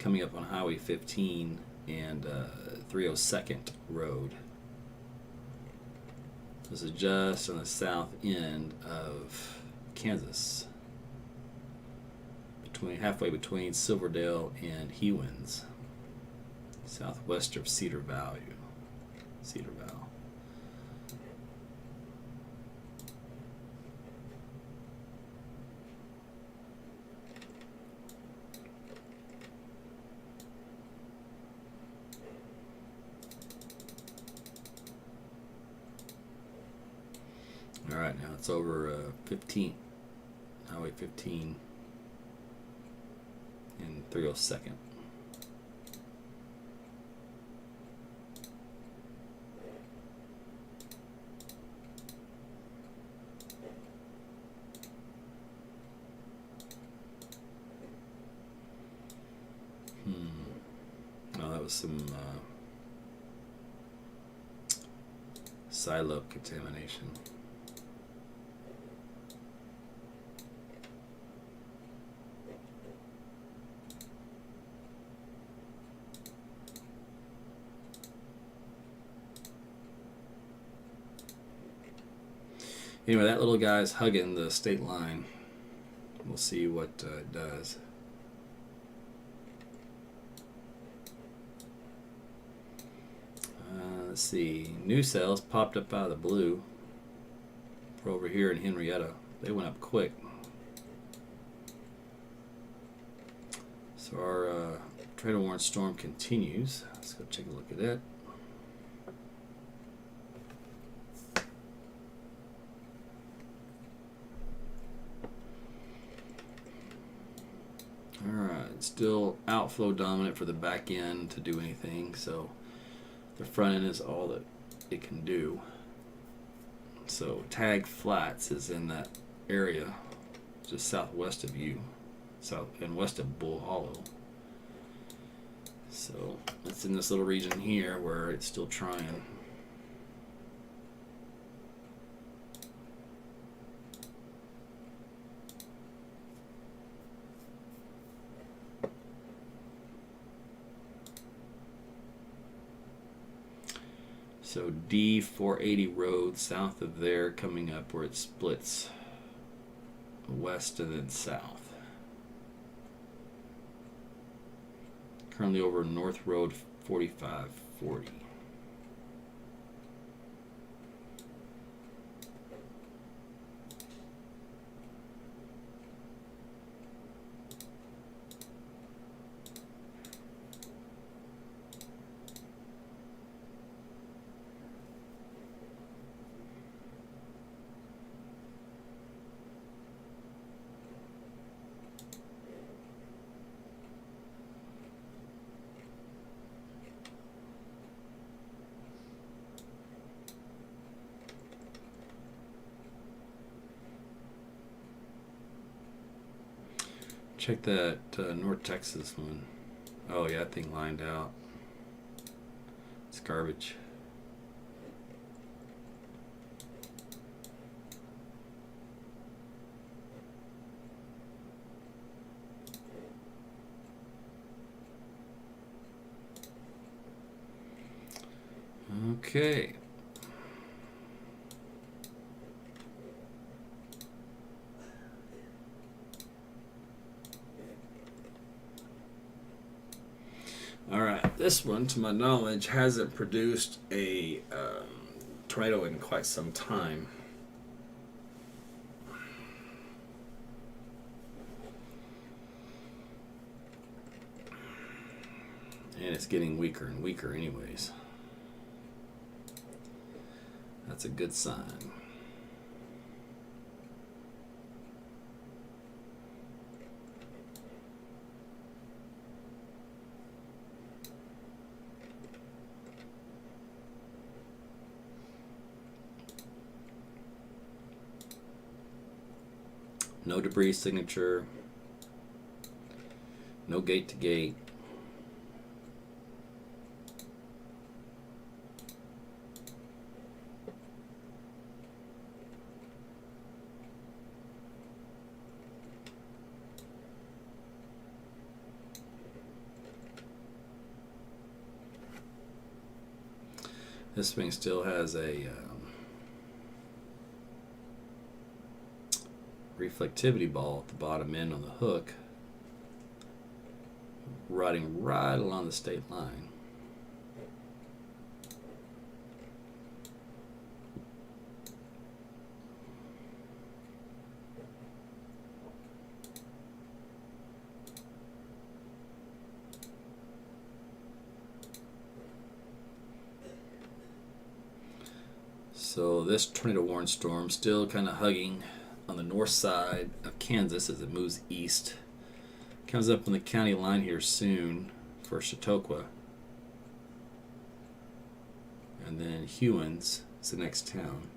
coming up on Highway 15 and 302nd Road. This is just on the south end of Kansas, halfway between Silverdale and Hewins, southwest of Cedar Valley. All right, now it's over 15, Highway 15 and 302nd. Oh, that was some silo contamination. Anyway, that little guy's hugging the state line. We'll see what it does. Let's see. New cells popped up out of the blue. We're over here in Henrietta. They went up quick. So our tornado warning storm continues. Let's go take a look at it. Alright, still outflow dominant for the back end to do anything, so the front end is all that it can do. So Tag Flats is in that area just southwest of you, south and west of Bull Hollow. So it's in this little region here where it's still trying. So D480 road south of there, coming up where it splits west and then south. Currently over North Road 4540. Check that North Texas one. Oh yeah, that thing lined out. garbage. Okay. All right, this one, to my knowledge, hasn't produced a tornado in quite some time. And it's getting weaker and weaker anyways. That's a good sign. No debris signature. No gate to gate. This thing still has a reflectivity ball at the bottom end on the hook, riding right along the state line. So this tornado warning storm still kind of hugging on the north side of Kansas as it moves east. Comes up on the county line here soon for Chautauqua. And then Hewins is the next town.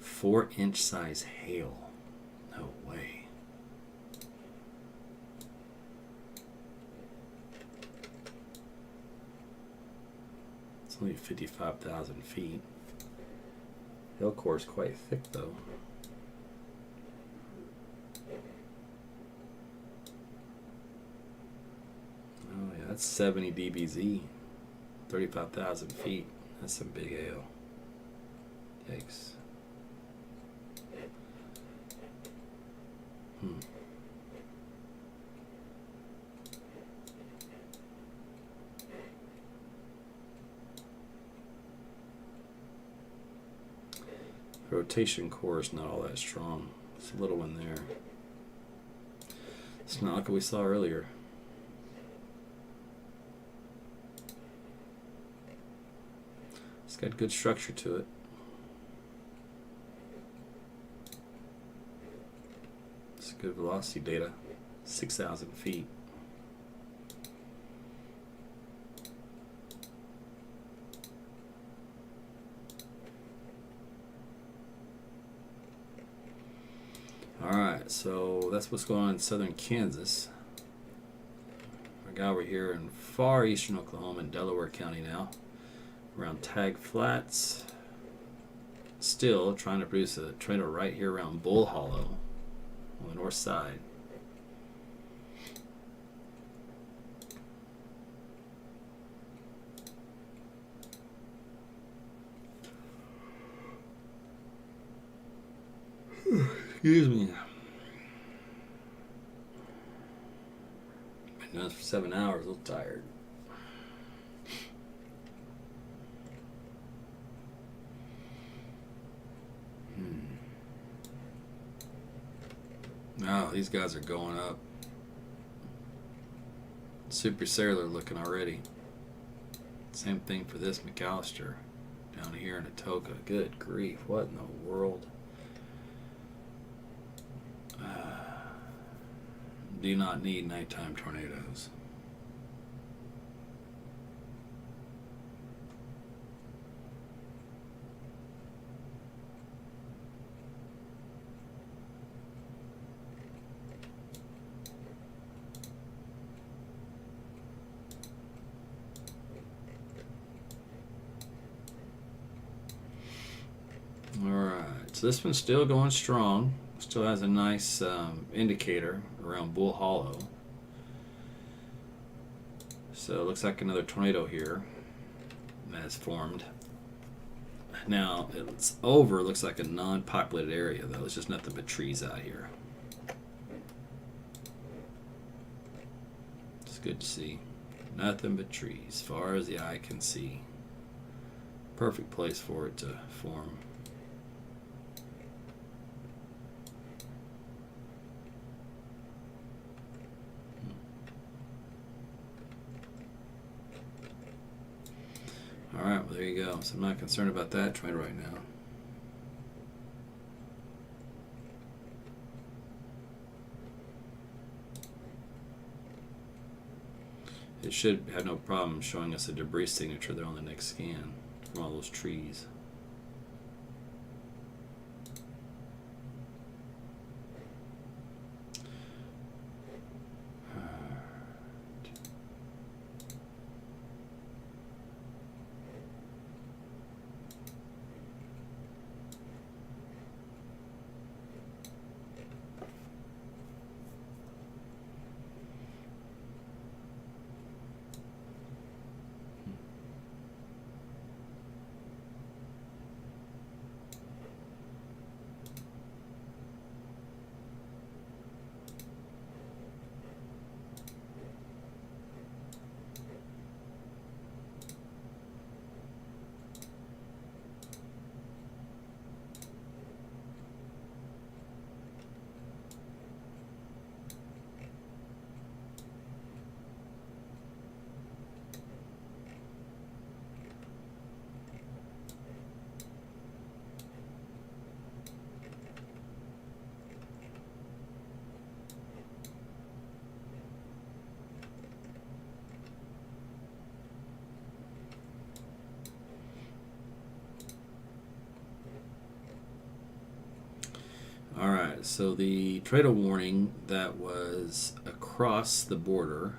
Four-inch size hail. No way. It's only 55,000 feet. Hail core is quite thick though. Oh yeah, that's 70 dBz. 35,000 feet. That's some big hail. Yikes. Rotation core is not all that strong. It's a little one there. It's not like what we saw earlier. It's got good structure to it. It's good velocity data. 6,000 feet. Alright, so that's what's going on in southern Kansas. Our guy over here in far eastern Oklahoma in Delaware County now, around Tag Flats. Still trying to produce a tornado right here around Bull Hollow on the north side. Excuse me. Been doing this for 7 hours, a little tired. Oh, these guys are going up. Supercellular looking already. Same thing for this McAllister down here in Atoka. Good grief, what in the world? Do not need nighttime tornadoes. Alright, so this one's still going strong. Still has a nice indicator around Bull Hollow. So it looks like another tornado here has formed. Now it's over, looks like a non-populated area though. It's just nothing but trees out here. It's good to see. Nothing but trees, far as the eye can see. Perfect place for it to form. Alright, well there you go. So I'm not concerned about that tornado right now. It should have no problem showing us a debris signature there on the next scan from all those trees. Alright, so the tornado warning that was across the border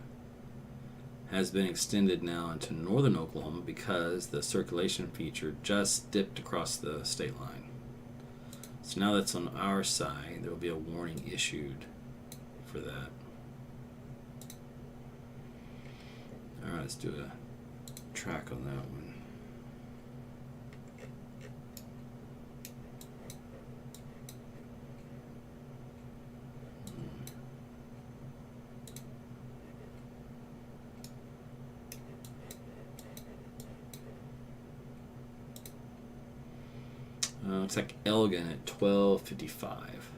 has been extended now into northern Oklahoma because the circulation feature just dipped across the state line. So now that's on our side, there will be a warning issued for that. Alright, let's do a track on that one. Looks like Elgin at 12:55.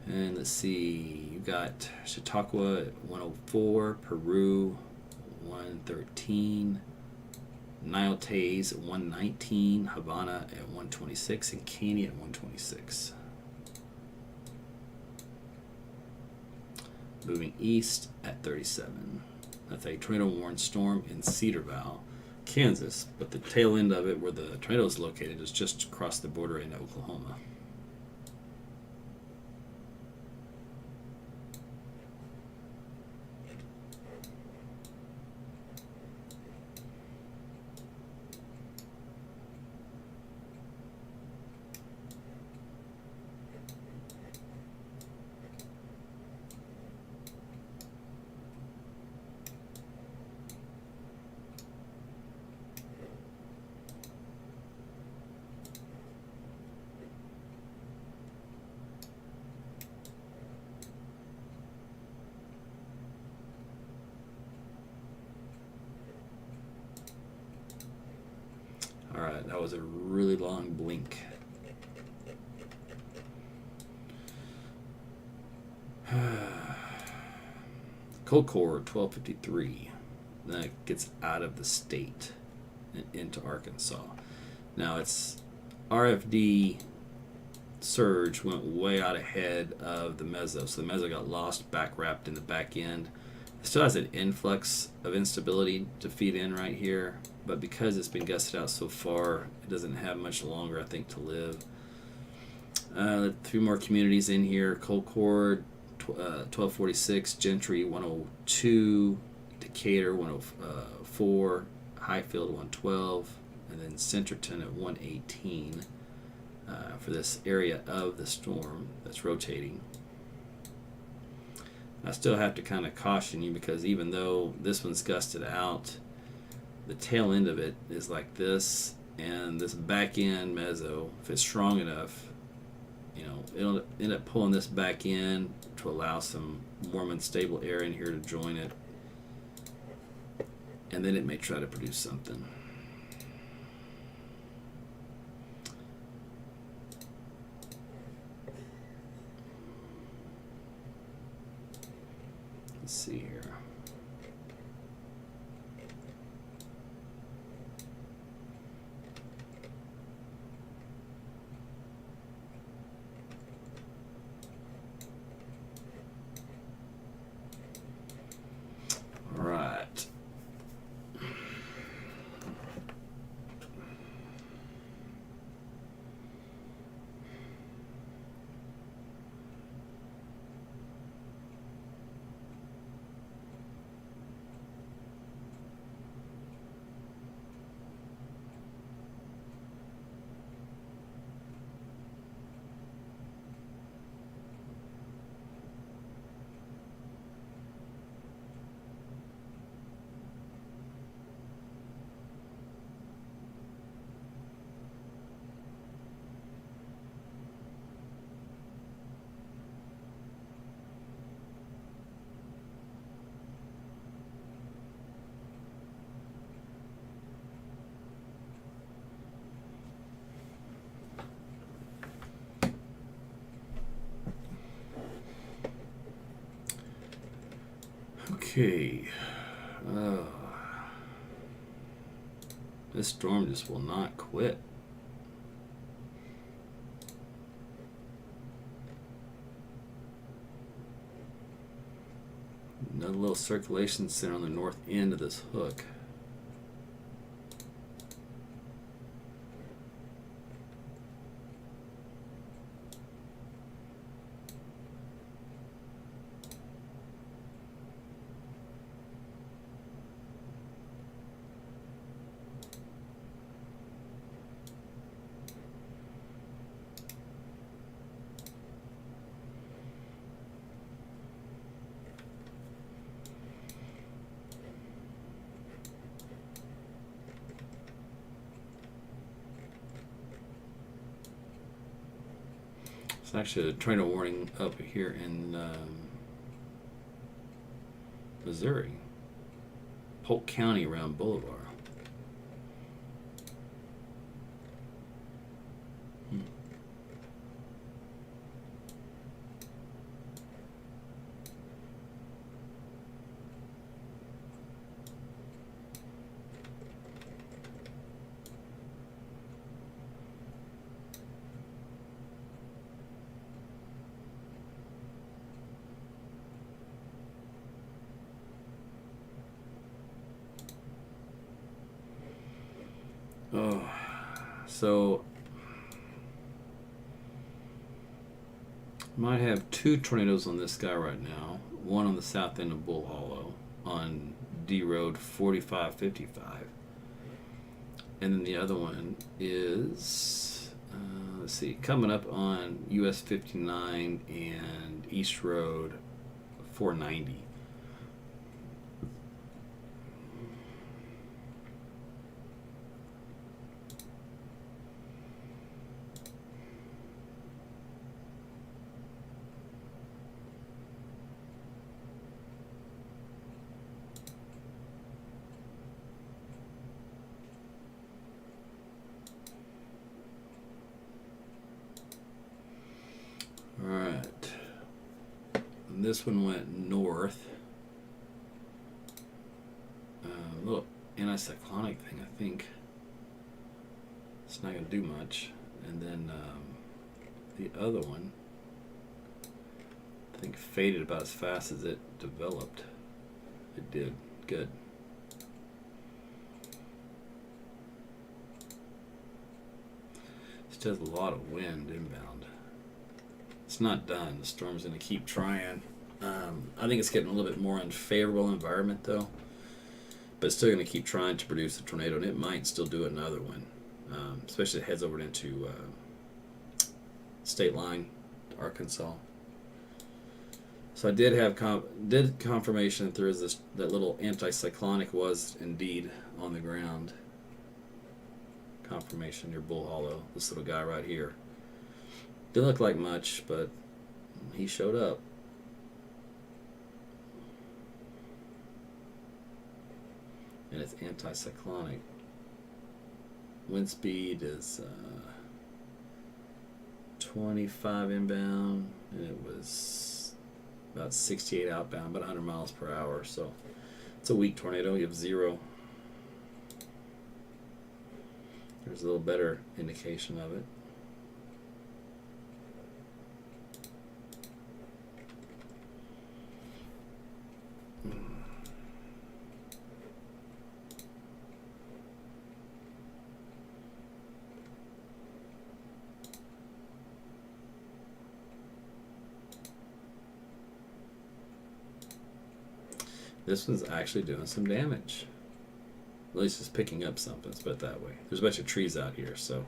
And let's see, you got Chautauqua at 104, Peru 113, Niles at 119, Havana at 126, and Caney at 126. Moving east at 37. That's a tornado warned storm in Cedarville, Kansas, but the tail end of it where the tornado is located is just across the border into Oklahoma. Alright, that was a really long blink. Cold core 1253. Then it gets out of the state and into Arkansas. Now it's RFD surge went way out ahead of the meso. So the meso got lost, back wrapped in the back end. It still has an influx of instability to feed in right here, but because it's been gusted out so far, it doesn't have much longer, I think, to live. 3 more communities in here: Colcord, 1246, Gentry 102, Decatur 104, Highfield 112, and then Centerton at 118 for this area of the storm that's rotating. I still have to kind of caution you, because even though this one's gusted out, the tail end of it is like this, and this back end meso, if it's strong enough, it'll end up pulling this back in to allow some warm and stable air in here to join it, and then it may try to produce something. Let's see here. All right. Okay. This storm just will not quit. Another little circulation center on the north end of this hook. It's actually a tornado warning up here in Missouri, Polk County around Boulevard. Oh, so might have 2 tornadoes on this guy right now. One on the south end of Bull Hollow on D Road 4555, and then the other one is let's see, coming up on US 59 and East Road 490. Alright, this one went north. A little anticyclonic thing, I think. It's not going to do much. And then the other one, I think, faded about as fast as it developed. It did. Good. It has a lot of wind inbound. It's not done. The storm's going to keep trying. I think it's getting a little bit more unfavorable environment, though. But it's still going to keep trying to produce a tornado, and it might still do another one, especially if it heads over into state line, Arkansas. So I did have confirmation that there is that little anticyclonic was indeed on the ground. Confirmation near Bull Hollow. This little guy right here. Didn't look like much, but he showed up. And it's anticyclonic. Wind speed is 25 inbound, and it was about 68 outbound, about 100 miles per hour. So it's a weak tornado. You have 0. There's a little better indication of it. This one's actually doing some damage. At least it's picking up something, let's put it that way. There's a bunch of trees out here, so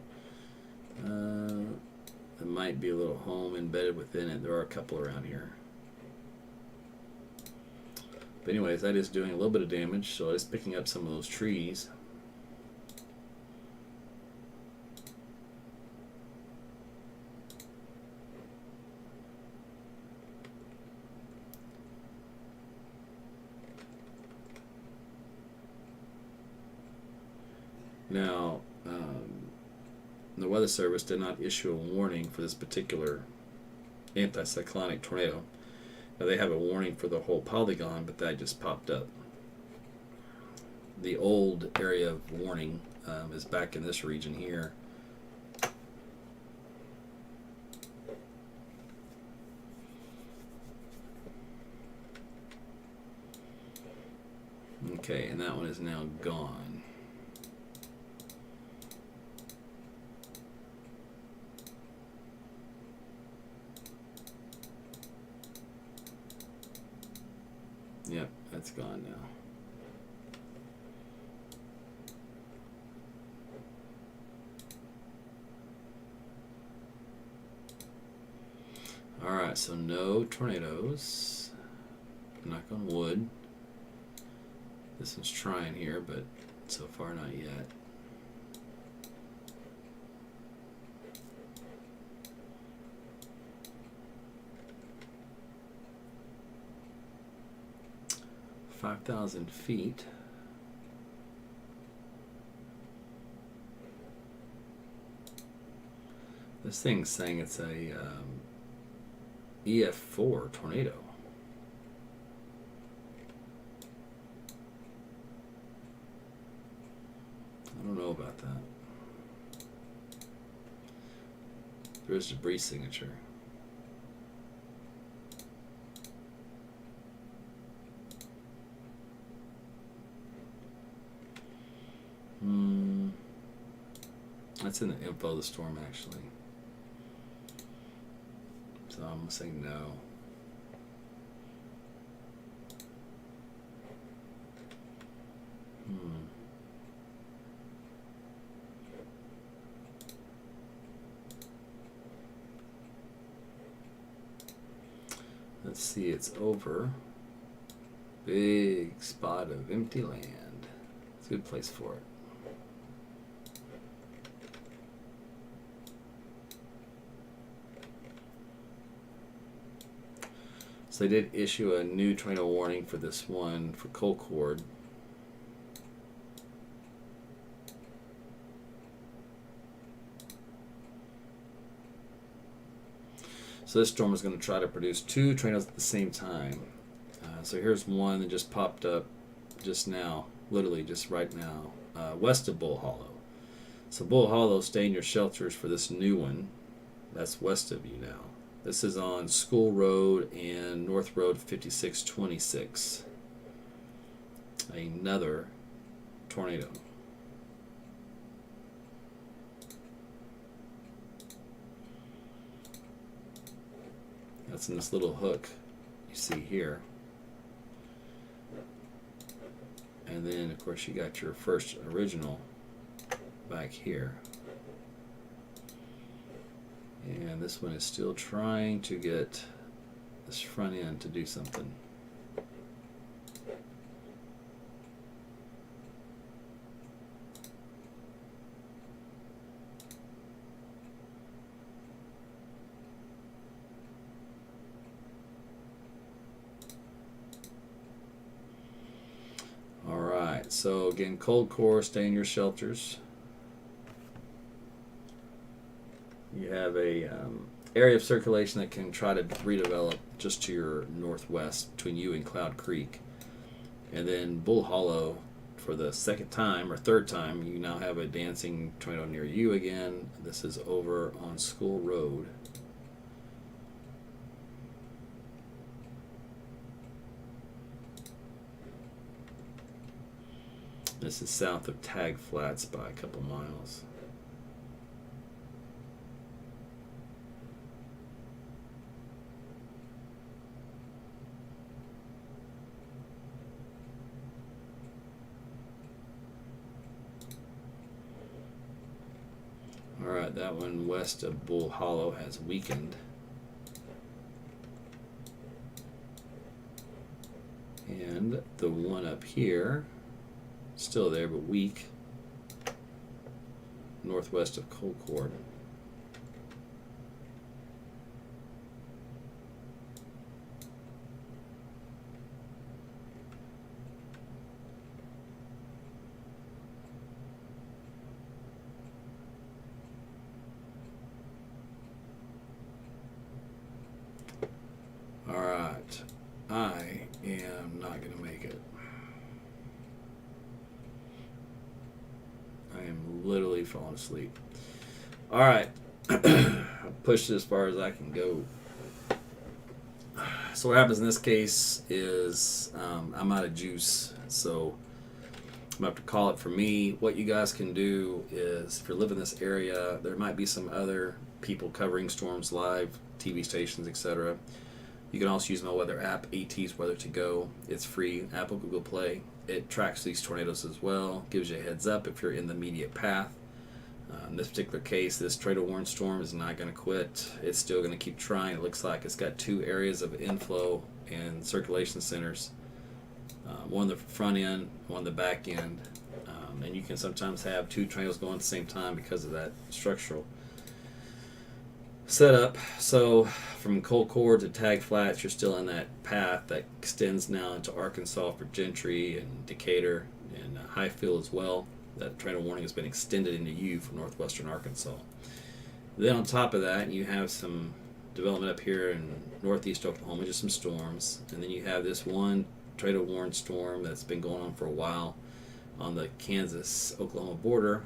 there might be a little home embedded within it. There are a couple around here. But anyways, that is doing a little bit of damage, so it's picking up some of those trees. Now, the Weather Service did not issue a warning for this particular anticyclonic tornado. Now, they have a warning for the whole polygon, but that just popped up. The old area of warning is back in this region here. Okay, and that one is now gone. Yep, that's gone now. Alright, so no tornadoes. Knock on wood. This one's trying here, but so far not yet. $5,000 feet. This thing's saying it's a EF4 tornado. I don't know about that. There's debris signature. That's in the info of the storm, actually. So I'm going to say no. Let's see, it's over. Big spot of empty land. It's a good place for it. So they did issue a new tornado warning for this one for Colcord. So this storm is going to try to produce 2 tornadoes at the same time. So here's one that just popped up just now, literally just right now, west of Bull Hollow. So Bull Hollow, stay in your shelters for this new one. That's west of you now. This is on School Road and North Road 5626. Another tornado. That's in this little hook you see here. And then, of course, you got your first original back here. And this one is still trying to get this front end to do something. Alright, so again, cold core, stay in your shelters. You have a area of circulation that can try to redevelop just to your northwest between you and Cloud Creek. And then Bull Hollow, for the second time or third time, you now have a dancing tornado near you again. This is over on School Road. This is south of Tag Flats by a couple miles. Alright, that one west of Bull Hollow has weakened. And the one up here, still there but weak, northwest of Colcord. Alright, I am not going to make it. I am literally falling asleep. Alright, I pushed it as far as I can go. So what happens in this case is I'm out of juice, so I'm going to have to call it for me. What you guys can do is, if you live in this area, there might be some other people covering storms live, TV stations, etc. You can also use my weather app, AT's Weather to Go. It's free, Apple, Google Play. It tracks these tornadoes as well, gives you a heads up if you're in the immediate path. In this particular case, this tornado warning storm is not going to quit. It's still going to keep trying. It looks like it's got two areas of inflow and circulation centers. One on the front end, one on the back end. And you can sometimes have two tornadoes going at the same time because of that structural setup. So from Colcord to Tag Flats, you're still in that path that extends now into Arkansas for Gentry and Decatur and Highfield as well. That tornado warning has been extended into you for northwestern Arkansas. Then on top of that, you have some development up here in northeast Oklahoma, just some storms. And then you have this one tornado warning storm that's been going on for a while on the Kansas-Oklahoma border.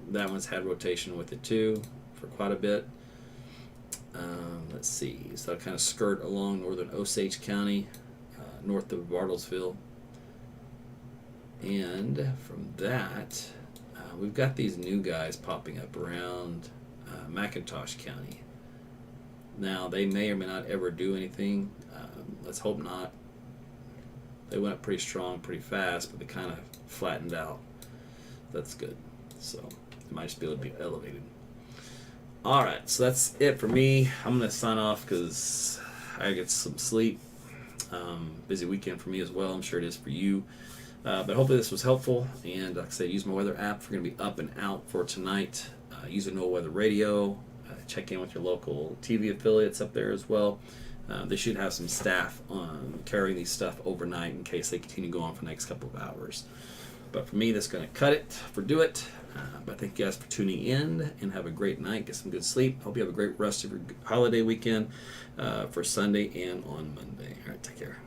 That one's had rotation with it too for quite a bit. Let's see, so I kind of skirt along northern Osage County, north of Bartlesville. And from that, we've got these new guys popping up around McIntosh County. Now, they may or may not ever do anything. Let's hope not. They went up pretty strong, pretty fast, but they kind of flattened out. That's good. So, it might just be able to be elevated. Alright, so that's it for me. I'm going to sign off because I get some sleep. Busy weekend for me as well. I'm sure it is for you. But hopefully this was helpful. And like I said, use my weather app. We're going to be up and out for tonight. Use a NOAA Weather Radio. Check in with your local TV affiliates up there as well. They should have some staff carrying these stuff overnight in case they continue going on for the next couple of hours. But for me, that's going to cut it for Do It. But thank you guys for tuning in and have a great night. Get some good sleep. Hope you have a great rest of your holiday weekend for Sunday and on Monday. All right, take care.